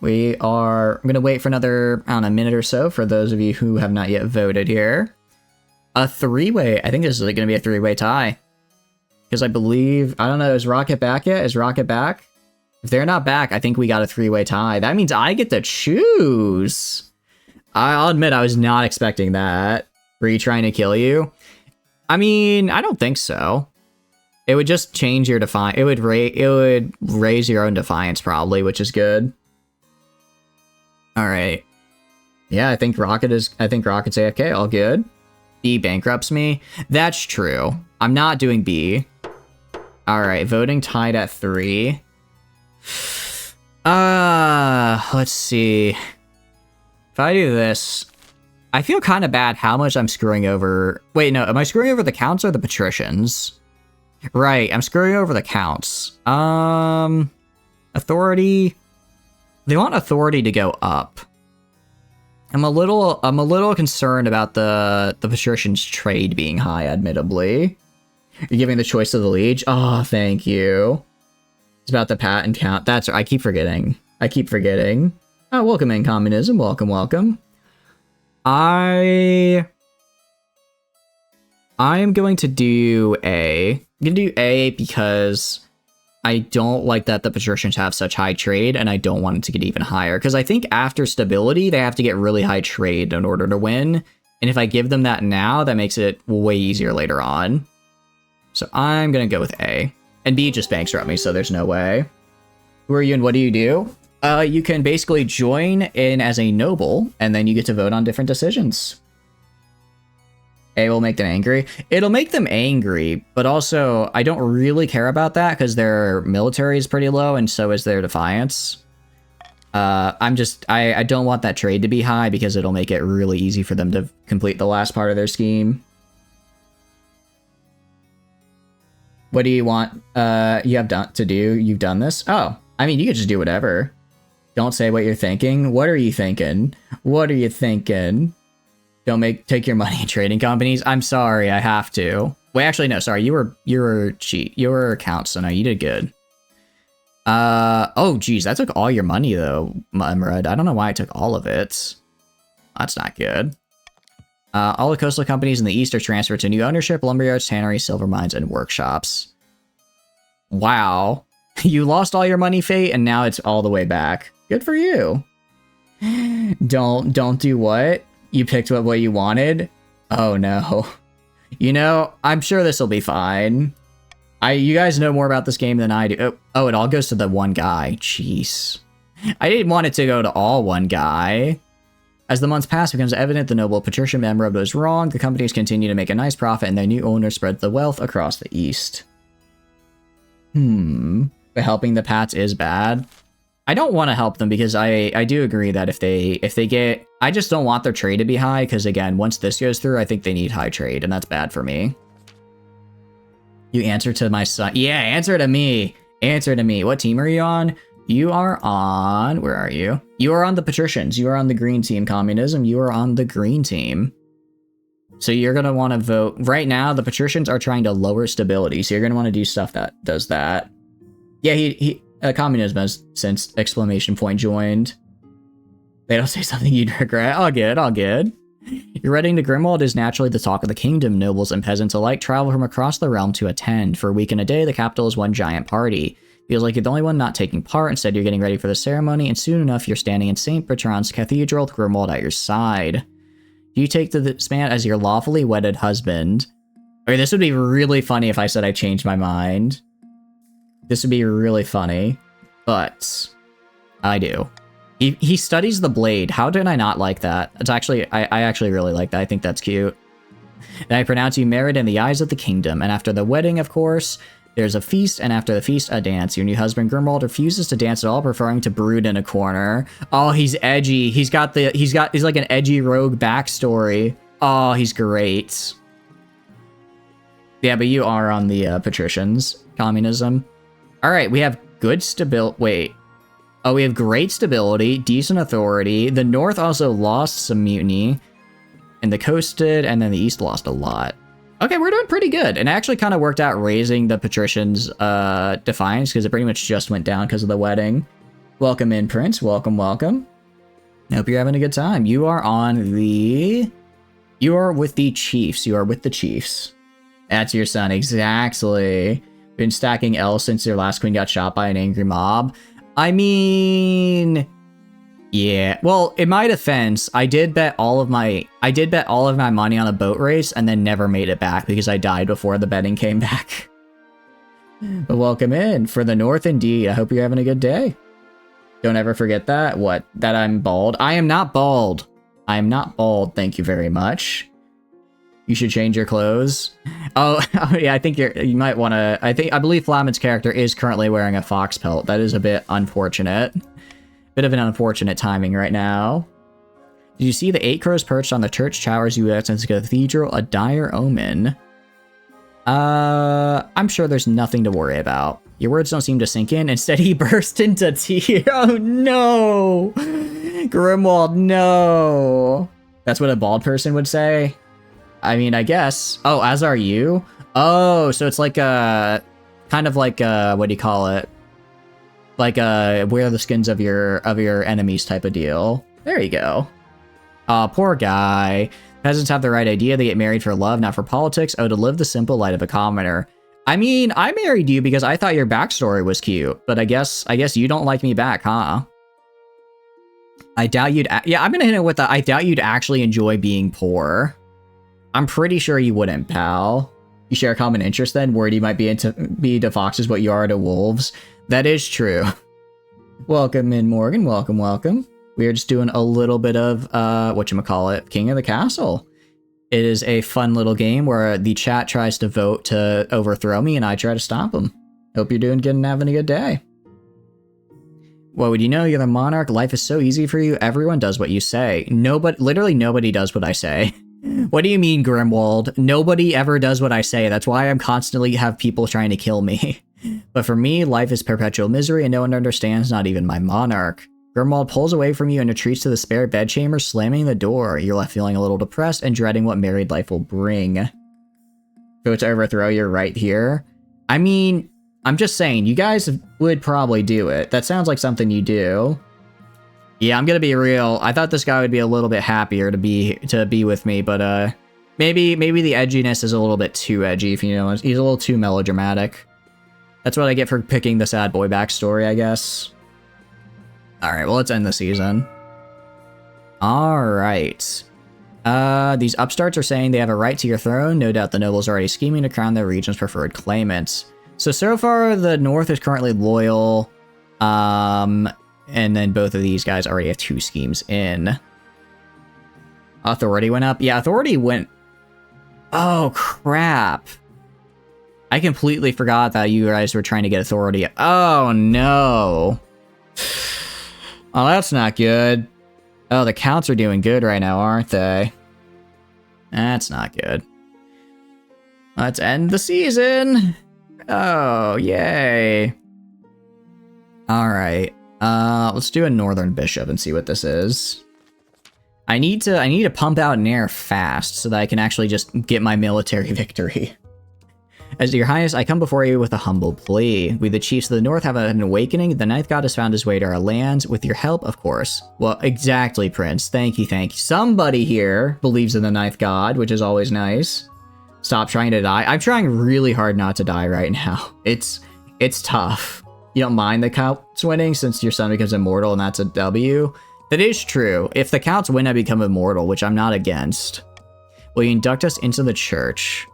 I'm gonna wait for another, I don't know, minute or so for those of you who have not yet voted here. A three-way, I think this is gonna be a three-way tie. Because I believe, I don't know, is Rocket back yet? Is Rocket back? If they're not back, I think we got a three-way tie. That means I get to choose. I'll admit I was not expecting that. Were you trying to kill you? I mean, I don't think so. It would just change your defiance. It would raise your own defiance probably, which is good. All right. Yeah, I think Rocket's AFK. All good. B bankrupts me. That's true. I'm not doing B. All right, voting tied at 3. Let's see. If I do this, I feel kind of bad how much I'm screwing over. Wait, no, am I screwing over the counts or the patricians? Right, I'm screwing over the counts. Authority. They want authority to go up. I'm a little concerned about the patricians' trade being high, admittedly. You're giving the choice to the liege? Oh, thank you. It's about the patent count. That's I keep forgetting. Oh, welcome in, communism. Welcome, welcome. I am going to do A. I'm going to do A because I don't like that the patricians have such high trade, and I don't want it to get even higher. Because I think after stability, they have to get really high trade in order to win. And if I give them that now, that makes it way easier later on. So I'm going to go with A. And B just bankrupt me, so there's no way. Who are you and what do you do? You can basically join in as a noble, and then you get to vote on different decisions. A will make them angry. It'll make them angry, but also I don't really care about that because their military is pretty low, and so is their defiance. I don't want that trade to be high because it'll make it really easy for them to complete the last part of their scheme. What do you want you have done to do? You've done this? Oh, I mean, you could just do whatever. Don't say what you're thinking. What are you thinking? What are you thinking? Don't take your money in trading companies. I'm sorry, I have to. Wait, actually, no, sorry. You were cheat. You were account, so no, you did good. Oh, geez, that took all your money, though, Mumred. I don't know why I took all of it. That's not good. All the coastal companies in the east are transferred to new ownership, lumberyards, tanneries, silver mines, and workshops. Wow. You lost all your money, Fate, and now it's all the way back. Good for you. Don't do what? You picked what you wanted? Oh, no. You know, I'm sure this will be fine. You guys know more about this game than I do. Oh, it all goes to the one guy. Jeez. I didn't want it to go to all one guy. As the months pass, it becomes evident the noble patrician member was wrong. The companies continue to make a nice profit, and their new owner spread the wealth across the east. But helping the Pats is bad. I don't want to help them because I do agree that if they get... I just don't want their trade to be high because, again, once this goes through, I think they need high trade, and that's bad for me. You answer to my son. Yeah, answer to me. Answer to me. What team are you on? You are on... Where are you? You are on the patricians. You are on the green team, communism. You are on the green team. So you're going to want to vote... Right now, the patricians are trying to lower stability, so you're going to want to do stuff that does that. Yeah, communism has since exclamation point joined. They don't say something you'd regret. All good, all good. Your wedding to Grimwald is naturally the talk of the kingdom. Nobles and peasants alike travel from across the realm to attend. For a week and a day, the capital is one giant party. Feels like you're the only one not taking part. Instead, you're getting ready for the ceremony, and soon enough, you're standing in St. Bertrand's Cathedral with Grimwald at your side. Do you take this man as your lawfully wedded husband? Okay, this would be really funny if I said I changed my mind. This would be really funny, but I do. He studies the blade. How did I not like that? It's actually, I actually really like that. I think that's cute. And I pronounce you married in the eyes of the kingdom. And after the wedding, of course, there's a feast, and after the feast, a dance. Your new husband Grimwald refuses to dance at all, preferring to brood in a corner. Oh, he's edgy. He's like an edgy rogue backstory. Oh, he's great. Yeah, but you are on the patricians, communism. All right, we have good stability. Wait. Oh, we have great stability, decent authority. The north also lost some mutiny, and the coast did, and then the east lost a lot. Okay, we're doing pretty good. And it actually kind of worked out raising the patricians' defiance because it pretty much just went down because of the wedding. Welcome in, Prince. Welcome, welcome. I hope you're having a good time. You are on the... You are with the Chiefs. You are with the Chiefs. That's your son, exactly. Been stacking L since your last queen got shot by an angry mob. I mean, yeah. Well, in my defense, I did bet all of my money on a boat race and then never made it back because I died before the betting came back. But welcome in for the North indeed. I hope you're having a good day. Don't ever forget that. What? That I'm bald? I am not bald. I am not bald. Thank you very much. You should change your clothes. Oh, yeah, I think you might want to... I believe Flamin's character is currently wearing a fox pelt. That is a bit unfortunate. Bit of an unfortunate timing right now. Did you see the 8 crows perched on the church towers you at since the cathedral? A dire omen. I'm sure there's nothing to worry about. Your words don't seem to sink in. Instead, he burst into tears. Oh, no! Grimwald, no! That's what a bald person would say? I mean, I guess. Oh, as are you? Oh, so it's like a... kind of like a... what do you call it? Like a wear the skins of your enemies type of deal. There you go. Aw, poor guy. Peasants have the right idea. They get married for love, not for politics. Oh, to live the simple life of a commoner. I mean, I married you because I thought your backstory was cute, but I guess you don't like me back, huh? I doubt you'd... yeah, I'm gonna hit it with the... I doubt you'd actually enjoy being poor. I'm pretty sure you wouldn't, pal. You share a common interest then? Worried you might be to foxes what you are to wolves? That is true. Welcome in, Morgan. Welcome, welcome. We are just doing a little bit of, whatchamacallit, King of the Castle. It is a fun little game where the chat tries to vote to overthrow me and I try to stop them. Hope you're doing good and having a good day. What would you know? You're the monarch. Life is so easy for you. Everyone does what you say. Literally nobody does what I say. What do you mean, Grimwald? Nobody ever does what I say. That's why I'm constantly have people trying to kill me. But for me, life is perpetual misery and no one understands, not even my monarch. Grimwald pulls away from you and retreats to the spare bedchamber, slamming the door. You're left feeling a little depressed and dreading what married life will bring. Vote to overthrow, you're right here. I mean, I'm just saying, you guys would probably do it. That sounds like something you do. Yeah, I'm gonna be real. I thought this guy would be a little bit happier to be with me, but maybe the edginess is a little bit too edgy, if you know. He's a little too melodramatic. That's what I get for picking the sad boy backstory, I guess. Alright, well, let's end the season. Alright. These upstarts are saying they have a right to your throne. No doubt the nobles are already scheming to crown their region's preferred claimants. So far, the North is currently loyal. And then both of these guys already have 2 schemes in. Authority went up. Yeah, authority went... Oh, crap. I completely forgot that you guys were trying to get authority. Oh, no. Oh, that's not good. Oh, the counts are doing good right now, aren't they? That's not good. Let's end the season. Oh, yay. Alright. Let's do a Northern Bishop and see what this is. I need to pump out an heir fast so that I can actually just get my military victory. As your highness, I come before you with a humble plea. We, the chiefs of the north, have an awakening. The ninth god has found his way to our lands, with your help, of course. Well, exactly, Prince. Thank you, thank you. Somebody here believes in the ninth god, which is always nice. Stop trying to die. I'm trying really hard not to die right now. It's tough. You don't mind the counts winning since your son becomes immortal and that's a W? That is true. If the counts win, I become immortal, which I'm not against. Will you induct us into the church?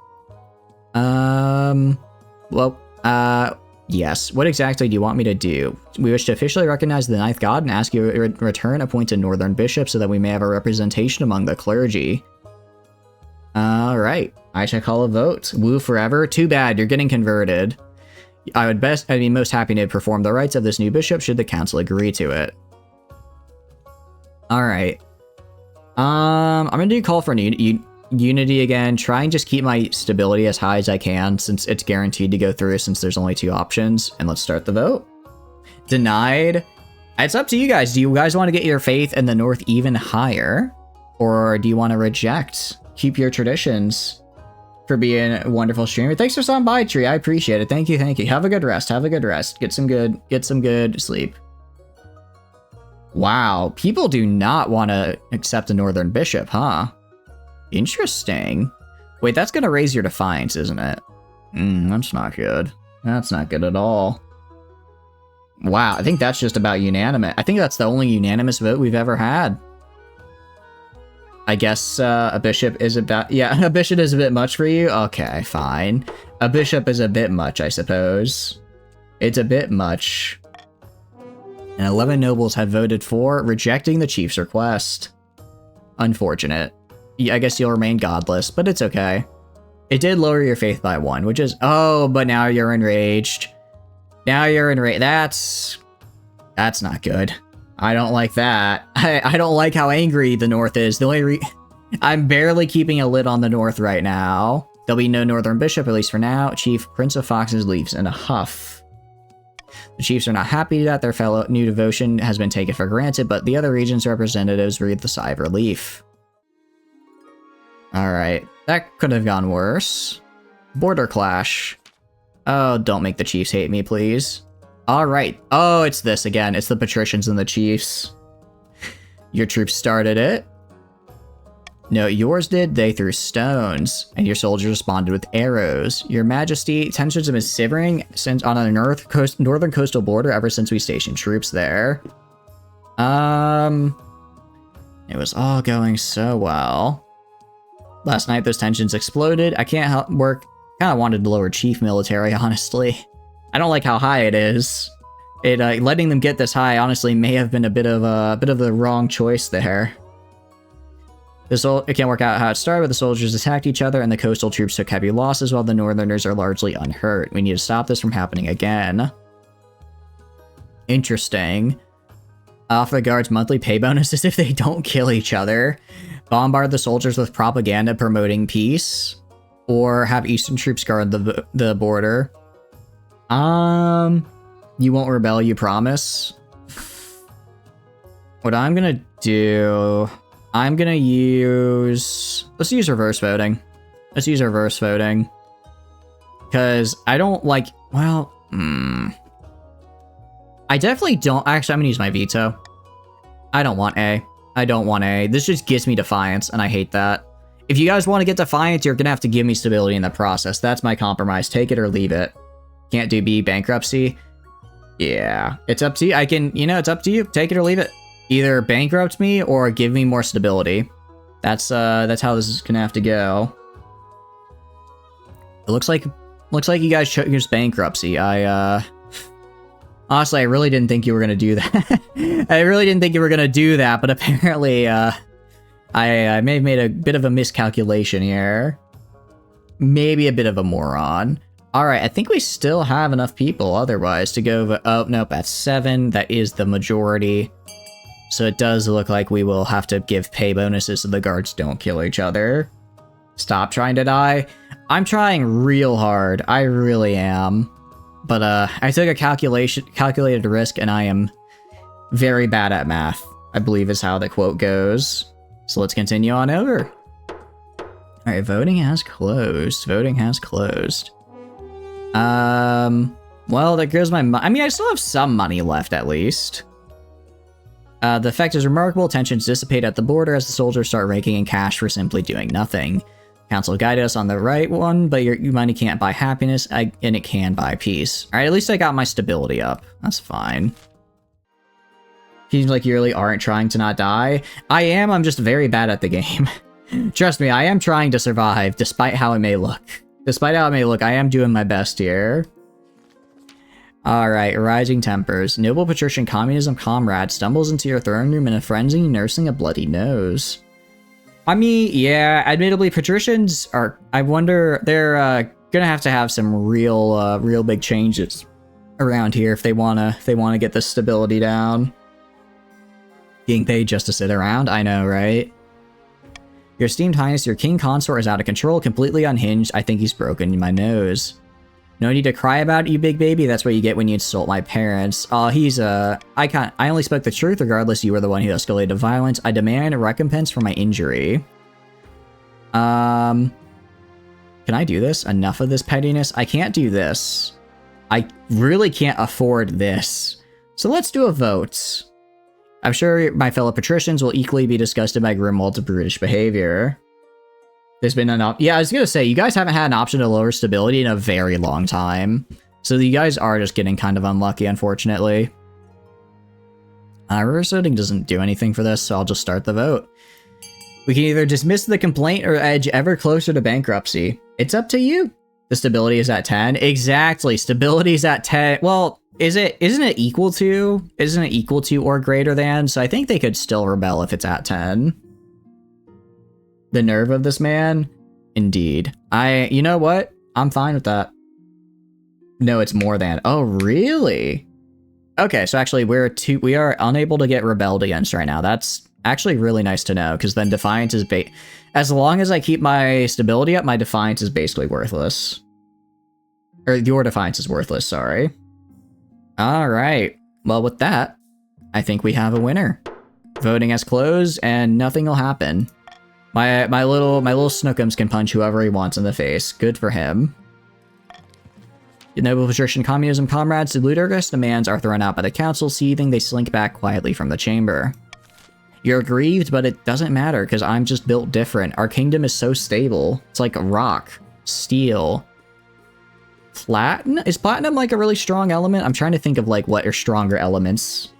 Yes. What exactly do you want me to do? We wish to officially recognize the ninth god and ask you in return appoint a northern bishop so that we may have a representation among the clergy. Alright. I shall call a vote. Woo forever. Too bad, you're getting converted. I'd be most happy to perform the rites of this new bishop should the council agree to it. Alright. I'm gonna do call for unity again. Try and just keep my stability as high as I can since it's guaranteed to go through since there's only 2 options. And let's start the vote. Denied. It's up to you guys. Do you guys want to get your faith in the north even higher? Or do you want to reject? Keep your traditions for being a wonderful streamer. Thanks for stopping by, Tree. I appreciate it. Thank you, thank you. Have a good rest. Have a good rest. Get some good sleep. Wow, people do not want to accept a northern bishop, huh? Interesting. Wait, that's gonna raise your defiance, isn't it? That's not good. That's not good at all. Wow, I think that's just about unanimous. I think that's the only unanimous vote we've ever had. I guess a bishop is about... Yeah, a bishop is a bit much for you? Okay, fine. A bishop is a bit much, I suppose. It's a bit much. And 11 nobles have voted for rejecting the chief's request. Unfortunate. Yeah, I guess you'll remain godless, but it's okay. It did lower your faith by 1, which is... Oh, but now you're enraged. Now you're enraged. That's not good. I don't like that. I don't like how angry the North is. I'm barely keeping a lid on the North right now. There'll be no Northern Bishop, at least for now. Chief Prince of Foxes leaves in a huff. The chiefs are not happy that their fellow new devotion has been taken for granted, but the other region's representatives breathe a sigh of relief. Alright, that could have gone worse. Border clash. Oh, don't make the chiefs hate me, please. Alright. Oh, it's this again. It's the patricians and the chiefs. Your troops started it. No, yours did. They threw stones, and your soldiers responded with arrows. Your Majesty, tensions have been simmering since on the northern coastal border ever since we stationed troops there. It was all going so well. Last night, those tensions exploded. I can't help work. Kind of wanted to lower chief military, honestly. I don't like how high it is. Letting them get this high, honestly, may have been a bit of the wrong choice there. It can't work out how it started, but the soldiers attacked each other and the coastal troops took heavy losses while the northerners are largely unhurt. We need to stop this from happening again. Interesting. Offer the guards monthly pay bonuses if they don't kill each other. Bombard the soldiers with propaganda promoting peace. Or have eastern troops guard the border. You won't rebel, you promise? What I'm gonna do... I'm gonna use... Let's use reverse voting. Let's use reverse voting. Because I don't like... Well, I definitely don't... Actually, I'm gonna use my veto. I don't want A. I don't want A. This just gives me defiance, and I hate that. If you guys want to get defiance, you're gonna have to give me stability in the process. That's my compromise. Take it or leave it. Can't do B, bankruptcy. Yeah, it's up to you. It's up to you. Take it or leave it. Either bankrupt me or give me more stability. That's how this is gonna have to go. It looks like you guys chose bankruptcy. Honestly, I really didn't think you were gonna do that. I really didn't think you were gonna do that, but apparently, I may have made a bit of a miscalculation here. Maybe a bit of a moron. Alright, I think we still have enough people otherwise to go... Oh, nope, that's 7. That is the majority. So it does look like we will have to give pay bonuses so the guards don't kill each other. Stop trying to die. I'm trying real hard. I really am. But I took a calculated risk and I am very bad at math, I believe is how the quote goes. So let's continue on over. Alright, voting has closed. Voting has closed. Well, there goes my money. I mean, I still have some money left, at least. The effect is remarkable. Tensions dissipate at the border as the soldiers start raking in cash for simply doing nothing. Council guided us on the right one, but your money can't buy happiness, and it can buy peace. Alright, at least I got my stability up. That's fine. Seems like you really aren't trying to not die. I am, I'm just very bad at the game. Trust me, I am trying to survive, despite how it may look. Despite how it may look, I am doing my best here. Alright, rising tempers. Noble patrician communism comrade stumbles into your throne room in a frenzy, nursing a bloody nose. I mean, yeah, admittedly, patricians are... I wonder, they're gonna have to have some real big changes around here if they wanna get the stability down. Getting paid just to sit around, I know, right? Your esteemed highness, your king consort is out of control, completely unhinged. I think he's broken my nose. No need to cry about it, you big baby. That's what you get when you insult my parents. I only spoke the truth, regardless you were the one who escalated violence. I demand a recompense for my injury. Can I do this? Enough of this pettiness? I can't do this. I really can't afford this. So let's do a vote. I'm sure my fellow patricians will equally be disgusted by Grimwald's brutish behavior. There's been an yeah, I was gonna say, you guys haven't had an option to lower stability in a very long time. So you guys are just getting kind of unlucky, unfortunately. Reverse voting doesn't do anything for this, so I'll just start the vote. We can either dismiss the complaint or edge ever closer to bankruptcy. It's up to you. The stability is at 10? Exactly, stability is at 10. Well, isn't it equal to? Isn't it equal to or greater than? So I think they could still rebel if it's at 10. The nerve of this man? Indeed. You know what? I'm fine with that. No, it's more than. Oh, really? Okay, so actually we are unable to get rebelled against right now. That's actually really nice to know, because then defiance is as long as I keep my stability up, my defiance is basically worthless. Or your defiance is worthless, sorry. Alright. Well, with that, I think we have a winner. Voting has closed and nothing will happen. My little Snookums can punch whoever he wants in the face. Good for him. The noble patrician communism comrades, the ludicrous demands are thrown out by the council. Seething, they slink back quietly from the chamber. You're aggrieved, but it doesn't matter, because I'm just built different. Our kingdom is so stable. It's like rock, steel. Platinum? Is platinum like a really strong element? I'm trying to think of like what are stronger elements.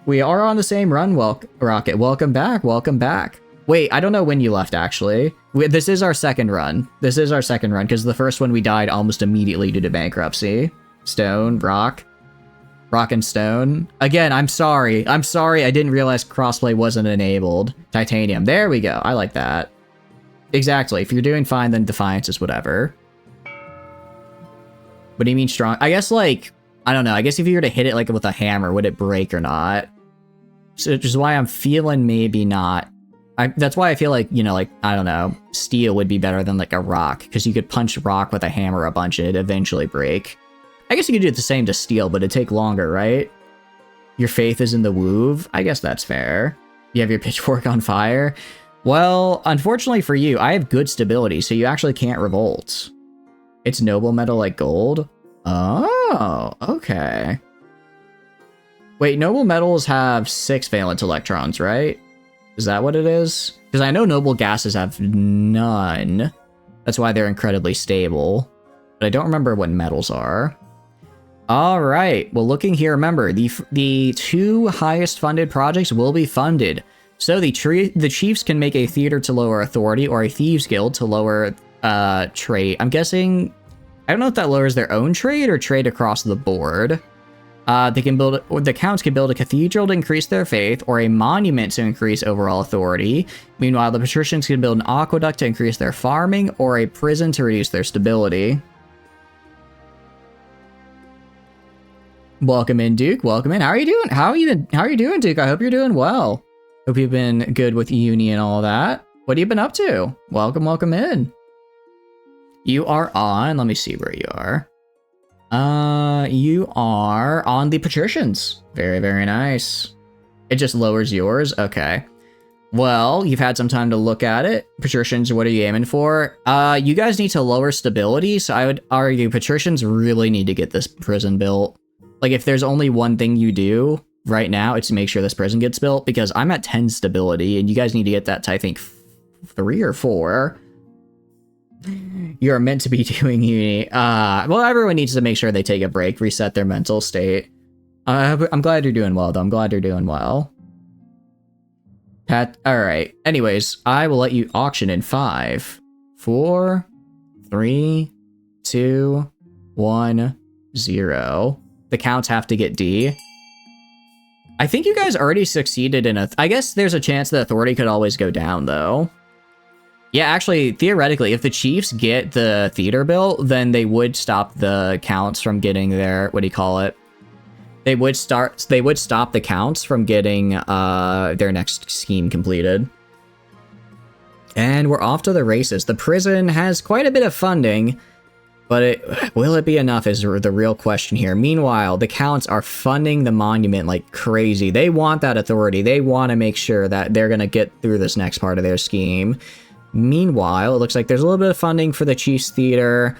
We are on the same run, Rocket. Welcome back, welcome back. Wait, I don't know when you left, actually. This is our second run. This is our second run, because the first one we died almost immediately due to bankruptcy. Stone, rock and stone. Again, I'm sorry. I'm sorry, I didn't realize crossplay wasn't enabled. Titanium, there we go. I like that. Exactly, if you're doing fine, then defiance is whatever. What do you mean strong? I guess, like, I don't know. I guess if you were to hit it, like, with a hammer, would it break or not? So, which is why I'm feeling maybe not. That's why I feel like, you know, like, I don't know, steel would be better than, like, a rock, because you could punch rock with a hammer a bunch and it'd eventually break. I guess you could do the same to steel, but it'd take longer, right? Your faith is in the Wööve? I guess that's fair. You have your pitchfork on fire? Well, unfortunately for you, I have good stability, so you actually can't revolt. It's noble metal like gold? Oh, okay. Wait, noble metals have 6 valence electrons, right? Is that what it is? Because I know noble gases have none. That's why they're incredibly stable. But I don't remember what metals are. Alright, well looking here, remember, the 2 highest funded projects will be funded. So the chiefs can make a theater to lower authority, or a thieves guild to lower trade. I'm guessing, I don't know if that lowers their own trade or trade across the board. The counts can build a cathedral to increase their faith, or a monument to increase overall authority. Meanwhile, the patricians can build an aqueduct to increase their farming, or a prison to reduce their stability. Welcome in, Duke. Welcome in. How are you doing? How are you doing, Duke? I hope you're doing well. Hope you've been good with uni and all that. What have you been up to? Welcome, welcome in. You are on, let me see where you are. You are on the patricians. Very, very nice. It just lowers yours? Okay. Well, you've had some time to look at it. Patricians, what are you aiming for? You guys need to lower stability, so I would argue patricians really need to get this prison built. Like, if there's only one thing you do right now, it's to make sure this prison gets built, because I'm at 10 stability, and you guys need to get that to, I think, 3 or 4. You're meant to be doing uni. Well, everyone needs to make sure they take a break, reset their mental state. I'm glad you're doing well, though. I'm glad you're doing well. Alright. Anyways, I will let you auction in 5, 4, 3, 2, 1, 0. The counts have to get D. I think you guys already succeeded in I guess there's a chance the authority could always go down, though. Yeah, actually, theoretically, if the chiefs get the theater built, then they would stop the counts from getting their, what do you call it? They would stop the counts from getting their next scheme completed. And we're off to the races. The prison has quite a bit of funding, but will it be enough is the real question here. Meanwhile, the counts are funding the monument like crazy. They want that authority. They want to make sure that they're going to get through this next part of their scheme. Meanwhile, it looks like there's a little bit of funding for the Chiefs Theater.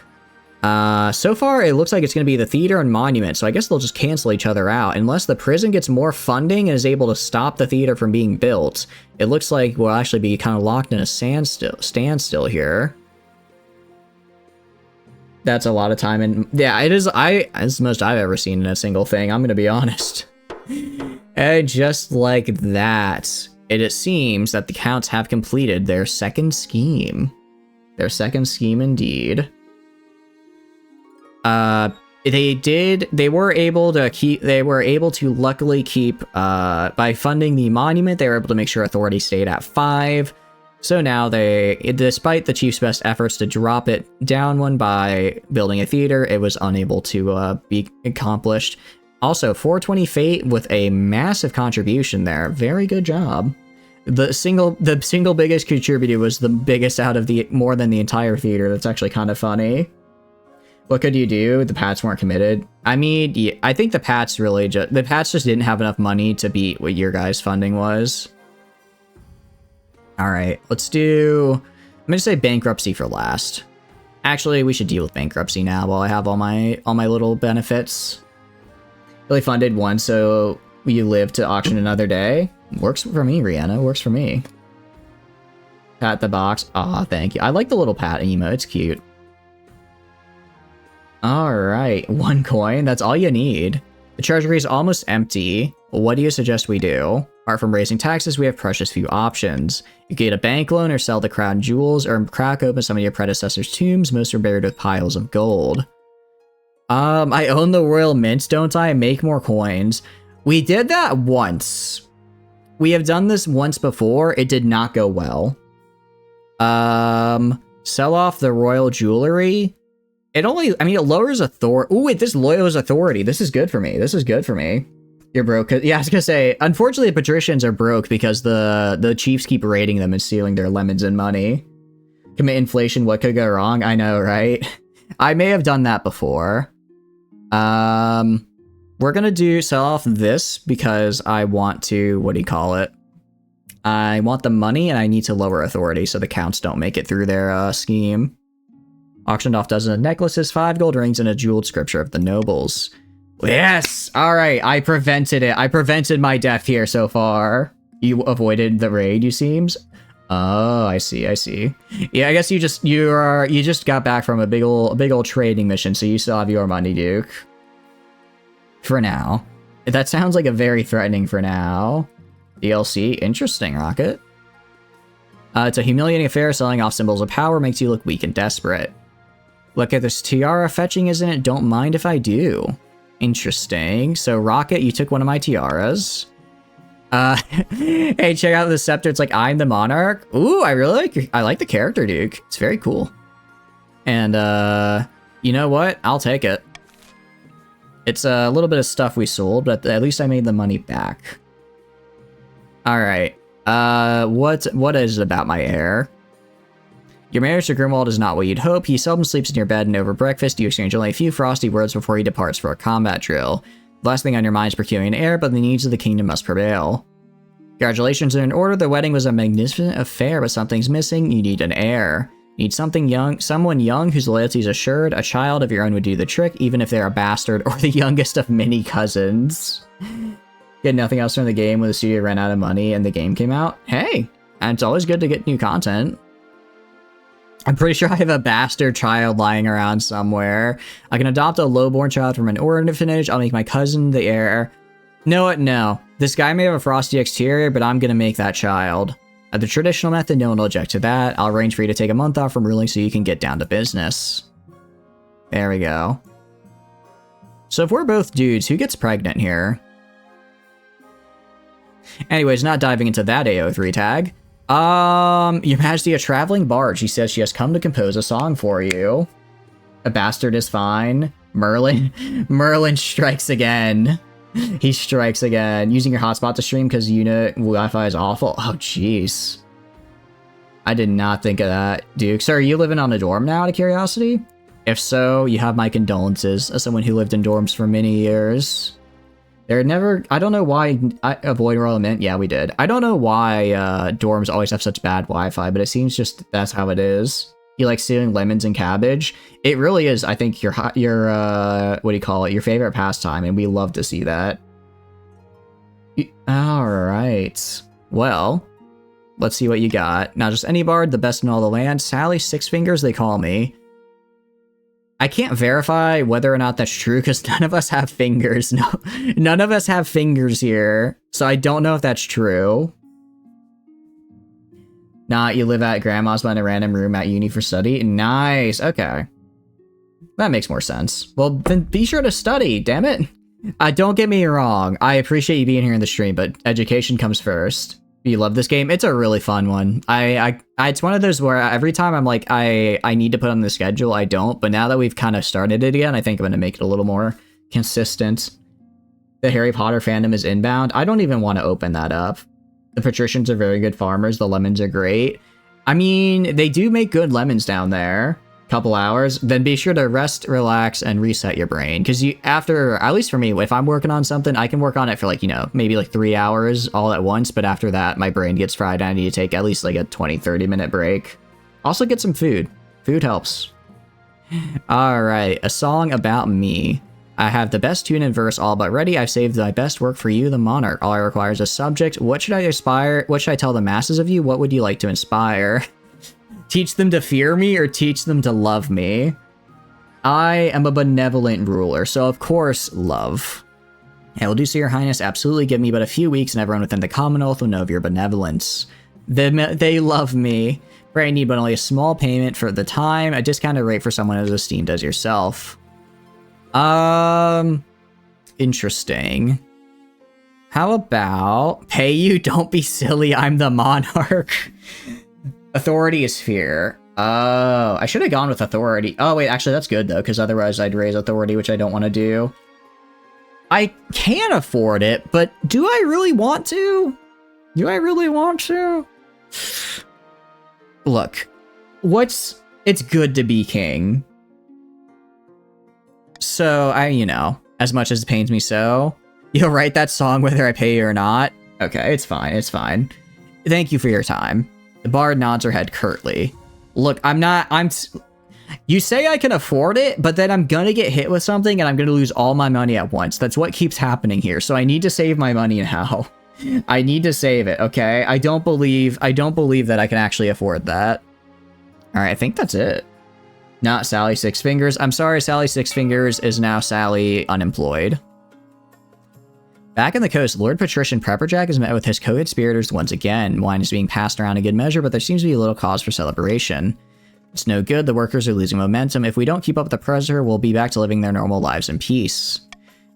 So far, it looks like it's going to be the theater and monument, so I guess they'll just cancel each other out. Unless the prison gets more funding and is able to stop the theater from being built, it looks like we'll actually be kind of locked in a standstill here. That's a lot of time, and yeah, it's the most I've ever seen in a single thing, I'm going to be honest. And just like that, it seems that the counts have completed their second scheme. Their second scheme indeed. They were able to luckily keep, by funding the monument, they were able to make sure authority stayed at 5. So now despite the chief's best efforts to drop it down one by building a theater, it was unable to be accomplished. Also, 420 fate with a massive contribution there. Very good job. The single biggest contributor was the biggest out of more than the entire theater. That's actually kind of funny. What could you do? The Pats weren't committed. I mean, yeah, I think the Pats just didn't have enough money to beat what your guys' funding was. All right, I'm gonna say bankruptcy for last. Actually, we should deal with bankruptcy now while I have all my little benefits. Really funded one, so you live to auction another day. Works for me, Rihanna. Works for me. Pat the box. Aw, thank you. I like the little Pat emo. It's cute. Alright, 1 coin. That's all you need. The treasury is almost empty. What do you suggest we do? Apart from raising taxes, we have precious few options. You get a bank loan or sell the crown jewels or crack open some of your predecessors' tombs. Most are buried with piles of gold. I own the Royal Mint, don't I? Make more coins. We did that once. We have done this once before. It did not go well. Sell off the royal jewelry. It lowers authority. Ooh, wait, this lowers authority. This is good for me. You're broke. Yeah, I was gonna say, unfortunately, the patricians are broke because the chiefs keep raiding them and stealing their lemons and money. Commit inflation, what could go wrong? I know, right? I may have done that before. We're gonna sell off this because I want to, I want the money and I need to lower authority so the counts don't make it through their scheme. Auctioned off dozens of necklaces, 5 gold rings, and a jeweled scripture of the nobles. Yes! Alright, I prevented it. I prevented my death here so far. You avoided the raid, you seems. Oh, I see. Yeah, I guess you just got back from a big old trading mission, so you still have your money, Duke. For now. That sounds like a very threatening for now. DLC, interesting, Rocket. It's a humiliating affair. Selling off symbols of power makes you look weak and desperate. Look at this tiara fetching, isn't it? Don't mind if I do. Interesting. So, Rocket, you took one of my tiaras. Hey, check out the scepter. It's like, I'm the monarch. Ooh, I like the character, Duke. It's very cool. And, you know what? I'll take it. It's a little bit of stuff we sold, but at least I made the money back. Alright. What is it about my heir? Your marriage to Grimwald is not what you'd hope. He seldom sleeps in your bed, and over breakfast you exchange only a few frosty words before he departs for a combat drill. The last thing on your mind is procuring an heir, but the needs of the kingdom must prevail. Congratulations are in order. The wedding was a magnificent affair, but something's missing. You need an heir. You need someone young whose loyalty is assured. A child of your own would do the trick, even if they're a bastard or the youngest of many cousins. You had nothing else from the game when the studio ran out of money and the game came out. Hey, and it's always good to get new content. I'm pretty sure I have a bastard child lying around somewhere. I can adopt a lowborn child from an orphanage. I'll make my cousin the heir. No. This guy may have a frosty exterior, but I'm gonna make that child. The traditional method, no one will object to that. I'll arrange for you to take a month off from ruling so you can get down to business. There we go. So if we're both dudes, who gets pregnant here? Anyways, not diving into that AO3 tag. Your Majesty, a traveling bard. She says she has come to compose a song for you. A bastard is fine. Merlin strikes again. He strikes again. Using your hotspot to stream because unit Wi-Fi is awful. Oh, jeez. I did not think of that, Duke. Sir, are you living on a dorm now, out of curiosity? If so, you have my condolences as someone who lived in dorms for many years. I don't know why I avoid Royal Mint. Yeah, we did. I don't know why dorms always have such bad Wi-Fi, but it seems just that's how it is. You like stealing lemons and cabbage? It really is, I think, your what do you call it? Your favorite pastime, and we love to see that. Alright. Well, let's see what you got. Not just any bard, the best in all the land. Sally Six Fingers, they call me. I can't verify whether or not that's true because none of us have fingers. No, none of us have fingers here, so I don't know if that's true. Nah, you live at grandma's but in a random room at uni for study? Nice, okay. That makes more sense. Well, then be sure to study, damn it. Don't get me wrong. I appreciate you being here in the stream, but education comes first. You love this game? It's a really fun one. It's one of those where every time I'm like, I need to put on the schedule, I don't. But now that we've kind of started it again, I think I'm going to make it a little more consistent. The Harry Potter fandom is inbound. I don't even want to open that up. The patricians are very good farmers. The lemons are great. I mean, they do make good lemons down there. Couple hours, then be sure to rest, relax, and reset your brain. Because after, at least for me, if I'm working on something, I can work on it for like, you know, maybe like 3 hours all at once. But after that, my brain gets fried and I need to take at least like a 20-30 minute break. Also get some food. Food helps. All right, a song about me. I have the best tune and verse all but ready. I've saved my best work for you, the monarch. All I require is a subject. What should I aspire? What should I tell the masses of you? What would you like to inspire? Teach them to fear me or teach them to love me? I am a benevolent ruler, so of course, love. I will do so, your highness. Absolutely, give me but a few weeks and everyone within the Commonwealth will know of your benevolence. They love me. For I need but only a small payment for the time, a discounted rate for someone as esteemed as yourself. Interesting. How about pay you? Don't be silly, I'm the monarch. Authority is fear. Oh, I should have gone with authority. Oh, wait, actually, that's good, though, because otherwise I'd raise authority, which I don't want to do. I can afford it, but do I really want to? Do I really want to? Look, it's good to be king. So, you know, as much as it pains me so, you'll write that song whether I pay you or not. Okay, it's fine, it's fine. Thank you for your time. The bard nods her head curtly. Look, you say I can afford it, but then I'm gonna get hit with something and I'm gonna lose all my money at once. That's what keeps happening here. So I need to save my money now. I need to save it, okay? I don't believe that I can actually afford that. All right, I think that's it. Not Sally Six Fingers. I'm sorry, Sally Six Fingers is now Sally Unemployed. Back in the coast, Lord Patrician Prepperjack is met with his co-conspirators once again. Wine is being passed around in good measure, but there seems to be little cause for celebration. It's no good, the workers are losing momentum. If we don't keep up with the pressure, we'll be back to living their normal lives in peace.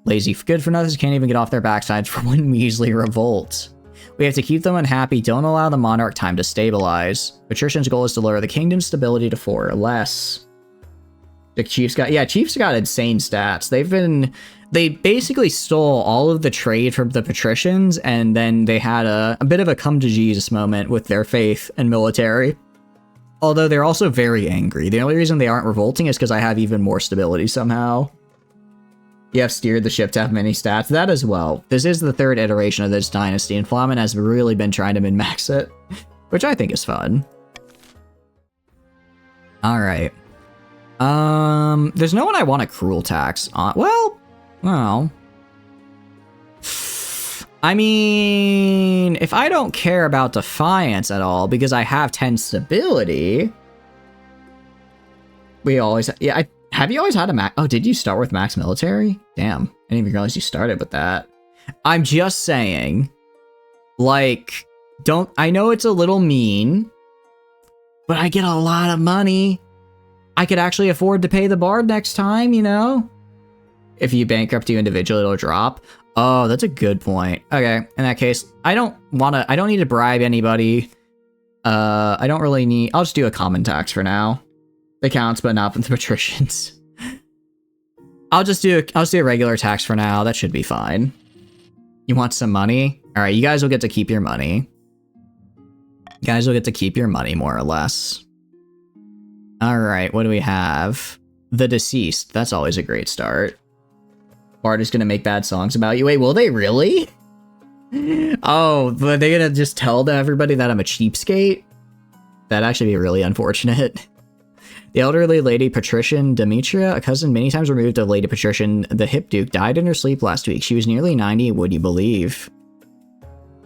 Lazy good-for-nothings can't even get off their backsides for one measly revolt. We have to keep them unhappy, don't allow the monarch time to stabilize. Patrician's goal is to lower the kingdom's stability to 4 or less. The Chiefs got insane stats. They basically stole all of the trade from the patricians, and then they had a bit of a come-to-Jesus moment with their faith and military. Although they're also very angry. The only reason they aren't revolting is because I have even more stability somehow. You have steered the ship to have many stats. That as well. This is the 3rd iteration of this dynasty, and Flamen has really been trying to min-max it, which I think is fun. Alright. There's no one I want a cruel tax on. Well, I mean, if I don't care about defiance at all because I have 10 stability, we always, yeah, have you always had a max? Oh, did you start with max military? Damn, I didn't even realize you started with that. I'm just saying, like, I know it's a little mean, but I get a lot of money. I could actually afford to pay the bard next time, you know? If you bankrupt you individually, it'll drop. Oh, that's a good point. Okay, in that case, I don't need to bribe anybody. I don't really need, I'll just do a common tax for now. It counts, but not with the patricians. I'll just do a regular tax for now. That should be fine. You want some money? All right, you guys will get to keep your money. You guys will get to keep your money, more or less. All right, what do we have? The deceased. That's always a great start. Bard is gonna make bad songs about you. Wait, will they really? Oh, are they gonna just tell everybody that I'm a cheapskate? That'd actually be really unfortunate. The elderly Lady Patrician Demetria, a cousin many times removed of Lady Patrician the Hip Duke, died in her sleep last week. She was nearly 90, would you believe?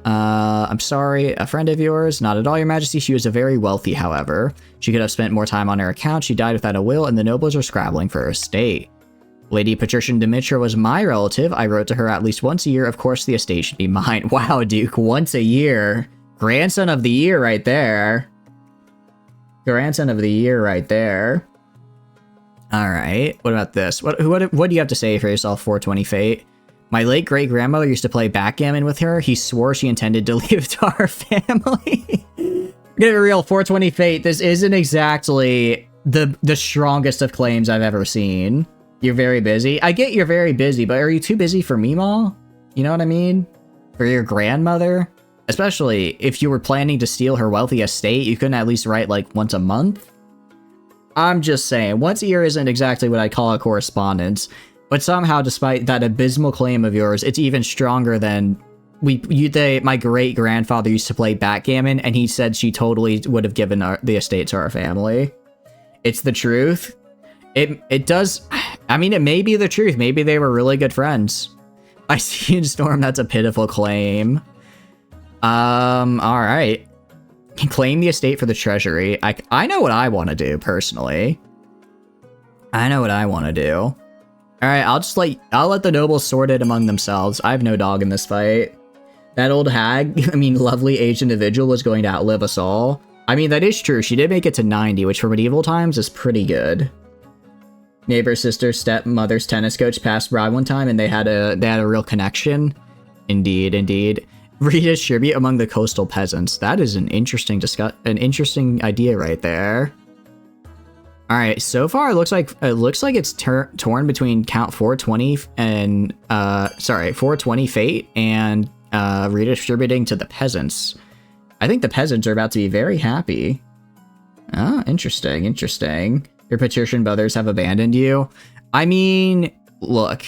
I'm sorry, a friend of yours? Not at all, your majesty. She was very wealthy, however. She could have spent more time on her account. She died without a will, and the nobles are scrabbling for her estate. Lady Patrician Demetria was my relative. I wrote to her at least once a year. Of course, the estate should be mine. Wow, Duke, once a year. Grandson of the year right there. Grandson of the year right there. All right. What about this? What do you have to say for yourself, 420 Fate? My late great-grandmother used to play backgammon with her. He swore she intended to leave it to our family. Get it real, 420 Fate. This isn't exactly the strongest of claims I've ever seen. You're very busy. I get you're very busy, but are you too busy for Meemaw? You know what I mean? For your grandmother? Especially if you were planning to steal her wealthy estate, you couldn't at least write like once a month? I'm just saying, once a year isn't exactly what I call a correspondence, but somehow despite that abysmal claim of yours, it's even stronger than my great-grandfather used to play backgammon, and he said she totally would have given the estate to our family. It's the truth. It does, I mean, it may be the truth. Maybe they were really good friends. I see in Storm, that's a pitiful claim. Alright. Claim the estate for the treasury. I know what I want to do, personally. I know what I want to do. Alright, I'll let the nobles sort it among themselves. I have no dog in this fight. That old hag, I mean, lovely aged individual was going to outlive us all. I mean, that is true. She did make it to 90, which for medieval times is pretty good. Neighbor, sister, stepmother's tennis coach passed by one time, and they had a real connection. Indeed, indeed. Redistribute among the coastal peasants. That is an interesting idea right there. All right, so far it looks like it's torn between Count 420 and 420 Fate and redistributing to the peasants. I think the peasants are about to be very happy. Ah, interesting, interesting. Your patrician brothers have abandoned you. I mean, look,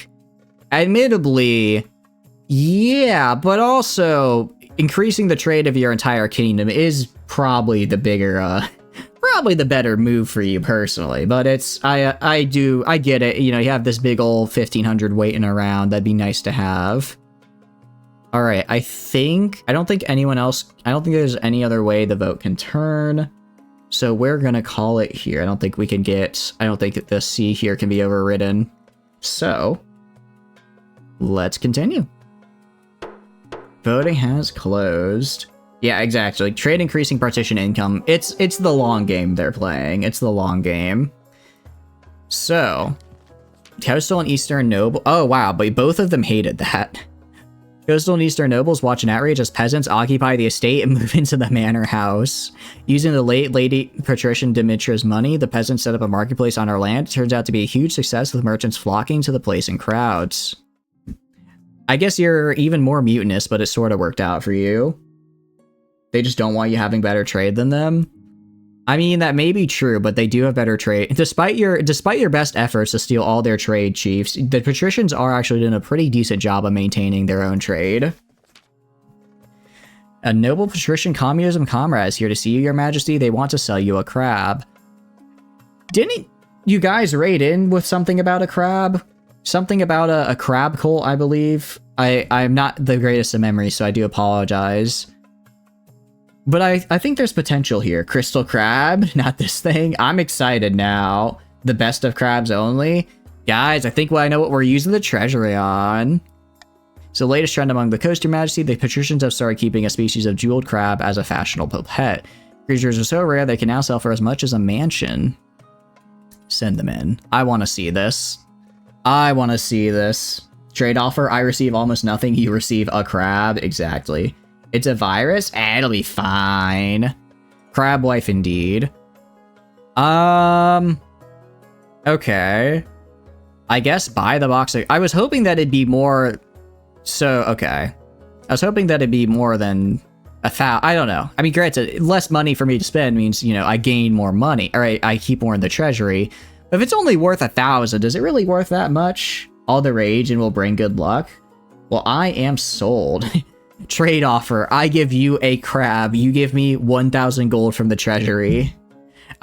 admittedly, yeah, but also increasing the trade of your entire kingdom is probably the bigger, probably the better move for you personally. But I get it. You know, you have this big old 1500 waiting around. That'd be nice to have. All right, I don't think there's any other way the vote can turn. So we're gonna call it here. I don't think that the C here can be overridden. So let's continue. Voting has closed. Yeah, exactly. Trade increasing partition income. It's the long game they're playing. It's the long game. So, Coastal and Eastern Noble. Oh wow, but both of them hated that. Coastal and Eastern nobles watch an outrage as peasants occupy the estate and move into the manor house. Using the late Lady Patrician Dimitra's money, the peasants set up a marketplace on our land. It turns out to be a huge success, with merchants flocking to the place in crowds. I guess you're even more mutinous, but it sort of worked out for you. They just don't want you having better trade than them. I mean, that may be true, but they do have better trade. Despite your best efforts to steal all their trade, chiefs, the patricians are actually doing a pretty decent job of maintaining their own trade. A noble patrician communism comrade is here to see you, your majesty. They want to sell you a crab. Didn't you guys raid in with something about a crab? Something about a crab cult, I believe. I'm not the greatest of memory, so I do apologize. But I think there's potential here. Crystal crab, not this thing. I'm excited now. The best of crabs only. Guys, I think I know what we're using the treasury on. So latest trend among the coast, your majesty, the patricians have started keeping a species of jeweled crab as a fashionable pet. Creatures are so rare they can now sell for as much as a mansion. Send them in. I want to see this. I want to see this. Trade offer, I receive almost nothing. You receive a crab. Exactly. It's a virus? It'll be fine. Crab wife indeed. Okay. I guess buy the box. I was hoping that it'd be more... So, okay. I was hoping that it'd be more than I don't know. I mean, granted, less money for me to spend means, you know, I gain more money. All right, I keep more in the treasury. But if it's only worth 1,000, is it really worth that much? All the rage and will bring good luck? Well, I am sold. Trade offer. I give you a crab. You give me 1,000 gold from the treasury.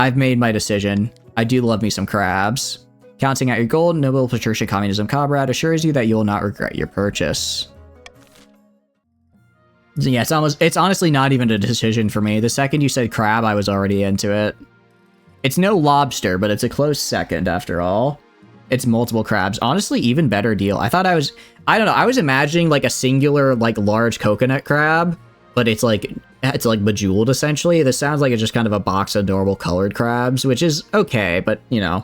I've made my decision. I do love me some crabs. Counting out your gold, noble patrician communism comrade assures you that you will not regret your purchase. So yeah, it's honestly not even a decision for me. The second you said crab, I was already into it. It's no lobster, but it's a close second after all. It's multiple crabs. Honestly, even better deal. I don't know, I was imagining like a singular, like large coconut crab, but it's like bejeweled essentially. This sounds like it's just kind of a box of normal colored crabs, which is okay, but you know,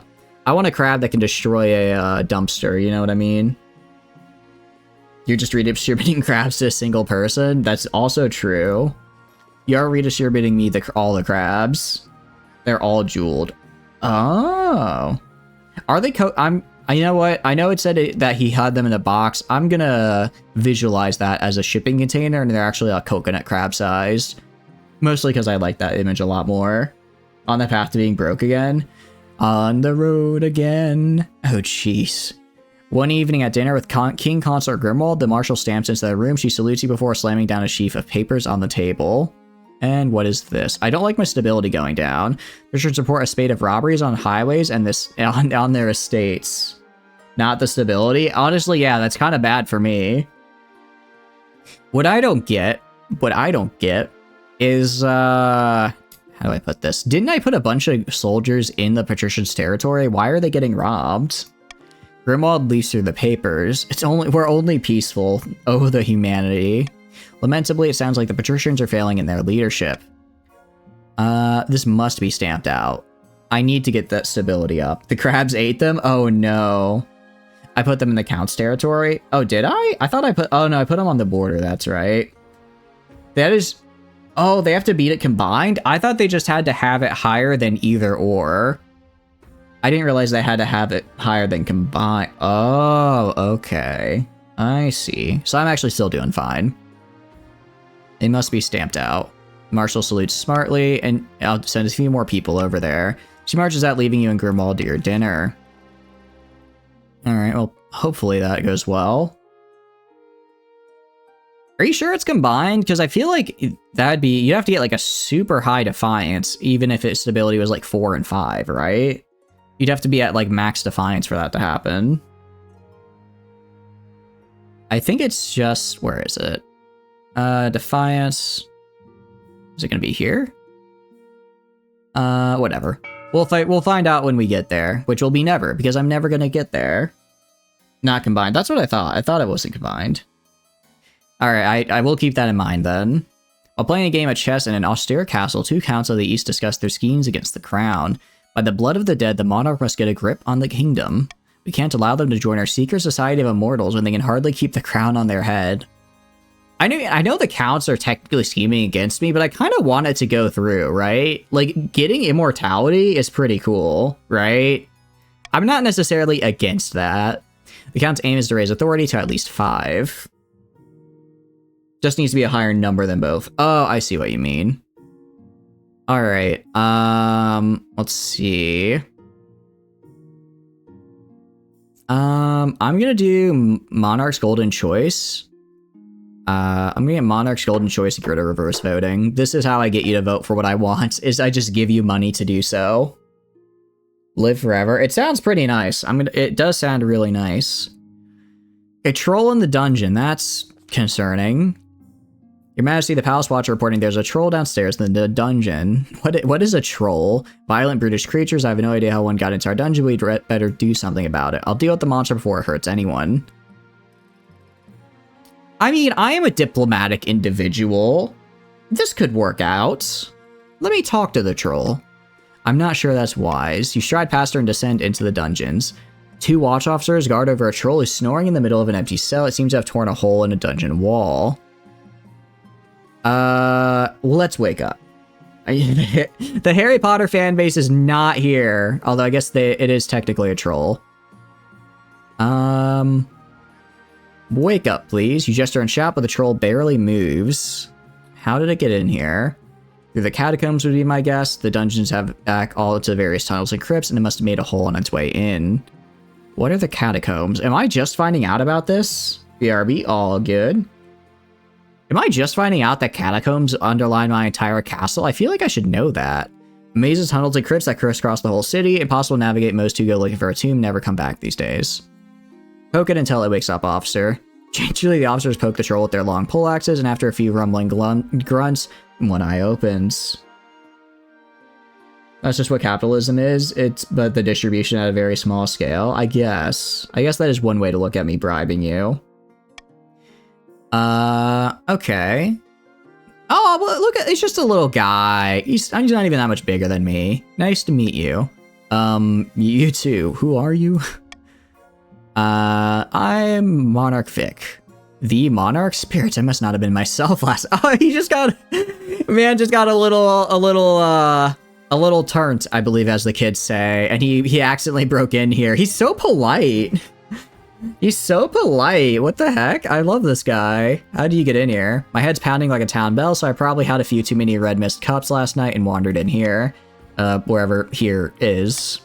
I want a crab that can destroy a dumpster, you know what I mean? You're just redistributing crabs to a single person? That's also true. You're redistributing me all the crabs. They're all jeweled. Oh. Are they you know what? I know it said that he had them in a box. I'm gonna visualize that as a shipping container, and they're actually a coconut crab sized. Mostly because I like that image a lot more. On the path to being broke again. On the road again. Oh, jeez. One evening at dinner with King Consort Grimwald, the marshal stamps into the room. She salutes you before slamming down a sheaf of papers on the table. And what is this? I don't like my stability going down. This should support a spate of robberies on highways and this on their estates. Not the stability. Honestly, yeah, that's kind of bad for me. What I don't get is, how do I put this? Didn't I put a bunch of soldiers in the patrician's territory? Why are they getting robbed? Grimwald leafs through the papers. We're only peaceful. Oh, the humanity. Lamentably, it sounds like the patricians are failing in their leadership. This must be stamped out. I need to get that stability up. The crabs ate them? Oh no. I put them in the count's territory? Oh, did I? I thought I put... Oh no, I put them on the border, that's right. That is... Oh, they have to beat it combined? I thought they just had to have it higher than either or. I didn't realize they had to have it higher than combined. Oh, okay. I see. So I'm actually still doing fine. It must be stamped out. Marshal salutes smartly, and I'll send a few more people over there. She marches out, leaving you and Grimwald to your dinner. Alright, well, hopefully that goes well. Are you sure it's combined? Because I feel like that'd be... You'd have to get like a super high defiance, even if its stability was like 4 and 5, right? You'd have to be at like max defiance for that to happen. I think it's just... Where is it? Defiance... Is it gonna be here? Whatever. We'll find out when we get there, which will be never, because I'm never gonna get there. Not combined. That's what I thought. I thought it wasn't combined. Alright, I will keep that in mind then. While playing a game of chess in an austere castle, two counts of the east discuss their schemes against the crown. By the blood of the dead, the monarch must get a grip on the kingdom. We can't allow them to join our secret society of immortals when they can hardly keep the crown on their head. I know the counts are technically scheming against me, but I kind of want it to go through, right? Like, getting immortality is pretty cool, right? I'm not necessarily against that. The count's aim is to raise authority to at least 5. Just needs to be a higher number than both. Oh, I see what you mean. Alright, let's see. I'm gonna do Monarch's Golden Choice. I'm gonna get Monarch's Golden Choice to go to reverse voting. This is how I get you to vote for what I want, is I just give you money to do so. Live forever. It sounds pretty nice. It does sound really nice. A troll in the dungeon, that's concerning. Your Majesty, the Palace Watcher reporting there's a troll downstairs in the dungeon. What is a troll? Violent, brutish creatures. I have no idea how one got into our dungeon. We'd better do something about it. I'll deal with the monster before it hurts anyone. I mean, I am a diplomatic individual. This could work out. Let me talk to the troll. I'm not sure that's wise. You stride past her and descend into the dungeons. 2 watch officers guard over a troll who's snoring in the middle of an empty cell. It seems to have torn a hole in a dungeon wall. Let's wake up. The Harry Potter fan base is not here. Although I guess it is technically a troll. Wake up, please. You gesture and shout, but the troll barely moves. How did it get in here? Through the catacombs would be my guess. The dungeons have back all to various tunnels and crypts, and it must have made a hole on its way in. What are the catacombs? Am I just finding out about this? BRB, all good. Am I just finding out that catacombs underline my entire castle? I feel like I should know that. Mazes, tunnels, and crypts that crisscross the whole city. Impossible to navigate. Most who go looking for a tomb never come back these days. Poke it until it wakes up, officer. Usually the officers poke the troll with their long pole axes, and after a few rumbling grunts, one eye opens. That's just what capitalism is. But the distribution at a very small scale, I guess. I guess that is one way to look at me bribing you. Okay. Oh, well, look, it's just a little guy. He's not even that much bigger than me. Nice to meet you. You too. Who are you? I'm Monarch Vic. The Monarch Spirits. I must not have been myself last. Oh, he just got, man, just got a little turnt, I believe, as the kids say, and he accidentally broke in here. He's so polite. He's so polite. What the heck? I love this guy. How do you get in here? My head's pounding like a town bell, so I probably had a few too many red mist cups last night and wandered in here, wherever here is.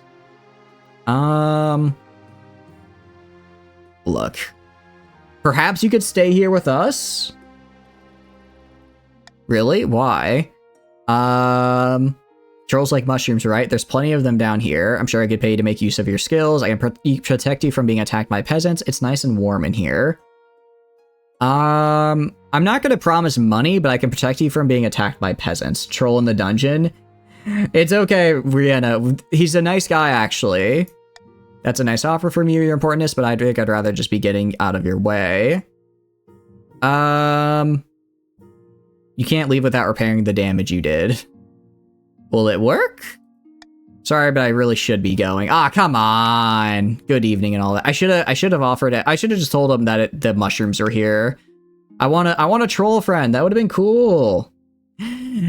Look. Perhaps you could stay here with us? Really? Why? Trolls like mushrooms, right? There's plenty of them down here. I'm sure I could pay you to make use of your skills. I can protect you from being attacked by peasants. It's nice and warm in here. I'm not gonna promise money, but I can protect you from being attacked by peasants. Troll in the dungeon. It's okay, Rihanna. He's a nice guy, actually. That's a nice offer from you, your importantness, but I think I'd rather just be getting out of your way. You can't leave without repairing the damage you did. Will it work? Sorry, but I really should be going. Ah, come on. Good evening and all that. I should have offered it. I should have just told him that the mushrooms are here. I want a troll friend. That would have been cool.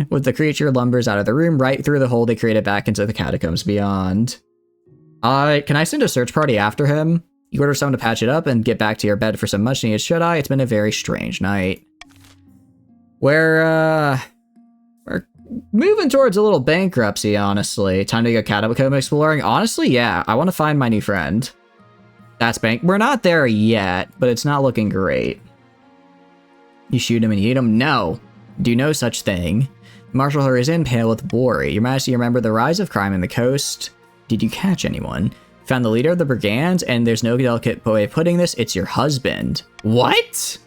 With the creature lumbers out of the room, right through the hole they created back into the catacombs beyond. Can I send a search party after him? You order someone to patch it up and get back to your bed for some much needed shut-eye. It's been a very strange night. We're moving towards a little bankruptcy, honestly. Time to go catacomb exploring. Honestly, yeah. I want to find my new friend. That's We're not there yet, but it's not looking great. You shoot him and you eat him? No. Do no such thing. Marshal hurries in, pale with worry. Your Majesty, you remember the rise of crime in the coast? Did you catch anyone? Found the leader of the brigands, and there's no delicate way of putting this. It's your husband. What?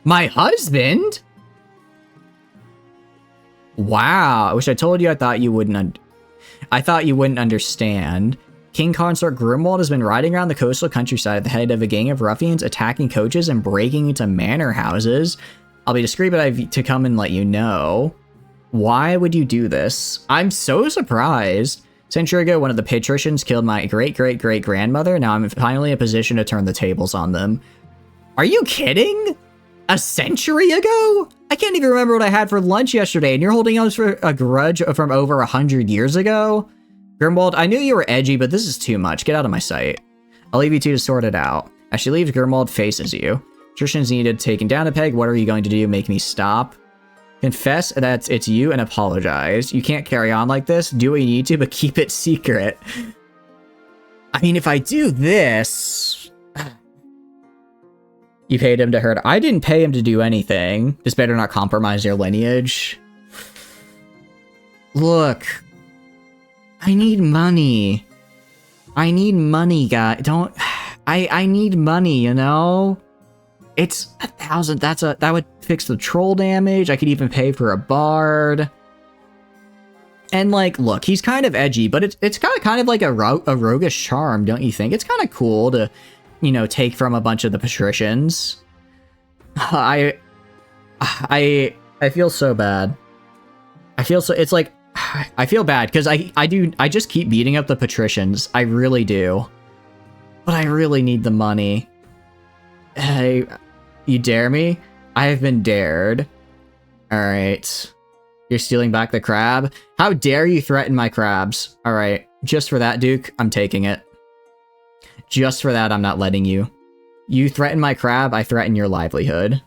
My husband? Wow. I wish I told you. I thought you wouldn't understand. King Consort Grimwald has been riding around the coastal countryside at the head of a gang of ruffians, attacking coaches and breaking into manor houses. I'll be discreet, but I've to come and let you know. Why would you do this? I'm so surprised. A century ago, one of the patricians killed my great-great-great-grandmother. Now I'm finally in a position to turn the tables on them. Are you kidding? A century ago? I can't even remember what I had for lunch yesterday, and you're holding on for a grudge from over 100 years ago? Grimwald, I knew you were edgy, but this is too much. Get out of my sight. I'll leave you two to sort it out. As she leaves, Grimwald faces you. Patrician's needed taken down a peg. What are you going to do? Make me stop? Confess that it's you and apologize. You can't carry on like this. Do what you need to, but keep it secret. I mean, if I do this... You paid him to hurt. I didn't pay him to do anything. This better not compromise your lineage. Look. I need money. I need money, guy. Don't... I need money, you know? It's 1,000. That would fix the troll damage. I could even pay for a bard. And like, look, he's kind of edgy, but it's kind of like a roguish charm, don't you think? It's kind of cool to, you know, take from a bunch of the patricians. I feel so bad. It's like, I feel bad because I just keep beating up the patricians. I really do. But I really need the money. Hey, you dare me? I have been dared. Alright. You're stealing back the crab? How dare you threaten my crabs? Alright, just for that, Duke, I'm taking it. Just for that, I'm not letting you. You threaten my crab, I threaten your livelihood.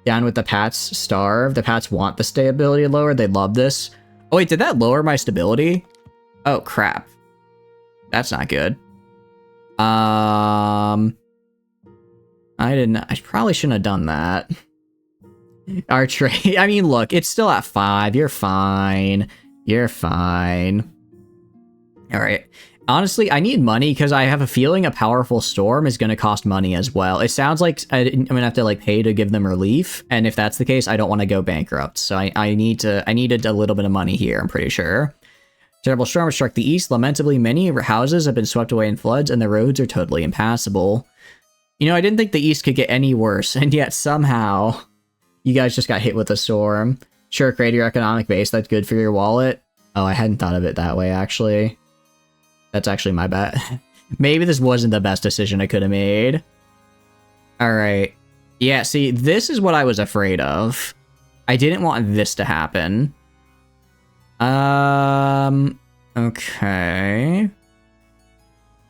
Down with the Pats, starve. The Pats want the stability lowered, they love this. Oh wait, did that lower my stability? Oh crap. That's not good. I probably shouldn't have done that. Our trade, I mean, look, it's still at 5. You're fine. You're fine. All right. Honestly, I need money because I have a feeling a powerful storm is going to cost money as well. It sounds like I'm going to have to like pay to give them relief. And if that's the case, I don't want to go bankrupt. So I needed a little bit of money here, I'm pretty sure. Terrible storm struck the east. Lamentably, many houses have been swept away in floods and the roads are totally impassable. You know, I didn't think the east could get any worse, and yet somehow you guys just got hit with a storm. Sure, create your economic base, that's good for your wallet. Oh, I hadn't thought of it that way, actually. That's actually my bad. Maybe this wasn't the best decision I could have made. Alright. Yeah, see, this is what I was afraid of. I didn't want this to happen. Okay.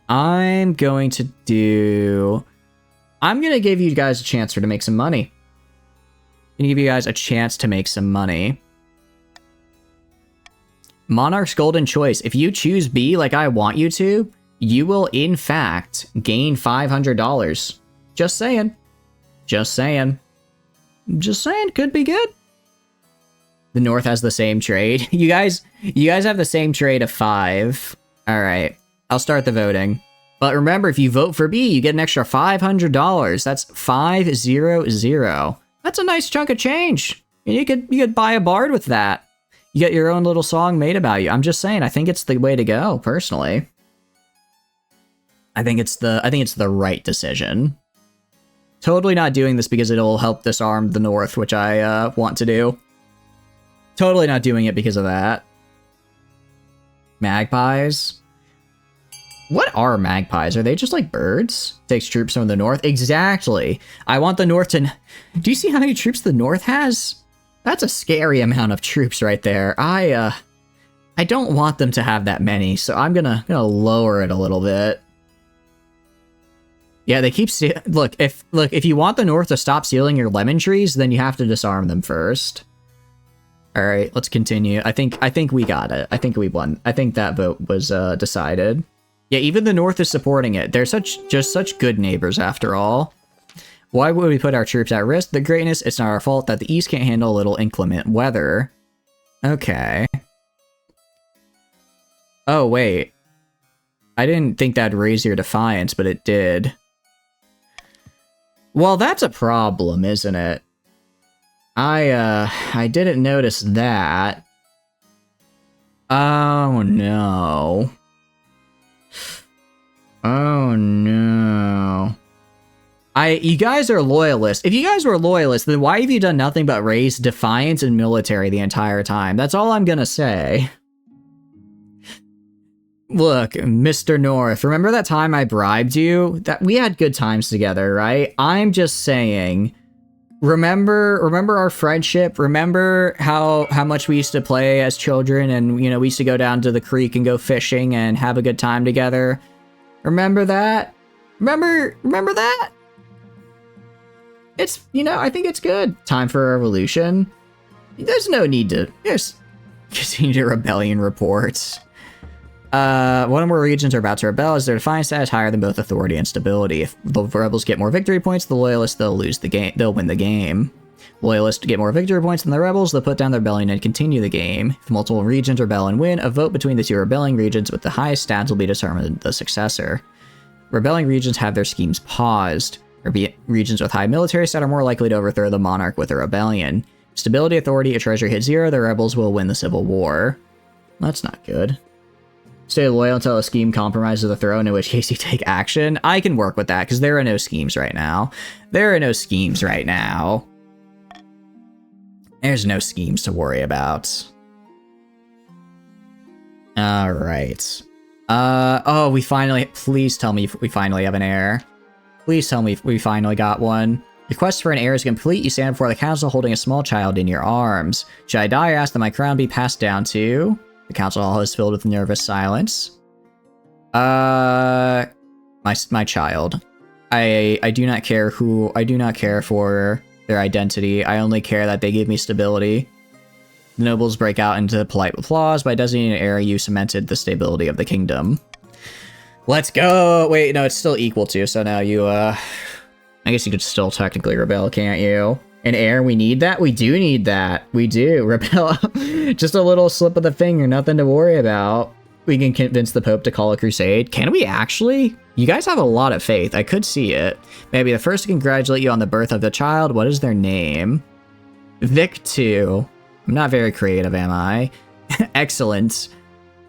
I'm going to give you guys a chance to make some money. I'm gonna give you guys a chance to make some money. Monarch's Golden Choice. If you choose B like I want you to, you will in fact gain $500. Just saying. Just saying. Just saying, could be good. The North has the same trade. You guys have the same trade of 5. Alright, I'll start the voting. But remember, if you vote for B, you get an extra $500. That's 500. That's a nice chunk of change. You could buy a bard with that. You get your own little song made about you. I'm just saying, I think it's the way to go, personally. I think it's the right decision. Totally not doing this because it'll help disarm the North, which I want to do. Totally not doing it because of that. Magpies? What are magpies? Are they just like birds? Takes troops from the North? Exactly. I want the North to... Do you see how many troops the North has? That's a scary amount of troops right there. I don't want them to have that many, so I'm gonna lower it a little bit. Yeah, they keep... Look, if you want the North to stop stealing your lemon trees, then you have to disarm them first. Alright, let's continue. I think we got it. I think we won. I think that vote was decided. Yeah, even the North is supporting it. They're just such good neighbors after all. Why would we put our troops at risk? The greatness, it's not our fault that the East can't handle a little inclement weather. Okay. Oh, wait. I didn't think that'd raise your defiance, but it did. Well, that's a problem, isn't it? I didn't notice that. Oh, no. Oh, no. You guys are loyalists. If you guys were loyalists, then why have you done nothing but raise defiance and military the entire time? That's all I'm gonna say. Look, Mr. North, remember that time I bribed you? That we had good times together, right? I'm just saying, remember our friendship? Remember how much we used to play as children and, we used to go down to the creek and go fishing and have a good time together? Remember that? Remember that? It's, I think it's good. Time for a revolution. There's no need to just continue to rebellion reports. One or more regions are about to rebel as their defiance status higher than both authority and stability. If the rebels get more victory points, the loyalists, they'll lose the game. They'll win the game. Loyalists get more victory points than the rebels, they'll put down their rebellion and continue the game. If multiple regions rebel and win, a vote between the two rebelling regions with the highest stats will be determined the successor. Rebelling regions have their schemes paused. Regions with high military stat are more likely to overthrow the monarch with a rebellion. Stability, authority, a treasury hit 0, the rebels will win the civil war. That's not good. Stay loyal until a scheme compromises the throne, in which case you take action. I can work with that, because there are no schemes right now. There are no schemes right now. There's no schemes to worry about. Alright. Oh, we finally... Please tell me we finally have an heir. Please tell me we finally got one. Your quest for an heir is complete. You stand before the council holding a small child in your arms. Should I die or ask that my crown be passed down to? The council hall is filled with nervous silence. My child. I do not care who... I do not care for their identity. I only care that they give me stability. The nobles break out into polite applause. By designating an heir, you cemented the stability of the kingdom. Let's go! Wait, no, it's still equal to, so now you, I guess you could still technically rebel, can't you? An heir, we need that? We do need that. We do. Rebel. Just a little slip of the finger, nothing to worry about. We can convince the Pope to call a crusade. Can we actually? You guys have a lot of faith. I could see it. Maybe the first to congratulate you on the birth of the child. What is their name? Vic 2. I'm not very creative, am I? Excellent.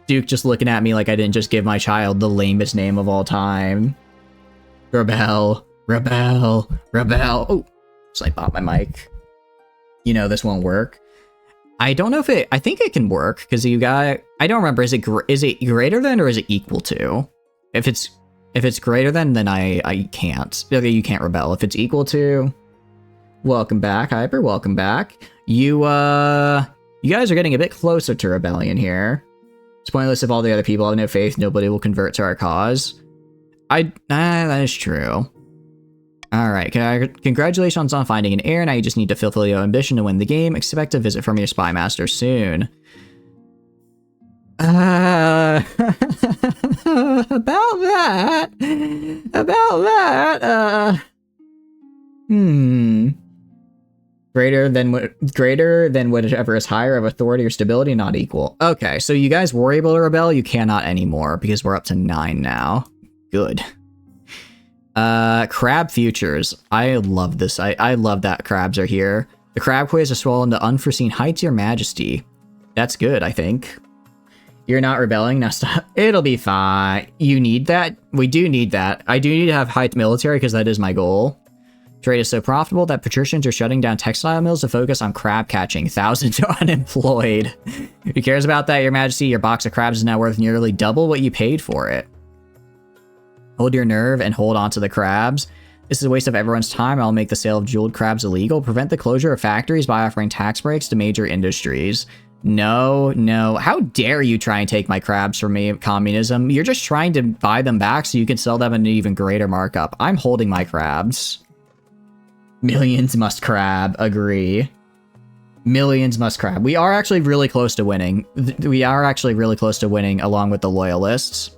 Duke just looking at me like I didn't just give my child the lamest name of all time. Rebel. Rebel. Rebel. Oh, so I popped my mic. This won't work. I don't know if it... I think it can work, because you got... I don't remember. Is it greater than or is it equal to? If it's greater than, then I can't. Okay, you can't rebel. If it's equal to, welcome back, Hyper. Welcome back. You guys are getting a bit closer to rebellion here. It's pointless if all the other people have no faith. Nobody will convert to our cause. That is true. All right. Congratulations on finding an heir. Now you just need to fulfill your ambition to win the game. Expect a visit from your spy master soon. About that. Greater than whatever is higher of authority or stability, not equal. Okay, so you guys were able to rebel. You cannot anymore because we're up to 9 now. Good. Crab futures. I love this. I love that crabs are here. The crab quiz has swollen to unforeseen heights, your majesty. That's good, I think. You're not rebelling? Now stop. It'll be fine. You need that? We do need that. I do need to have high military because that is my goal. Trade is so profitable that patricians are shutting down textile mills to focus on crab catching. Thousands are unemployed. Who cares about that, your majesty? Your box of crabs is now worth nearly double what you paid for it. Hold your nerve and hold on to the crabs. This is a waste of everyone's time. I'll make the sale of jeweled crabs illegal. Prevent the closure of factories by offering tax breaks to major industries. No, no. How dare you try and take my crabs from me, communism? You're just trying to buy them back so you can sell them at an even greater markup. I'm holding my crabs. Millions must crab. Agree. Millions must crab. We are actually really close to winning. We are actually really close to winning along with the loyalists.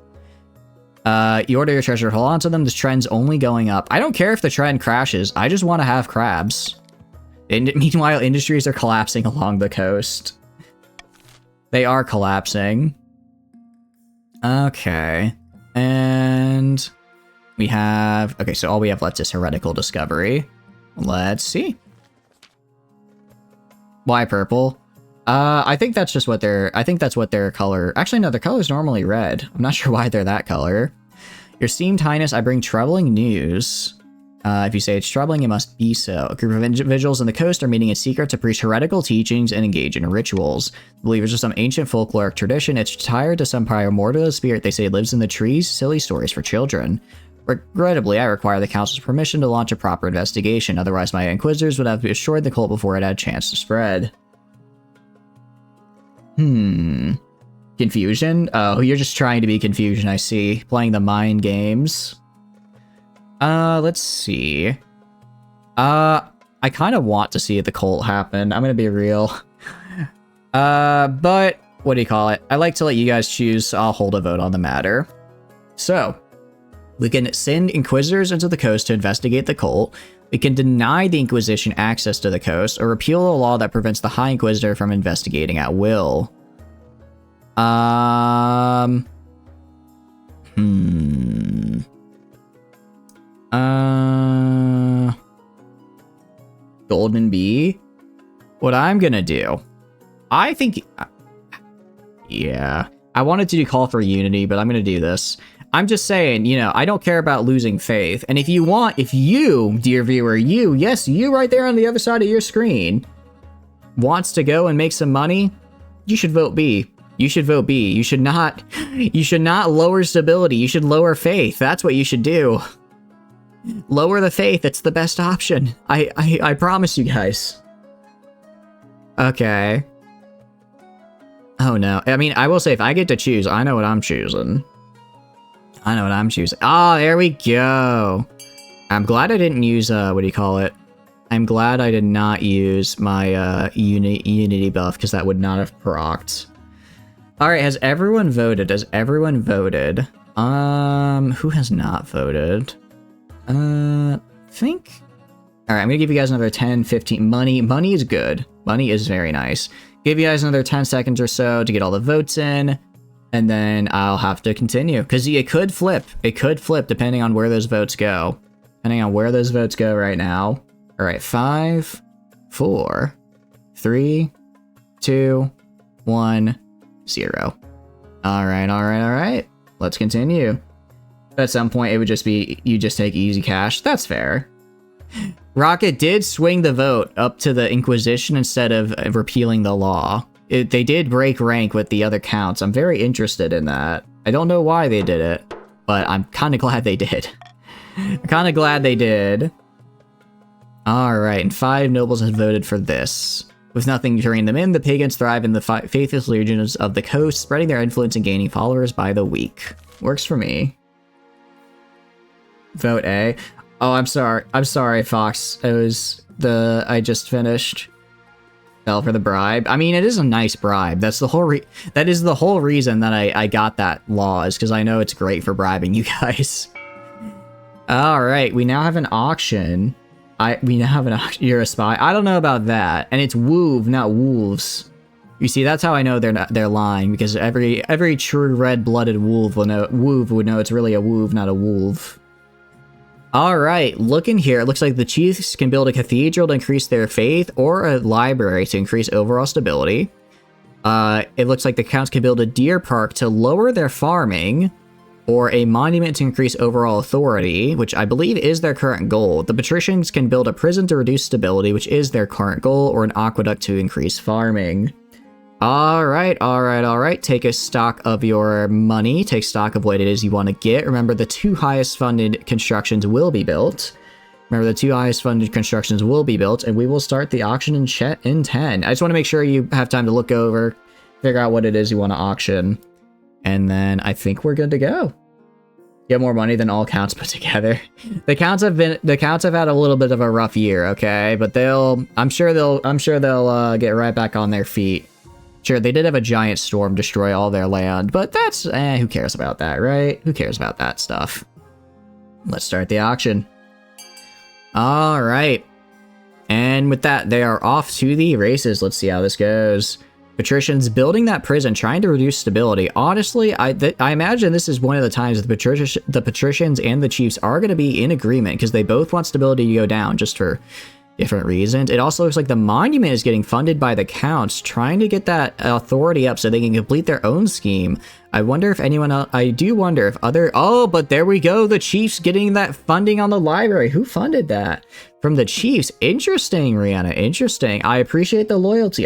You order your treasure, hold on to them. This trend's only going up. I don't care if the trend crashes. I just want to have crabs. Meanwhile, industries are collapsing along the coast. They are collapsing. Okay. And we have... Okay, so all we have left is heretical discovery. Let's see. Why purple? I think that's just what their... I think that's what their color... Actually, no, their color is normally red. I'm not sure why they're that color. Your esteemed highness, I bring troubling news. If you say it's troubling, it must be so. A group of individuals on the coast are meeting in secret to preach heretical teachings and engage in rituals. The believers of some ancient folkloric tradition. It's tied to some primordial spirit they say lives in the trees. Silly stories for children. Regrettably, I require the council's permission to launch a proper investigation. Otherwise, my inquisitors would have destroyed the cult before it had a chance to spread. Confusion? Oh, you're just trying to be confusion, I see. Playing the mind games. Let's see. I kind of want to see the cult happen. I'm gonna be real. But, what do you call it? I like to let you guys choose, so I'll hold a vote on the matter. So, we can send inquisitors into the coast to investigate the cult. We can deny the Inquisition access to the coast, or repeal a law that prevents the High Inquisitor from investigating at will. Golden Bee? What I'm gonna do... I think... Yeah. I wanted to call for unity, but I'm gonna do this. I'm just saying, you know, I don't care about losing faith. And if you, dear viewer, yes, you right there on the other side of your screen, wants to go and make some money, you should vote B. You should vote B. You should not lower stability. You should lower faith. That's what you should do. Lower the faith. It's the best option. I promise you guys. Okay. Oh no. I mean, I will say if I get to choose, I know what I'm choosing. I know what I'm choosing. Ah, there we go. I'm glad I didn't use, what do you call it? I'm glad I did not use my, unity buff, because that would not have procced. Alright, has everyone voted? Has everyone voted? Who has not voted? Think? Alright, I'm gonna give you guys another 10, 15... Money is good. Money is very nice. Give you guys another 10 seconds or so to get all the votes in. And then I'll have to continue. Because it could flip. It could flip depending on where those votes go. Depending on where those votes go right now. Alright, 5, 4, 3, 2, 1, 0. Alright. Let's continue. At some point, it would just be, you just take easy cash. That's fair. Rocket did swing the vote up to the Inquisition instead of repealing the law. they did break rank with the other counts. I'm very interested in that. I don't know why they did it, but I'm kind of glad they did. I'm kind of glad they did. Alright, and 5 nobles have voted for this. With nothing to rein them in, the pagans thrive in the faithless regions of the coast, spreading their influence and gaining followers by the week. Works for me. Vote A. Oh, I'm sorry. I'm sorry, Fox. It was I just finished. Fell for the bribe. I mean, it is a nice bribe. That's the whole that is the whole reason that I got that law, is because I know it's great for bribing you guys. Alright, we now have an auction. We now have an auction. You're a spy. I don't know about that. And it's Wööve, not wolves. You see, that's how I know they're lying, because every true red-blooded Wööve would know it's really a Wööve, not a wolf. Alright, look in here. It looks like the chiefs can build a cathedral to increase their faith, or a library to increase overall stability. It looks like the counts can build a deer park to lower their farming, or a monument to increase overall authority, which I believe is their current goal. The patricians can build a prison to reduce stability, which is their current goal, or an aqueduct to increase farming. Alright. Take a stock of your money. Take stock of what it is you want to get. Remember, the 2 highest funded constructions will be built. And we will start the auction in 10. I just want to make sure you have time to look over, figure out what it is you want to auction. And then I think we're good to go. Get more money than all counts put together. The counts have had a little bit of a rough year, okay? But I'm sure they'll get right back on their feet. Sure, they did have a giant storm destroy all their land, but that's, who cares about that, right? Who cares about that stuff? Let's start the auction. Alright. And with that, they are off to the races. Let's see how this goes. Patricians building that prison, trying to reduce stability. Honestly, I imagine this is one of the times the patricians and the chiefs are going to be in agreement, because they both want stability to go down, just for different reasons. It also looks like the monument is getting funded by the counts, trying to get that authority up so they can complete their own scheme. I wonder if anyone else, I do wonder if other, oh, but there we go, the chiefs getting that funding on the library. Who funded that? From the chiefs. Interesting, Rihanna, interesting. I appreciate the loyalty.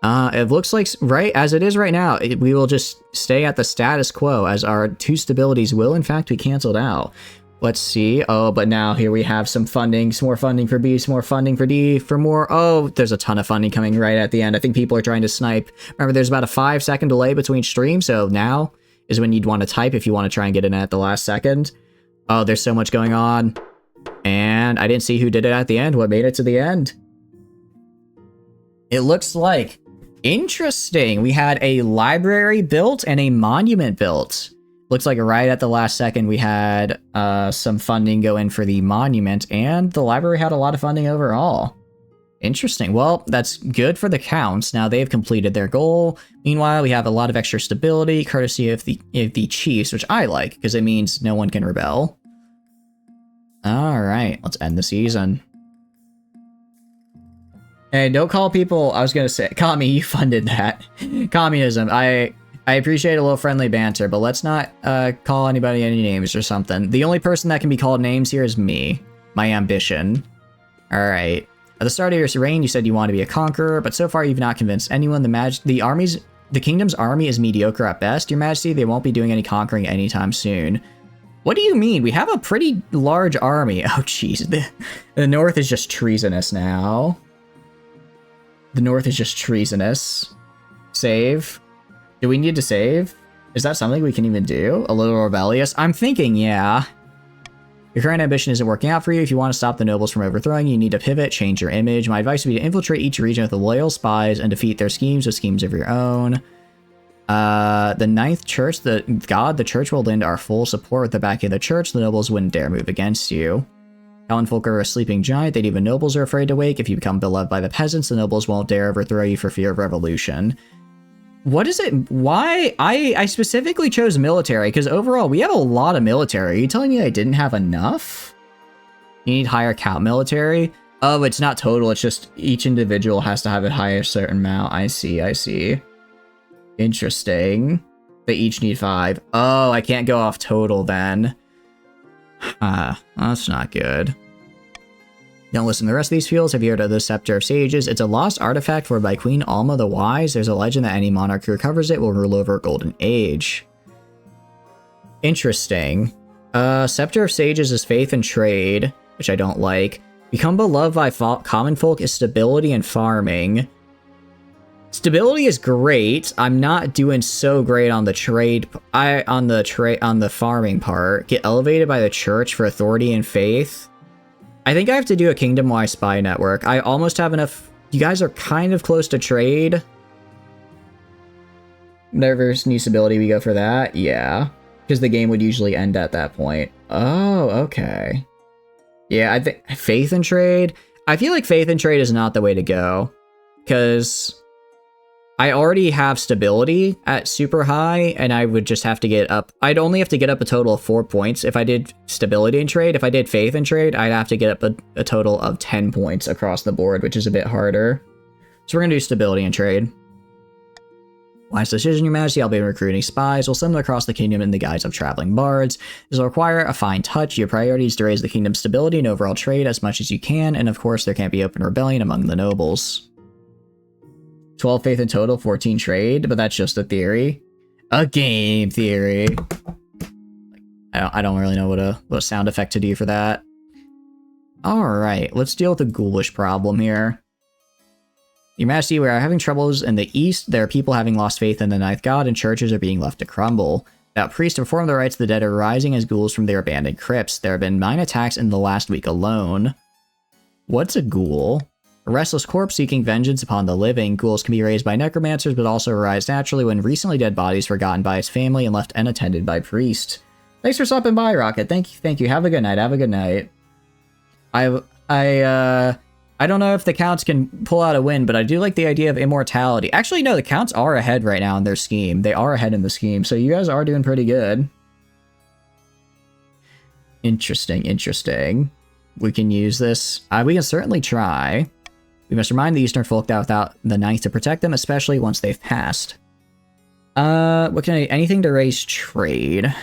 It looks like, right, as it is right now, we will just stay at the status quo, as our 2 stabilities will in fact be canceled out. Let's see. Oh, but now here we have some funding, some more funding for B, some more funding for D, for more. Oh, there's a ton of funding coming right at the end. I think people are trying to snipe. Remember, there's about a 5-second delay between streams, so now is when you'd want to type if you want to try and get in at the last second. Oh, there's so much going on. And I didn't see who did it at the end. What made it to the end? It looks like, interesting, we had a library built and a monument built. Looks like right at the last second we had some funding go in for the monument, and the library had a lot of funding overall. Interesting. Well, that's good for the counts. Now they've completed their goal. Meanwhile, we have a lot of extra stability, courtesy of the chiefs, which I like, because it means no one can rebel. Alright, let's end the season. Hey, don't call people, I was gonna say, Kami, you funded that. Communism, I appreciate a little friendly banter, but let's not call anybody any names or something. The only person that can be called names here is me. My ambition. Alright. At the start of your reign, you said you want to be a conqueror, but so far you've not convinced anyone. The kingdom's army is mediocre at best, Your Majesty. They won't be doing any conquering anytime soon. What do you mean? We have a pretty large army. Oh, jeez. The North is just treasonous now. The North is just treasonous. Save. Do we need to save? Is that something we can even do? A little rebellious? I'm thinking, yeah. Your current ambition isn't working out for you. If you want to stop the nobles from overthrowing, you need to pivot, change your image. My advice would be to infiltrate each region with the loyal spies and defeat their schemes with schemes of your own. The Ninth Church, the Church will lend our full support. With the backing of the Church, the nobles wouldn't dare move against you. Common folk are a sleeping giant that even nobles are afraid to wake. If you become beloved by the peasants, the nobles won't dare overthrow you for fear of revolution. What is it? Why? I specifically chose military, because overall, we have a lot of military. Are you telling me I didn't have enough? You need higher count military? Oh, it's not total. It's just each individual has to have a higher certain amount. I see. Interesting. They each need 5. Oh, I can't go off total then. That's not good. Don't listen to the rest of these fields. Have you heard of the Scepter of Sages? It's a lost artifact formed by Queen Alma the Wise. There's a legend that any monarch who recovers it will rule over a golden age. Interesting. Scepter of Sages is faith and trade, which I don't like. Become beloved by common folk is stability and farming. Stability is great. I'm not doing so great on the trade. On the farming part. Get elevated by the church for authority and faith. I think I have to do a kingdom-wide spy network. I almost have enough. You guys are kind of close to trade. Nervous new stability. We go for that. Yeah, because the game would usually end at that point. Oh, okay. Yeah, I think faith and trade. I feel like faith and trade is not the way to go, because I already have stability at super high, and I would just have to get up. I'd only have to get up a total of 4 points if I did stability and trade. If I did faith and trade, I'd have to get up a total of 10 points across the board, which is a bit harder. So we're going to do stability and trade. Wise decision, Your Majesty. I'll be recruiting spies. We'll send them across the kingdom in the guise of traveling bards. This will require a fine touch. Your priority is to raise the kingdom's stability and overall trade as much as you can, and of course there can't be open rebellion among the nobles. 12 faith in total, 14 trade, but that's just a theory. A game theory. I don't really know what sound effect to do for that. Alright, let's deal with the ghoulish problem here. Your Majesty, we are having troubles in the east. There are people having lost faith in the ninth god, and churches are being left to crumble. Without priests to perform the rites, the dead are rising as ghouls from their abandoned crypts. There have been 9 attacks in the last week alone. What's a ghoul? A restless corpse seeking vengeance upon the living. Ghouls can be raised by necromancers, but also arise naturally when recently dead bodies forgotten by his family and left unattended by priests. Thanks for stopping by, Rocket. Thank you. Have a good night. Have a good night. I don't know if the Counts can pull out a win, but I do like the idea of immortality. Actually, no, the Counts are ahead right now in their scheme. They are ahead in the scheme, so you guys are doing pretty good. Interesting. We can use this. We can certainly try. We must remind the Eastern folk that without the Ninth to protect them, especially once they've passed. Anything to raise trade.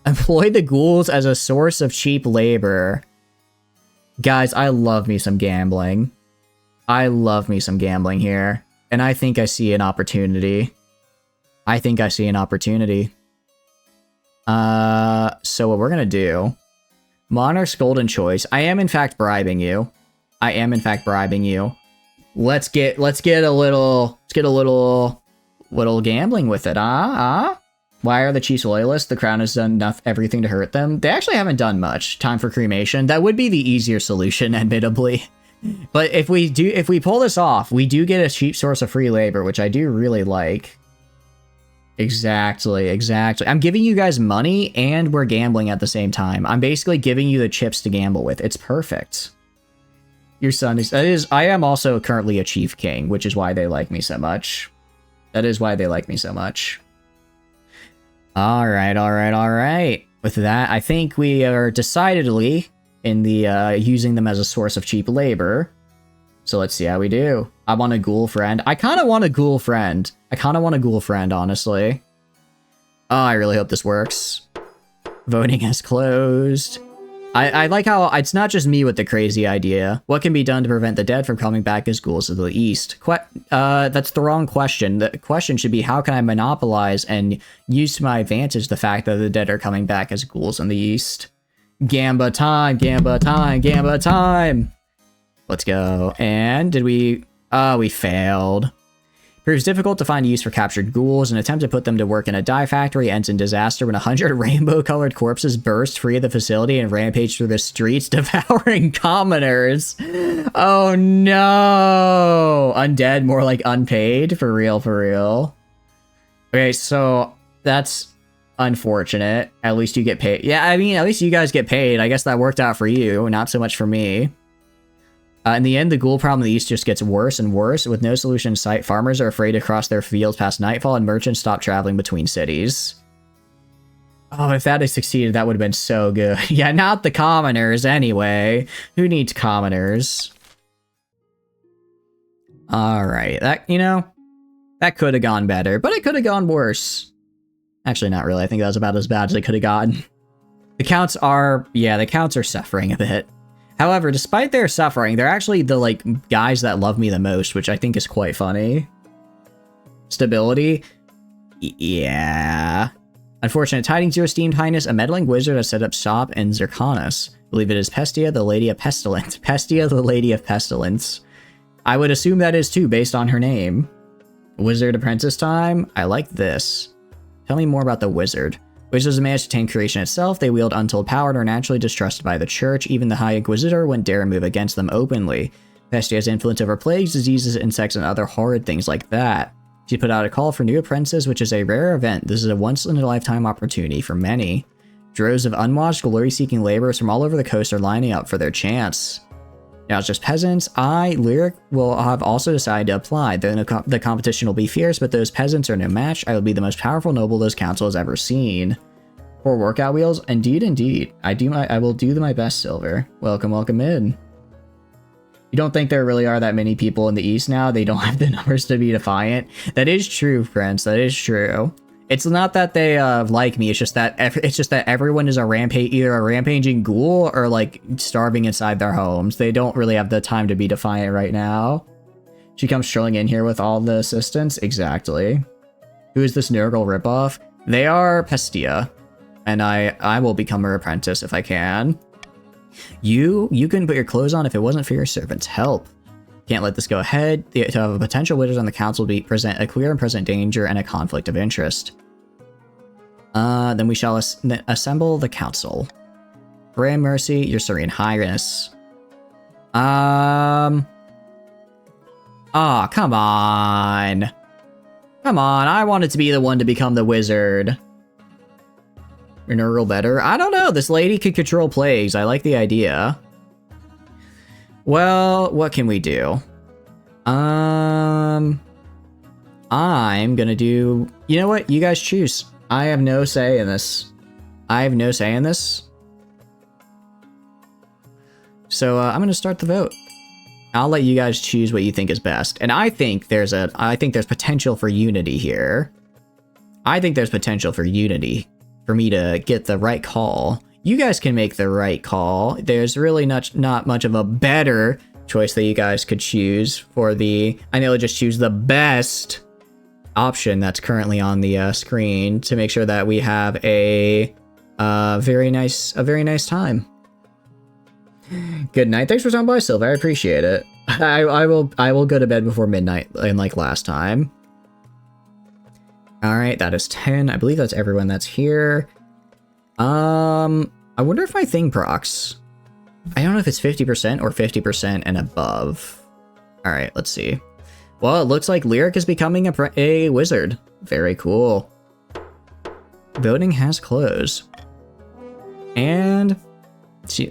Employ the ghouls as a source of cheap labor. Guys, I love me some gambling. I love me some gambling here. And I think I see an opportunity. So what we're gonna do... Monarch's Golden Choice. I am in fact bribing you. Let's get a little gambling with it, Why are the Chiefs loyalists? The Crown has done everything to hurt them. They actually haven't done much. Time for cremation. That would be the easier solution, admittedly. But if we pull this off, we do get a cheap source of free labor, which I do really like. Exactly. I'm giving you guys money, and we're gambling at the same time. I'm basically giving you the chips to gamble with. It's perfect. Your son is... I am also currently a Chief King, which is why they like me so much. Alright. With that, I think we are decidedly in the using them as a source of cheap labor. So let's see how we do. I want a ghoul friend. I kind of want a ghoul friend, honestly. Oh, I really hope this works. Voting has closed. I like how it's not just me with the crazy idea. What can be done to prevent the dead from coming back as ghouls to the east? That's the wrong question. The question should be, how can I monopolize and use to my advantage the fact that the dead are coming back as ghouls in the east? Gamba time! Let's go. And did we... we failed. Proves difficult to find use for captured ghouls. An attempt to put them to work in a dye factory ends in disaster when 100 rainbow-colored corpses burst free of the facility and rampage through the streets, devouring commoners. Oh no! Undead, more like unpaid? For real. Okay, so that's unfortunate. At least you get paid. Yeah, I mean, at least you guys get paid. I guess that worked out for you, not so much for me. In the end, the ghoul problem in the east just gets worse and worse. With no solution in sight, farmers are afraid to cross their fields past nightfall, and merchants stop traveling between cities. Oh, if that had succeeded, that would have been so good. Yeah, not the commoners, anyway. Who needs commoners? Alright, that could have gone better, but it could have gone worse. Actually, not really. I think that was about as bad as it could have gotten. The counts are suffering a bit. However, despite their suffering, they're actually the, like, guys that love me the most, which I think is quite funny. Stability? Yeah. Unfortunate tidings, your esteemed highness. A meddling wizard has set up shop in Zirconis. I believe it is Pestia, the Lady of Pestilence. Pestia, the Lady of Pestilence. I would assume that is too, based on her name. Wizard apprentice time? I like this. Tell me more about the wizard. Wizards manage to tame creation itself. They wield untold power and are naturally distrusted by the church. Even the High Inquisitor wouldn't dare move against them openly. Pestia has influence over plagues, diseases, insects, and other horrid things like that. She put out a call for new apprentices, which is a rare event. This is a once-in-a-lifetime opportunity for many. Droves of unwashed, glory-seeking laborers from all over the coast are lining up for their chance. Now it's just peasants. Lyric, will have also decided to apply. The competition will be fierce, but those peasants are no match. I will be the most powerful noble this council has ever seen. 4 workout wheels? Indeed, indeed. I will do my best, Silver. Welcome, welcome in. You don't think there really are that many people in the East now? They don't have the numbers to be defiant? That is true, Prince. That is true. It's not that they like me. It's just that everyone is either a rampaging ghoul or like starving inside their homes. They don't really have the time to be defiant right now. She comes strolling in here with all the assistants. Exactly. Who is this Nurgle ripoff? They are Pestia, and I will become her apprentice if I can. You couldn't put your clothes on if it wasn't for your servant's help. Can't let this go ahead. To have a potential wizard on the council present a clear and present danger and a conflict of interest. Then we shall assemble the council. Grand Mercy, your Serene Highness. Come on. Come on, I wanted to be the one to become the wizard. You're no real better? I don't know, this lady could control plagues. I like the idea. Well, what can we do? I'm gonna do... You know what? You guys choose. I have no say in this. I have no say in this. So, I'm gonna start the vote. I'll let you guys choose what you think is best. And I think there's potential for unity here. I think there's potential for unity for me to get the right call. You guys can make the right call. There's really not much of a better choice that you guys could choose for the... I know, just choose the best option that's currently on the screen to make sure that we have a very nice time. Good night. Thanks for stopping by, Silver. I appreciate it. I will go to bed before midnight, like last time. All right, that is 10. I believe that's everyone that's here. I wonder if my thing procs. I don't know if it's 50% or 50% and above. All right, let's see. Well, it looks like Lyric is becoming a wizard. Very cool. Voting has closed. And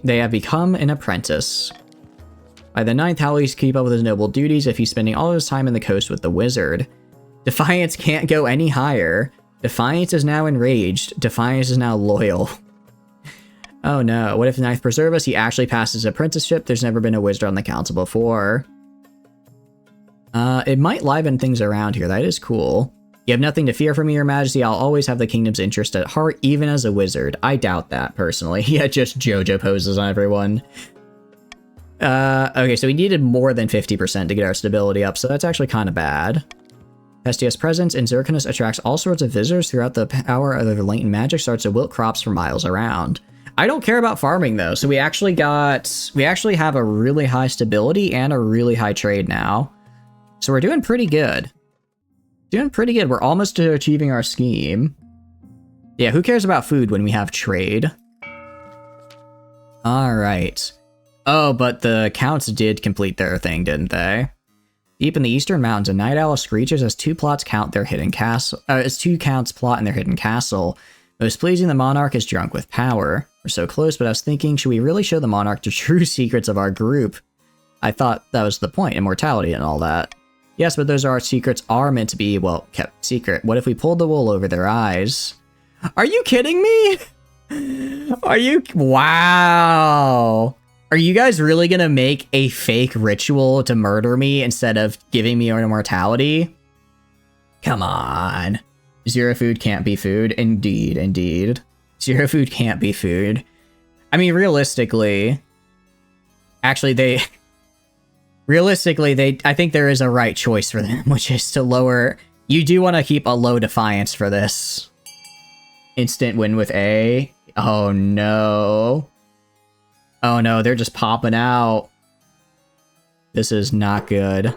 they have become an apprentice. By the 9th, how will he keep up with his noble duties if he's spending all of his time in the coast with the wizard? Defiance can't go any higher. Defiance is now enraged. Defiance is now loyal. Oh no, what if 9th preserve us? He actually passed his apprenticeship. There's never been a wizard on the council before. It might liven things around here. That is cool. You have nothing to fear from me, your majesty. I'll always have the kingdom's interest at heart, even as a wizard. I doubt that, personally. Yeah, just JoJo poses on everyone. Okay, so we needed more than 50% to get our stability up, so that's actually kind of bad. Pestia's presence in Zirconis attracts all sorts of visitors throughout the power of their latent magic starts to wilt crops for miles around. I don't care about farming though, so we actually have a really high stability and a really high trade now. So we're doing pretty good. Doing pretty good. We're almost to achieving our scheme. Yeah, who cares about food when we have trade? Alright. Oh, but the counts did complete their thing, didn't they? Deep in the eastern mountains, a night owl screeches as 2 counts plot in their hidden castle. Most pleasing, the monarch is drunk with power. We're so close, but I was thinking, should we really show the monarch the true secrets of our group? I thought that was the point, immortality and all that. Yes, but those are our secrets are meant to be, well, kept secret. What if we pulled the wool over their eyes? Are you kidding me? Wow. Are you guys really gonna make a fake ritual to murder me instead of giving me immortality? Come on. Zero food can't be food. Indeed, indeed. Zero food can't be food. I mean, realistically, Actually, they... Realistically, I think there is a right choice for them, which is to lower... You do want to keep a low defiance for this. Instant win with A. Oh, no. Oh, no, they're just popping out. This is not good.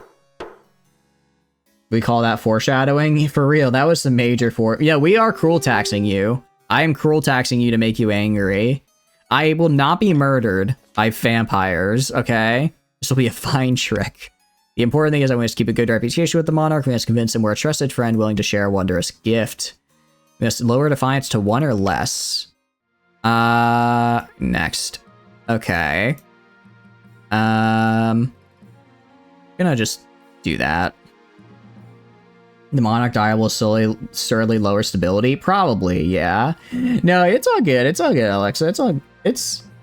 We call that foreshadowing? For real, that was some major Yeah, we are cruel taxing you. I am cruel taxing you to make you angry. I will not be murdered by vampires, okay? This will be a fine trick. The important thing is I want to keep a good reputation with the monarch. We must convince him we're a trusted friend willing to share a wondrous gift. We must lower defiance to 1 or less. Next. Okay. Gonna just do that. The monarch dial will slowly lower stability? Probably, yeah. No, it's all good. It's all good, Alexa.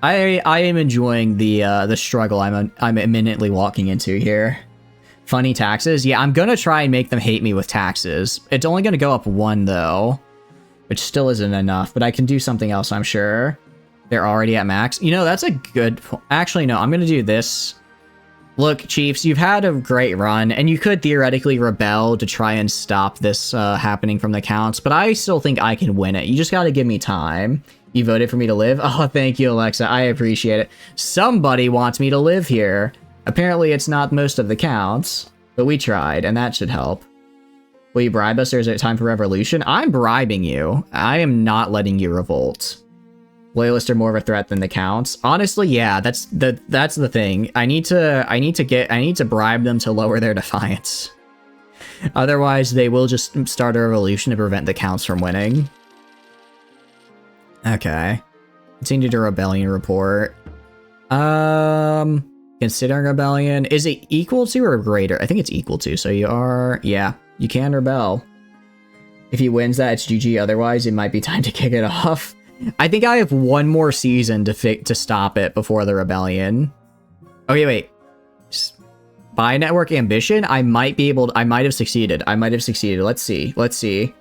I am enjoying the struggle I'm imminently walking into here. Funny taxes? Yeah, I'm gonna try and make them hate me with taxes. It's only gonna go up 1 though, which still isn't enough, but I can do something else, I'm sure. They're already at max. You know, that's a good Actually, no, I'm gonna do this. Look, Chiefs, you've had a great run, and you could theoretically rebel to try and stop this happening from the counts, but I still think I can win it. You just gotta give me time. You voted for me to live? Oh, thank you, Alexa. I appreciate it. Somebody wants me to live here. Apparently, it's not most of the counts, but we tried, and that should help. Will you bribe us, or is it time for revolution? I'm bribing you. I am not letting you revolt. Loyalists are more of a threat than the counts. Honestly, yeah, that's the thing. I need to bribe them to lower their defiance. Otherwise, they will just start a revolution to prevent the counts from winning. Okay. Continue to rebellion report. Considering rebellion. Is it equal to or greater? I think it's equal to, so you are... Yeah, you can rebel. If he wins that, it's GG. Otherwise, it might be time to kick it off. I think I have 1 more season to stop it before the rebellion. Okay, wait. Spy network ambition? I might have succeeded. Let's see.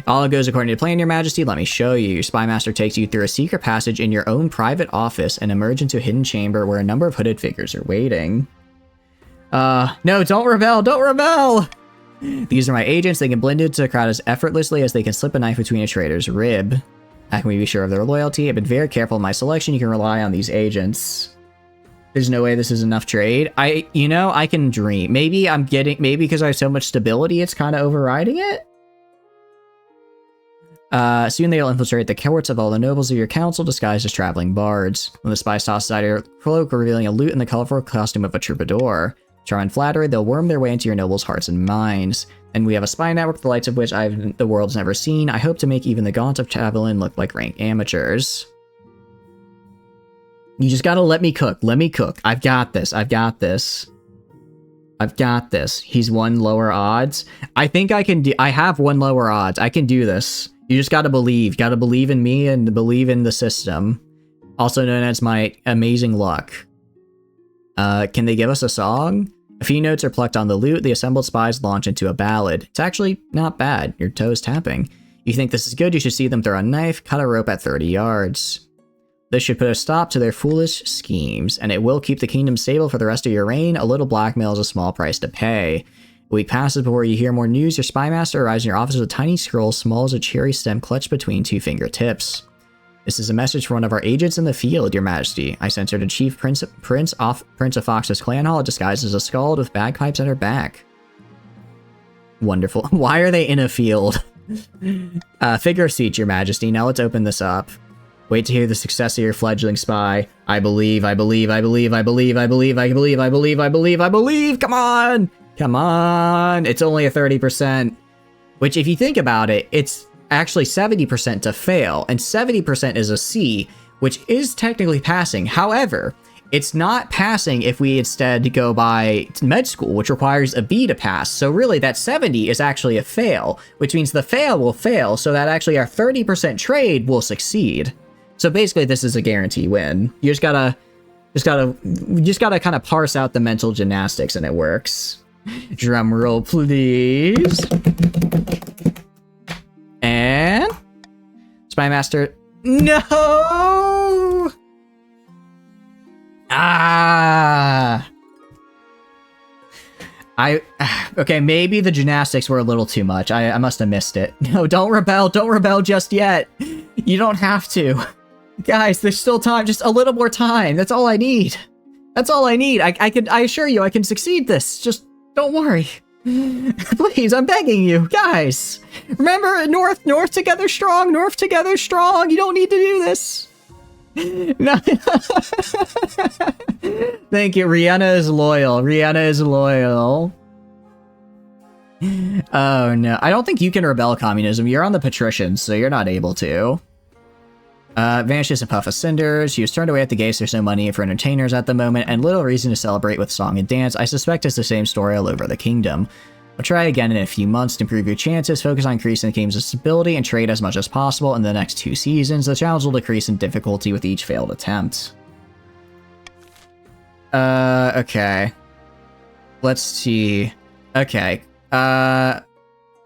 All goes according to plan, Your Majesty. Let me show you. Your spy master takes you through a secret passage in your own private office and emerge into a hidden chamber where a number of hooded figures are waiting. No, don't rebel! Don't rebel! These are my agents. They can blend into the crowd as effortlessly as they can slip a knife between a traitor's rib. How can we be sure of their loyalty? I've been very careful in my selection. You can rely on these agents. There's no way this is enough trade. I can dream. Maybe because I have so much stability, it's kind of overriding it? Soon they'll infiltrate the courts of all the nobles of your council disguised as traveling bards. When the spies toss aside your cloak, revealing a lute in the colorful costume of a troubadour. Charm and flattery, they'll worm their way into your nobles' hearts and minds. And we have a spy network, the likes of which the world's never seen. I hope to make even the gaunts of Javelin look like rank amateurs. You just gotta let me cook. Let me cook. I've got this. He's 1 lower odds. I think I can do... I have 1 lower odds. I can do this. You just gotta believe. Gotta believe in me and believe in the system. Also known as my amazing luck. Can they give us a song? A few notes are plucked on the lute. The assembled spies launch into a ballad. It's actually not bad. Your toes tapping. You think this is good? You should see them throw a knife, cut a rope at 30 yards. This should put a stop to their foolish schemes, and it will keep the kingdom stable for the rest of your reign. A little blackmail is a small price to pay. A week passes before you hear more news. Your spy master arrives in your office with a tiny scroll small as a cherry stem clutched between 2 fingertips. This is a message from one of our agents in the field, Your Majesty. I sent her to Chief Prince of Fox's clan hall disguised as a skald with bagpipes at her back. Wonderful. Why are they in a field? Figure a seat, Your Majesty. Now let's open this up. Wait to hear the success of your fledgling spy. I believe. Come on! Come on! It's only a 30%. Which, if you think about it, it's actually 70% to fail, and 70% is a C, which is technically passing. However, it's not passing if we instead go by med school, which requires a B to pass. So really, that 70 is actually a fail, which means the fail will fail, so that actually our 30% trade will succeed. So basically, this is a guarantee win. You just gotta kind of parse out the mental gymnastics, and it works. Drum roll, please. And Spy Master. No! Ah! Okay, maybe the gymnastics were a little too much. I must have missed it. No, don't rebel just yet. You don't have to. Guys, there's still time, just a little more time. That's all I need. That's all I need. I assure you, I can succeed this. Just don't worry. Please, I'm begging you, guys. Remember, North together strong, North together strong. You don't need to do this. No. Thank you. Rihanna is loyal. Rihanna is loyal. Oh no, I don't think you can rebel communism. You're on the patricians, so you're not able to. Vanishes a puff of cinders. She was turned away at the gates. There's no money for entertainers at the moment, and little reason to celebrate with song and dance. I suspect it's the same story all over the kingdom. I'll try again in a few months to improve your chances. Focus on increasing the game's stability and trade as much as possible in the next 2 seasons. The challenge will decrease in difficulty with each failed attempt. Okay. Let's see. Okay.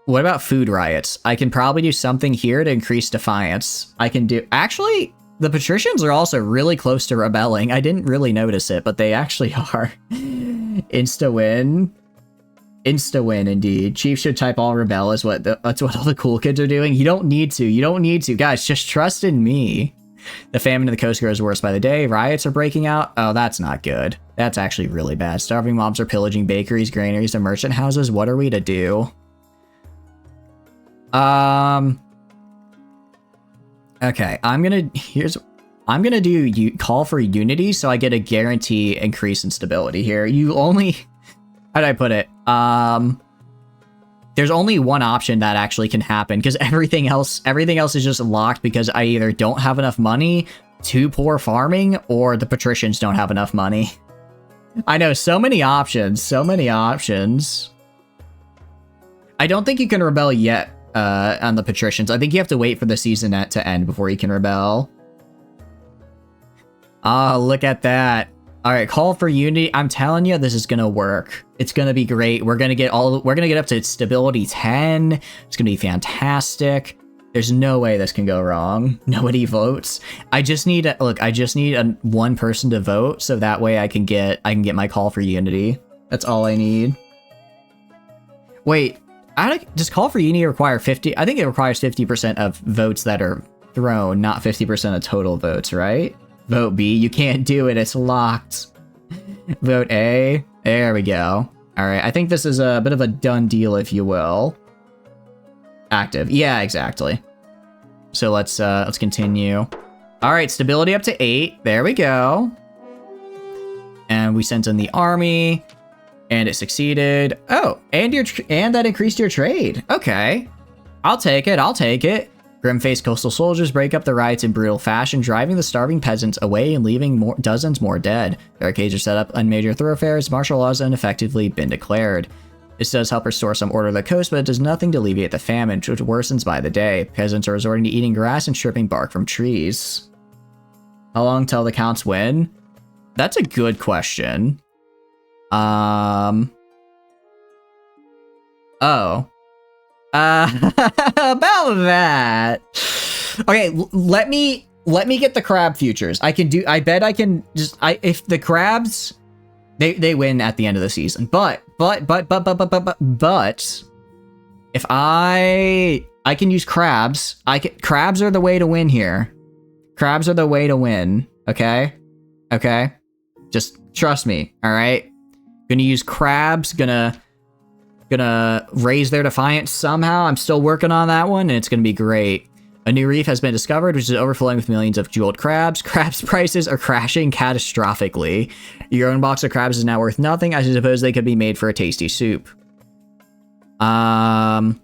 What about food riots? I can probably do something here to increase defiance. I can do... Actually, the patricians are also really close to rebelling. I didn't really notice it, but they actually are. Insta-win. Insta-win, indeed. Chief should type all rebel is that's what all the cool kids are doing. You don't need to. You don't need to. Guys, just trust in me. The famine in the coast grows worse by the day. Riots are breaking out. Oh, that's not good. That's actually really bad. Starving mobs are pillaging bakeries, granaries, and merchant houses. What are we to do? Okay, I'm gonna do call for unity so I get a guarantee increase in stability here. How do I put it? There's only one option that actually can happen because everything else is just locked because I either don't have enough money, too poor farming, or the patricians don't have enough money. I know, so many options, so many options. I don't think you can rebel yet on the patricians. I think you have to wait for the season to end before you can rebel. Oh, look at that. All right, call for unity. I'm telling you, this is gonna work. It's gonna be great. We're gonna get up to stability 10. It's gonna be fantastic. There's no way this can go wrong. Nobody votes. I just need one person to vote, so that way I can get my call for unity. That's all I need. Wait, does call for unity require 50? I think it requires 50% of votes that are thrown, not 50% of total votes, right? Vote B, you can't do it, it's locked. Vote A, there we go. All right, I think this is a bit of a done deal, if you will. Active, yeah, exactly. So let's continue. All right, stability up to 8, there we go. And we sent in the army, and it succeeded. Oh, and that increased your trade. Okay, I'll take it, I'll take it. Grim-faced coastal soldiers break up the riots in brutal fashion, driving the starving peasants away and leaving dozens more dead. Barricades are set up on major thoroughfares. Martial laws have effectively been declared. This does help restore some order to the coast, but it does nothing to alleviate the famine, which worsens by the day. Peasants are resorting to eating grass and stripping bark from trees. How long till the counts win? That's a good question. Oh. About that. Okay, let me get the crab futures. I bet I can just, if the crabs, they win at the end of the season. But, if I can use crabs, crabs are the way to win here. Crabs are the way to win, okay? Okay? Just trust me, alright? Gonna use crabs, gonna raise their defiance somehow. I'm still working on that one, and it's gonna be great. A new reef has been discovered, which is overflowing with millions of jeweled crabs. Crabs prices are crashing catastrophically. Your own box of crabs is now worth nothing. I suppose they could be made for a tasty soup. Why?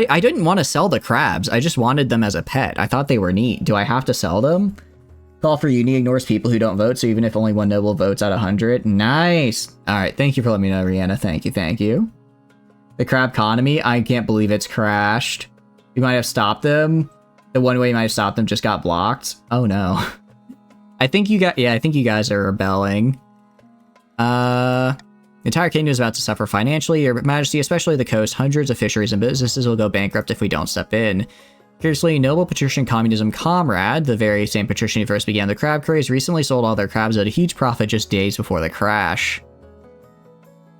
I didn't want to sell the crabs. I just wanted them as a pet. I thought they were neat. Do I have to sell them? Call for unity ignores people who don't vote, so even if only one noble votes out of 100. Nice! Alright, thank you for letting me know, Rihanna. Thank you, thank you. The crab economy, I can't believe it's crashed. You might have stopped them. The one way you might have stopped them just got blocked. Oh no. I think you guys are rebelling. The entire kingdom is about to suffer financially. Your Majesty, especially the coast, hundreds of fisheries and businesses will go bankrupt if we don't step in. Curiously, noble patrician communism comrade, the very same patrician who first began the crab craze, recently sold all their crabs at a huge profit just days before the crash.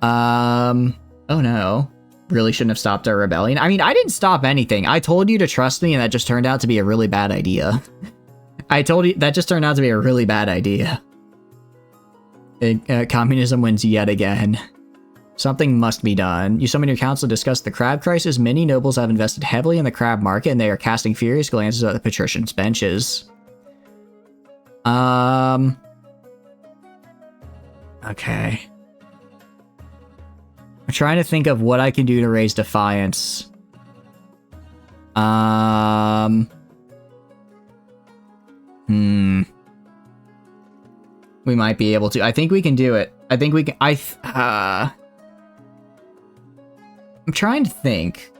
Oh no. Really shouldn't have stopped our rebellion. I mean, I didn't stop anything. I told you to trust me, and that just turned out to be a really bad idea. I told you, that just turned out to be a really bad idea. Communism wins yet again. Something must be done. You summon your council to discuss the crab crisis. Many nobles have invested heavily in the crab market, and they are casting furious glances at the patricians' benches. Okay. I'm trying to think of what I can do to raise defiance. We might be able to. I think we can do it. I think we can. I'm trying to think.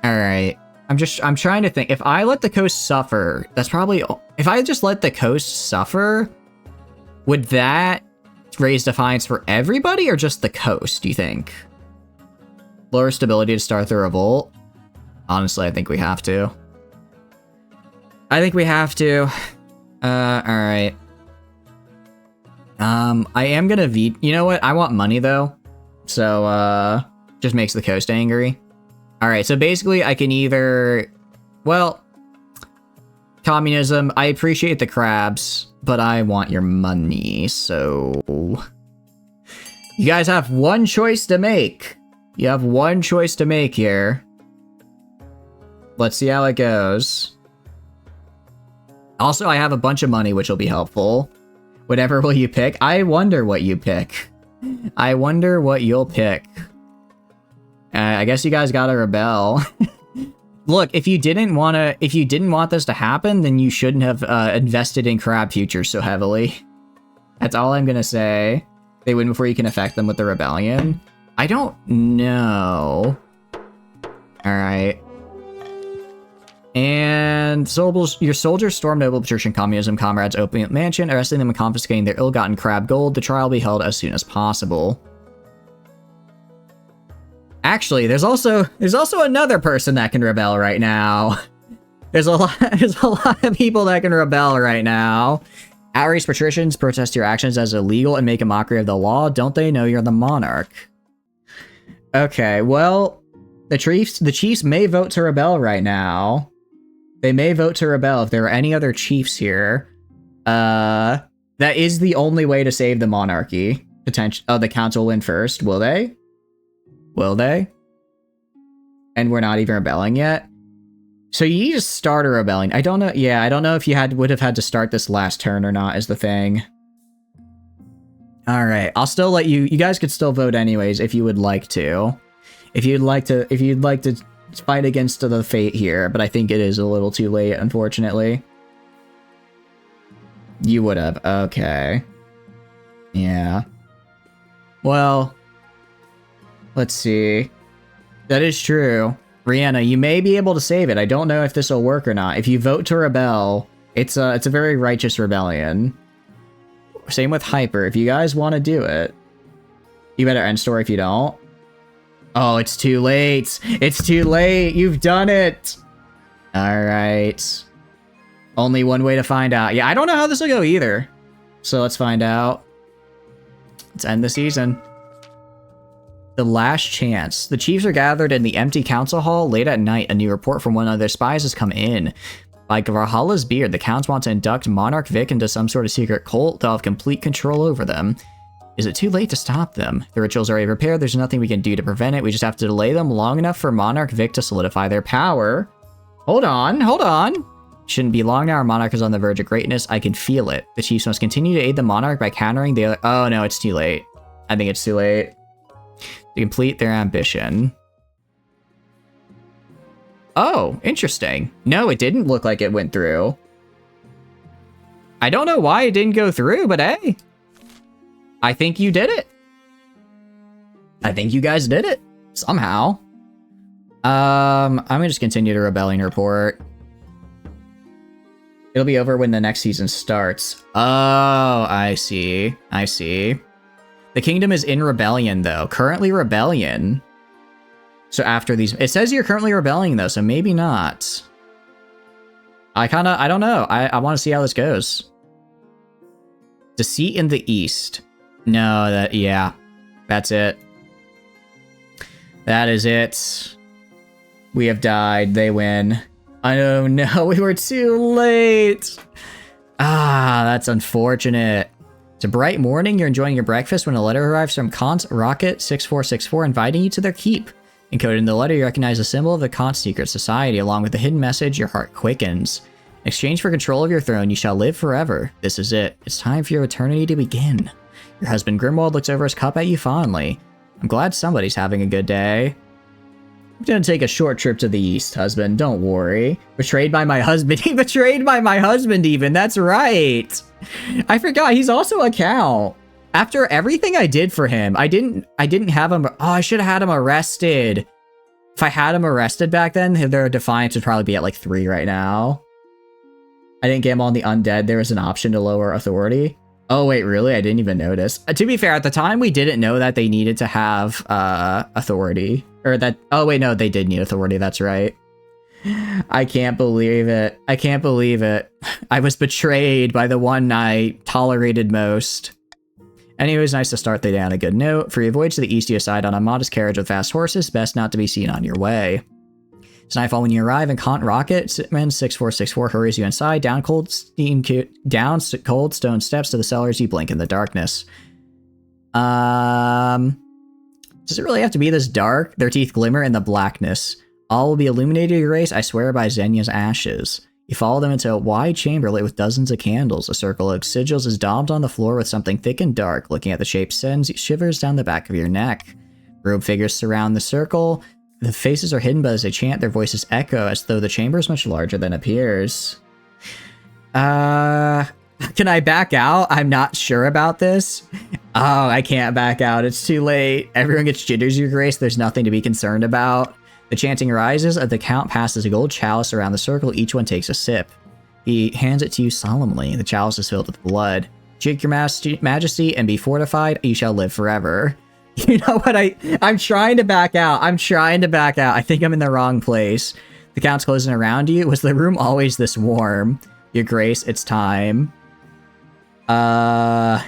All right. I'm trying to think. If I let the coast suffer, that's probably... If I just let the coast suffer, would that raise defiance for everybody or just the coast, do you think? Lower stability to start the revolt? Honestly, I think we have to. I think we have to. Alright. I am gonna veto... You know what? I want money, though. So, just makes the coast angry. Alright, so basically I can either... Well... Communism, I appreciate the crabs, but I want your money, so... You guys have one choice to make. You have one choice to make here. Let's see how it goes. Also, I have a bunch of money, which will be helpful. Whatever will you pick? I wonder what you pick. I wonder what you'll pick. I guess you guys gotta rebel. Look, if you didn't want this to happen, then you shouldn't have invested in crab futures so heavily. That's all I'm gonna say. They win before you can affect them with the rebellion. I don't know. Alright. And your soldiers storm noble patrician communism comrades' opium mansion, arresting them and confiscating their ill-gotten crab gold. The trial will be held as soon as possible. Actually, there's also another person that can rebel right now. There's a lot of people that can rebel right now. Outraged patricians protest your actions as illegal and make a mockery of the law. Don't they know you're the monarch? Okay, well, the chiefs may vote to rebel right now. They may vote to rebel if there are any other chiefs here. That is the only way to save the monarchy. The council win first. Will they? Will they? And we're not even rebelling yet? So you need to start a rebellion. I don't know. Yeah, I don't know if you would have had to start this last turn or not is the thing. All right, I'll still let you guys could still vote anyways if you would like to. If you'd like to fight against the fate here, but I think it is a little too late, unfortunately. You would have. Okay. Yeah. Well, let's see. That is true. Rihanna, you may be able to save it. I don't know if this will work or not. If you vote to rebel, it's a very righteous rebellion. Same with Hyper. If you guys want to do it, you better end story if you don't. Oh, it's too late. It's too late. You've done it. All right. Only one way to find out. Yeah, I don't know how this will go either. So let's find out. Let's end the season. The last chance. The chiefs are gathered in the empty council hall late at night. A new report from one of their spies has come in. Like Valhalla's beard, the counts want to induct Monarch Vic into some sort of secret cult. They'll have complete control over them. Is it too late to stop them? The ritual's already prepared. There's nothing we can do to prevent it. We just have to delay them long enough for Monarch Vic to solidify their power. Hold on, hold on. Shouldn't be long now. Our monarch is on the verge of greatness. I can feel it. The chiefs must continue to aid the monarch by countering the other... Oh no, it's too late. I think it's too late. To complete their ambition. Oh, interesting. No, it didn't look like it went through. I don't know why it didn't go through, but hey. I think you did it. I think you guys did it. Somehow. I'm gonna just continue the rebellion report. It'll be over when the next season starts. Oh, I see. I see. The kingdom is in rebellion, though. Currently rebellion. So after these... It says you're currently rebelling, though, so maybe not. I don't know. I want to see how this goes. Deceit in the East. No, yeah. That's it. That is it. We have died. They win. Oh no, we were too late. Ah, that's unfortunate. It's a bright morning. You're enjoying your breakfast when a letter arrives from Kant Rocket 6464 inviting you to their keep. Encoded in the letter, you recognize a symbol of the Kant Secret Society. Along with the hidden message, your heart quickens. In exchange for control of your throne, you shall live forever. This is it. It's time for your eternity to begin. Your husband Grimwald looks over his cup at you fondly. I'm glad somebody's having a good day. I'm gonna take a short trip to the east, husband. Don't worry. Betrayed by my husband. He betrayed by my husband even. That's right. I forgot. He's also a Count. After everything I did for him, I didn't have him. Oh, I should have had him arrested. If I had him arrested back then, their defiance would probably be at like 3 right now. I didn't get him on the undead. There was an option to lower authority. Oh, wait, really? I didn't even notice. To be fair, at the time, we didn't know that they needed to have authority. Or that... Oh, wait, no, they did need authority. That's right. I can't believe it. I can't believe it. I was betrayed by the one I tolerated most. Anyway, it was nice to start the day on a good note. For your voyage to the east, you decide on a modest carriage with fast horses, best not to be seen on your way. It's nightfall when you arrive, and Kant Rocket 6464 hurries you inside, down cold stone steps to the cellars. You blink in the darkness. Does it really have to be this dark? Their teeth glimmer in the blackness. All will be illuminated, your race, I swear by Xenia's ashes. You follow them into a wide chamber lit with dozens of candles. A circle of sigils is daubed on the floor with something thick and dark. Looking at the shape sends shivers down the back of your neck. Robed figures surround the circle. The faces are hidden, but as they chant, their voices echo as though the chamber is much larger than appears. Can I back out? I'm not sure about this. Oh, I can't back out. It's too late. Everyone gets jitters, your grace. There's nothing to be concerned about. The chanting rises as the Count passes a gold chalice around the circle. Each one takes a sip. He hands it to you solemnly. The chalice is filled with blood. Drink your majesty and be fortified. You shall live forever. You know what? I'm trying to back out. I'm trying to back out. I think I'm in the wrong place. The Count's closing around you. Was the room always this warm? Your grace, it's time. I'm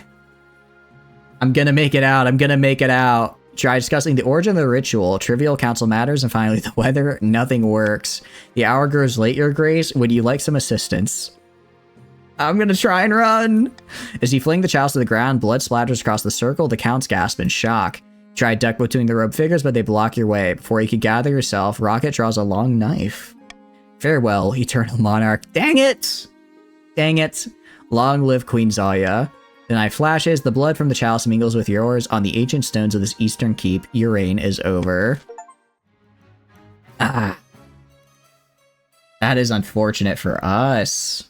gonna make it out. I'm gonna make it out. Try discussing the origin of the ritual, trivial council matters, and finally the weather. Nothing works. The hour grows late, your grace. Would you like some assistance? I'm gonna try and run. As you fling the chalice to the ground, blood splatters across the circle. The Count's gasp in shock. Try to duck between the robed figures, but they block your way. Before you can gather yourself, Rocket draws a long knife. Farewell, eternal monarch. Dang it! Dang it. Long live Queen Zaya. The knife flashes. The blood from the chalice mingles with yours on the ancient stones of this eastern keep. Your reign is over. Ah. That is unfortunate for us.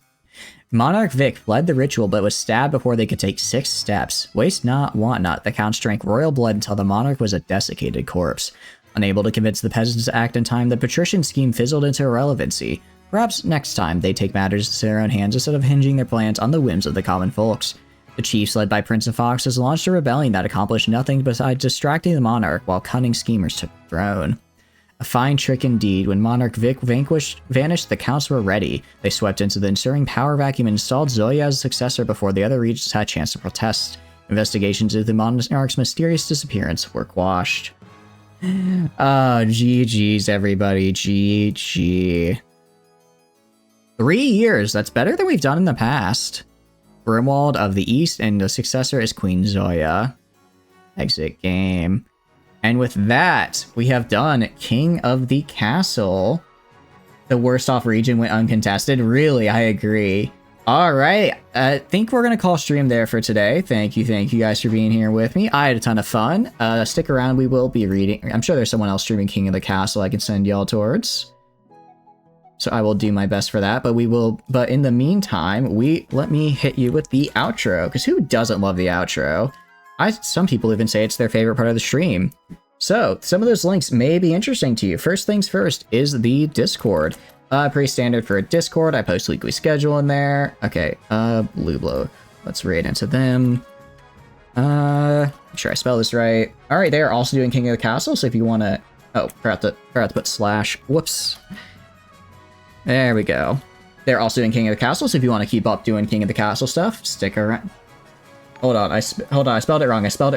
Monarch Vic fled the ritual, but was stabbed before they could take 6 steps. Waste not, want not. The Count drank royal blood until the monarch was a desiccated corpse. Unable to convince the peasants to act in time, the patrician scheme fizzled into irrelevancy. Perhaps next time they take matters into their own hands instead of hinging their plans on the whims of the common folks. The chiefs, led by Prince and Fox, has launched a rebellion that accomplished nothing besides distracting the monarch while cunning schemers took the throne. A fine trick indeed. When Monarch Vic vanished, the counts were ready. They swept into the ensuing power vacuum and installed Zoya as successor before the other regions had a chance to protest. Investigations into the monarch's mysterious disappearance were quashed. GG's everybody, GG. 3 years, that's better than we've done in the past. Grimwald of the East, and the successor is Queen Zoya. Exit game. And with that, we have done King of the Castle. The worst off region went uncontested. Really, I agree. All right, I think we're going to call stream there for today. Thank you guys for being here with me. I had a ton of fun. Stick around, we will be reading. I'm sure there's someone else streaming King of the Castle I can send y'all towards. So I will do my best for that, but in the meantime, let me hit you with the outro, because who doesn't love the outro? Some people even say it's their favorite part of the stream. So, some of those links may be interesting to you. First things first is the Discord. Pretty standard for a Discord. I post weekly schedule in there. Okay, Blue Blow. Let's raid into them. Make sure I spell this right. Alright, they are also doing King of the Castle, so if you want to... Oh, forgot to put slash. Whoops. There we go. They're also doing King of the Castle, so if you want to keep up doing King of the Castle stuff, stick around. Hold on, I spelled it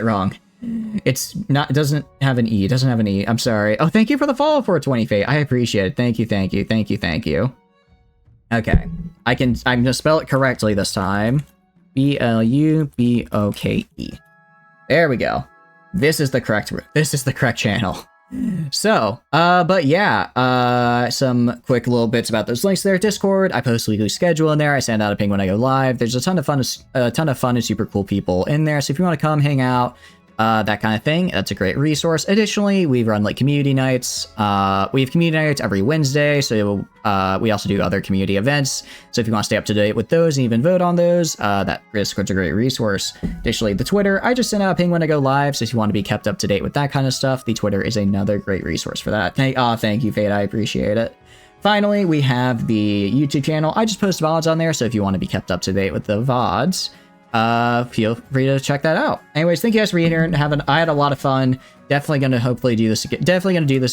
wrong. It's not, it doesn't have an E. It doesn't have an E. I'm sorry. Oh, thank you for the follow for 20 Fate. I appreciate it. Thank you. Okay. I'm gonna spell it correctly this time. B-L-U-B-O-K-E. There we go. This is the correct channel. So, but yeah, some quick little bits about those links there. Discord, I post weekly schedule in there. I send out a ping when I go live. There's a ton of fun and super cool people in there. So if you want to come hang out, that kind of thing, that's a great resource. Additionally, we run like community nights. We have community nights every Wednesday, so we also do other community events. So if you want to stay up to date with those and even vote on those, that Discord's a great resource. Additionally, the Twitter, I just send out a ping when I go live, so if you want to be kept up to date with that kind of stuff, the Twitter is another great resource for that. Thank you, Fate, I appreciate it. Finally, we have the YouTube channel. I just post VODs on there, so if you want to be kept up to date with the VODs, feel free to check that out. Anyways, thank you guys for being here and I had a lot of fun. Definitely gonna do this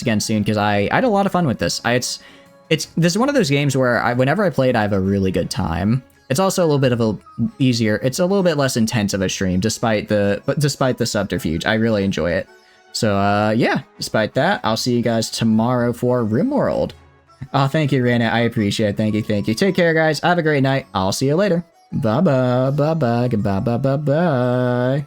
again soon, because I had a lot of fun with this. This is one of those games where whenever I play it, I have a really good time. It's also a little bit of it's a little bit less intense of a stream, despite the subterfuge. I really enjoy it. So yeah, despite that, I'll see you guys tomorrow for RimWorld. Oh, thank you, Rana. I appreciate it. Thank you. Take care, guys. Have a great night. I'll see you later. Bye-bye, bye-bye, goodbye, bye-bye, bye.